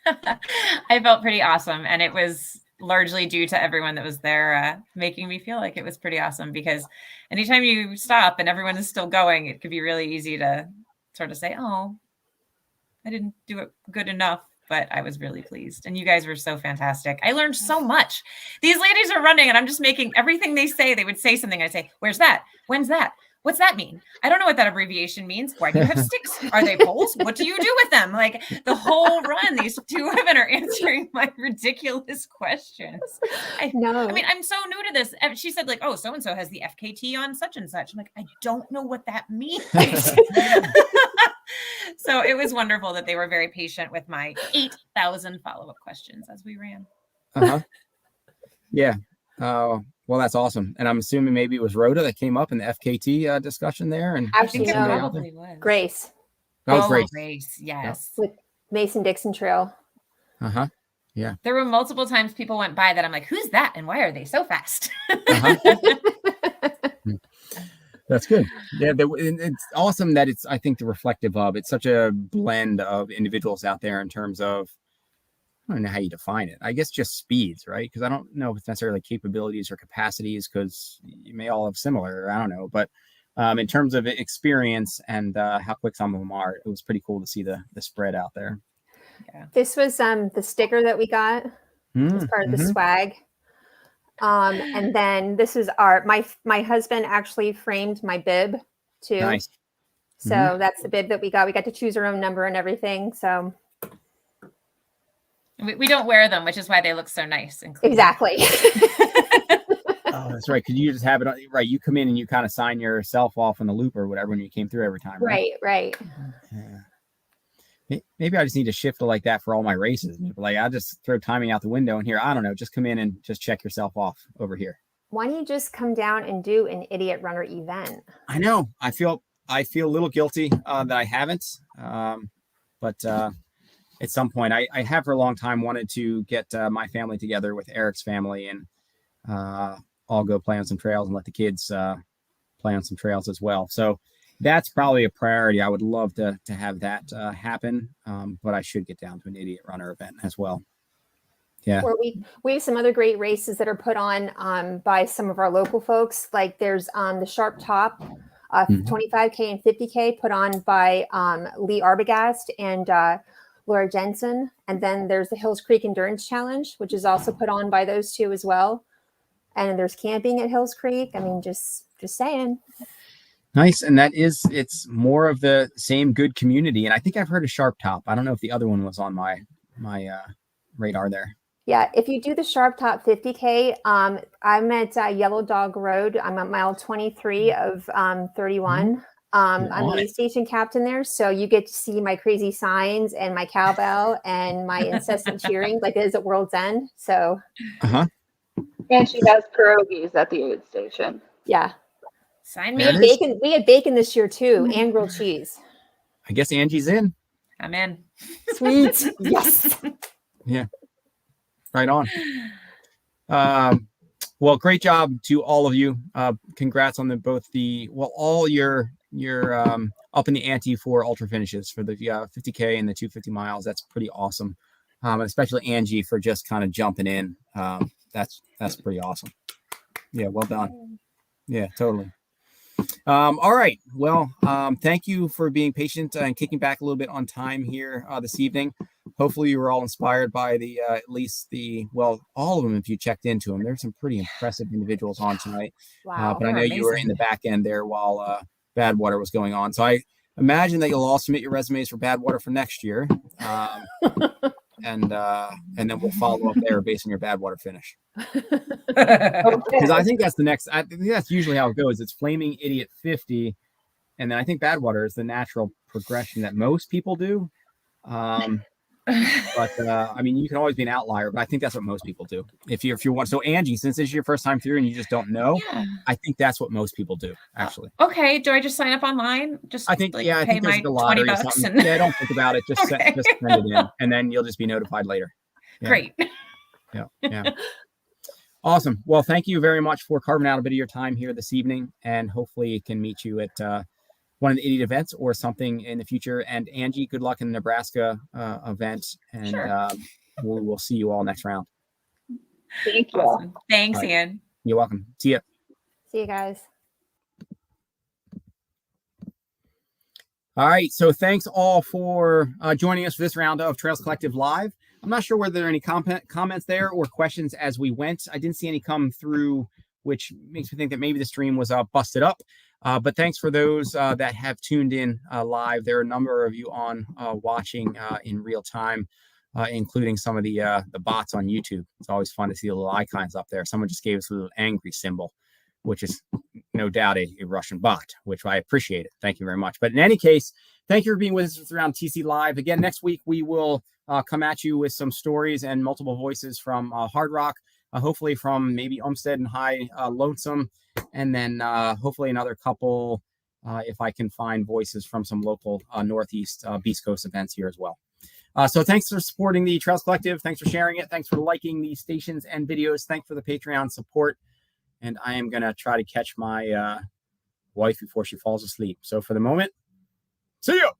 I felt pretty awesome, and it was largely due to everyone that was there making me feel like it was pretty awesome, because anytime you stop and everyone is still going, it could be really easy to sort of say, oh, I didn't do it good enough, but I was really pleased. And you guys were so fantastic. I learned so much. These ladies are running and I'm just making everything they say. They would say something. I'd say, where's that? When's that? What's that mean? I don't know what that abbreviation means. Why do you have sticks? Are they poles? What do you do with them? Like the whole run, these two women are answering my ridiculous questions. I mean, I'm so new to this. She said like, oh, so-and-so has the FKT on such and such. I'm like, I don't know what that means. So it was wonderful that they were very patient with my 8,000 follow-up questions as we ran. Yeah. Well, that's awesome. And I'm assuming maybe it was Rhoda that came up in the FKT discussion there. And actually, I think it probably was. Grace. Oh, Grace. Grace, yes. With Mason-Dixon Trail. Yeah. There were multiple times people went by that I'm like, who's that? And why are they so fast? That's good. Yeah, it's awesome that it's, I think, the reflective of, it's such a blend of individuals out there in terms of, I don't know how you define it. I guess just speeds, right? Because I don't know if it's necessarily capabilities or capacities, because you may all have similar, I don't know. But in terms of experience and how quick some of them are, it was pretty cool to see the spread out there. Yeah. This was the sticker that we got as part of the swag. And then this is my husband actually framed my bib too. Nice. So that's the bib that we got. We got to choose our own number and everything. So we don't wear them, which is why they look so nice. Exactly. Oh, that's right. Because you just have it on, right. You come in and you kind of sign yourself off on the loop or whatever when you came through every time. Right. Yeah. Maybe I just need to shift to like that for all my races. Like I'll just throw timing out the window and here, I don't know, just come in and just check yourself off over here. Why don't you just come down and do an idiot runner event? I know. I feel a little guilty that I haven't. But at some point, I have for a long time wanted to get my family together with Eric's family and all go play on some trails and let the kids play on some trails as well. So that's probably a priority. I would love to have that happen, but I should get down to an idiot runner event as well. Yeah. Or we have some other great races that are put on by some of our local folks. Like there's the Sharp Top, 25K and 50K put on by Lee Arbogast and Laura Jensen. And then there's the Hills Creek Endurance Challenge, which is also put on by those two as well. And there's camping at Hills Creek. I mean, just saying. Nice. And it's more of the same good community. And I think I've heard of Sharp Top. I don't know if the other one was on my radar there. Yeah. If you do the Sharp Top 50K, I'm at Yellow Dog Road. I'm at mile 23 of 31. I'm the aid station captain there. So you get to see my crazy signs and my cowbell and my incessant cheering like it is at World's End. So. And she has pierogies at the aid station. Yeah. Sign We me. had bacon. We had bacon this year too, and grilled cheese. I guess Angie's in. I'm in. Sweet. Yes. Yeah. Right on. Well, great job to all of you. Congrats on all your up in the ante for ultra finishes for the 50K and the 250 miles. That's pretty awesome. And especially Angie for just kind of jumping in. That's pretty awesome. Yeah, well done. Yeah, totally. All right. Well, thank you for being patient and kicking back a little bit on time here this evening. Hopefully you were all inspired by at least all of them if you checked into them. There's some pretty impressive individuals on tonight. Wow. But I know you were in the back end there while Badwater was going on. So I imagine that you'll all submit your resumes for Badwater for next year. And then we'll follow up there based on your Badwater finish. Because I think that's I think that's usually how it goes. It's Flaming Idiot 50, and then I think Badwater is the natural progression that most people do. But I mean, you can always be an outlier, but I think that's what most people do. If you want, so Angie, since this is your first time through and you just don't know, Yeah. I think that's what most people do, actually. Okay. Do I just sign up online? Just I think, like, yeah, I pay think there's my the lottery or $20 something. and Yeah, don't think about it. Just Okay. just send it in, and then you'll just be notified later. Yeah. Great. Yeah. Awesome. Well, thank you very much for carving out a bit of your time here this evening, and hopefully can meet you at one of the idiot events or something in the future. And Angie, good luck in the Nebraska event, and Sure. we'll see you all next round. Thank you. Awesome. Thanks, All right. Ian. You're welcome. See ya. See you guys. All right. So thanks all for joining us for this round of Trails Collective Live. I'm not sure whether there are any comments there or questions as we went. I didn't see any come through, which makes me think that maybe the stream was busted up. But thanks for those that have tuned in live. There are a number of you on watching in real time, including some of the bots on YouTube. It's always fun to see the little icons up there. Someone just gave us a little angry symbol, which is no doubt a Russian bot, which I appreciate it. Thank you very much. But in any case, thank you for being with us around TC Live. Again, next week we will come at you with some stories and multiple voices from Hard Rock, hopefully from maybe Olmsted and High Lonesome, and then hopefully another couple, if I can find voices from some local Northeast Beast Coast events here as well. So thanks for supporting the Trails Collective. Thanks for sharing it. Thanks for liking the stations and videos. Thanks for the Patreon support. And I am going to try to catch my wife before she falls asleep. So for the moment, see you.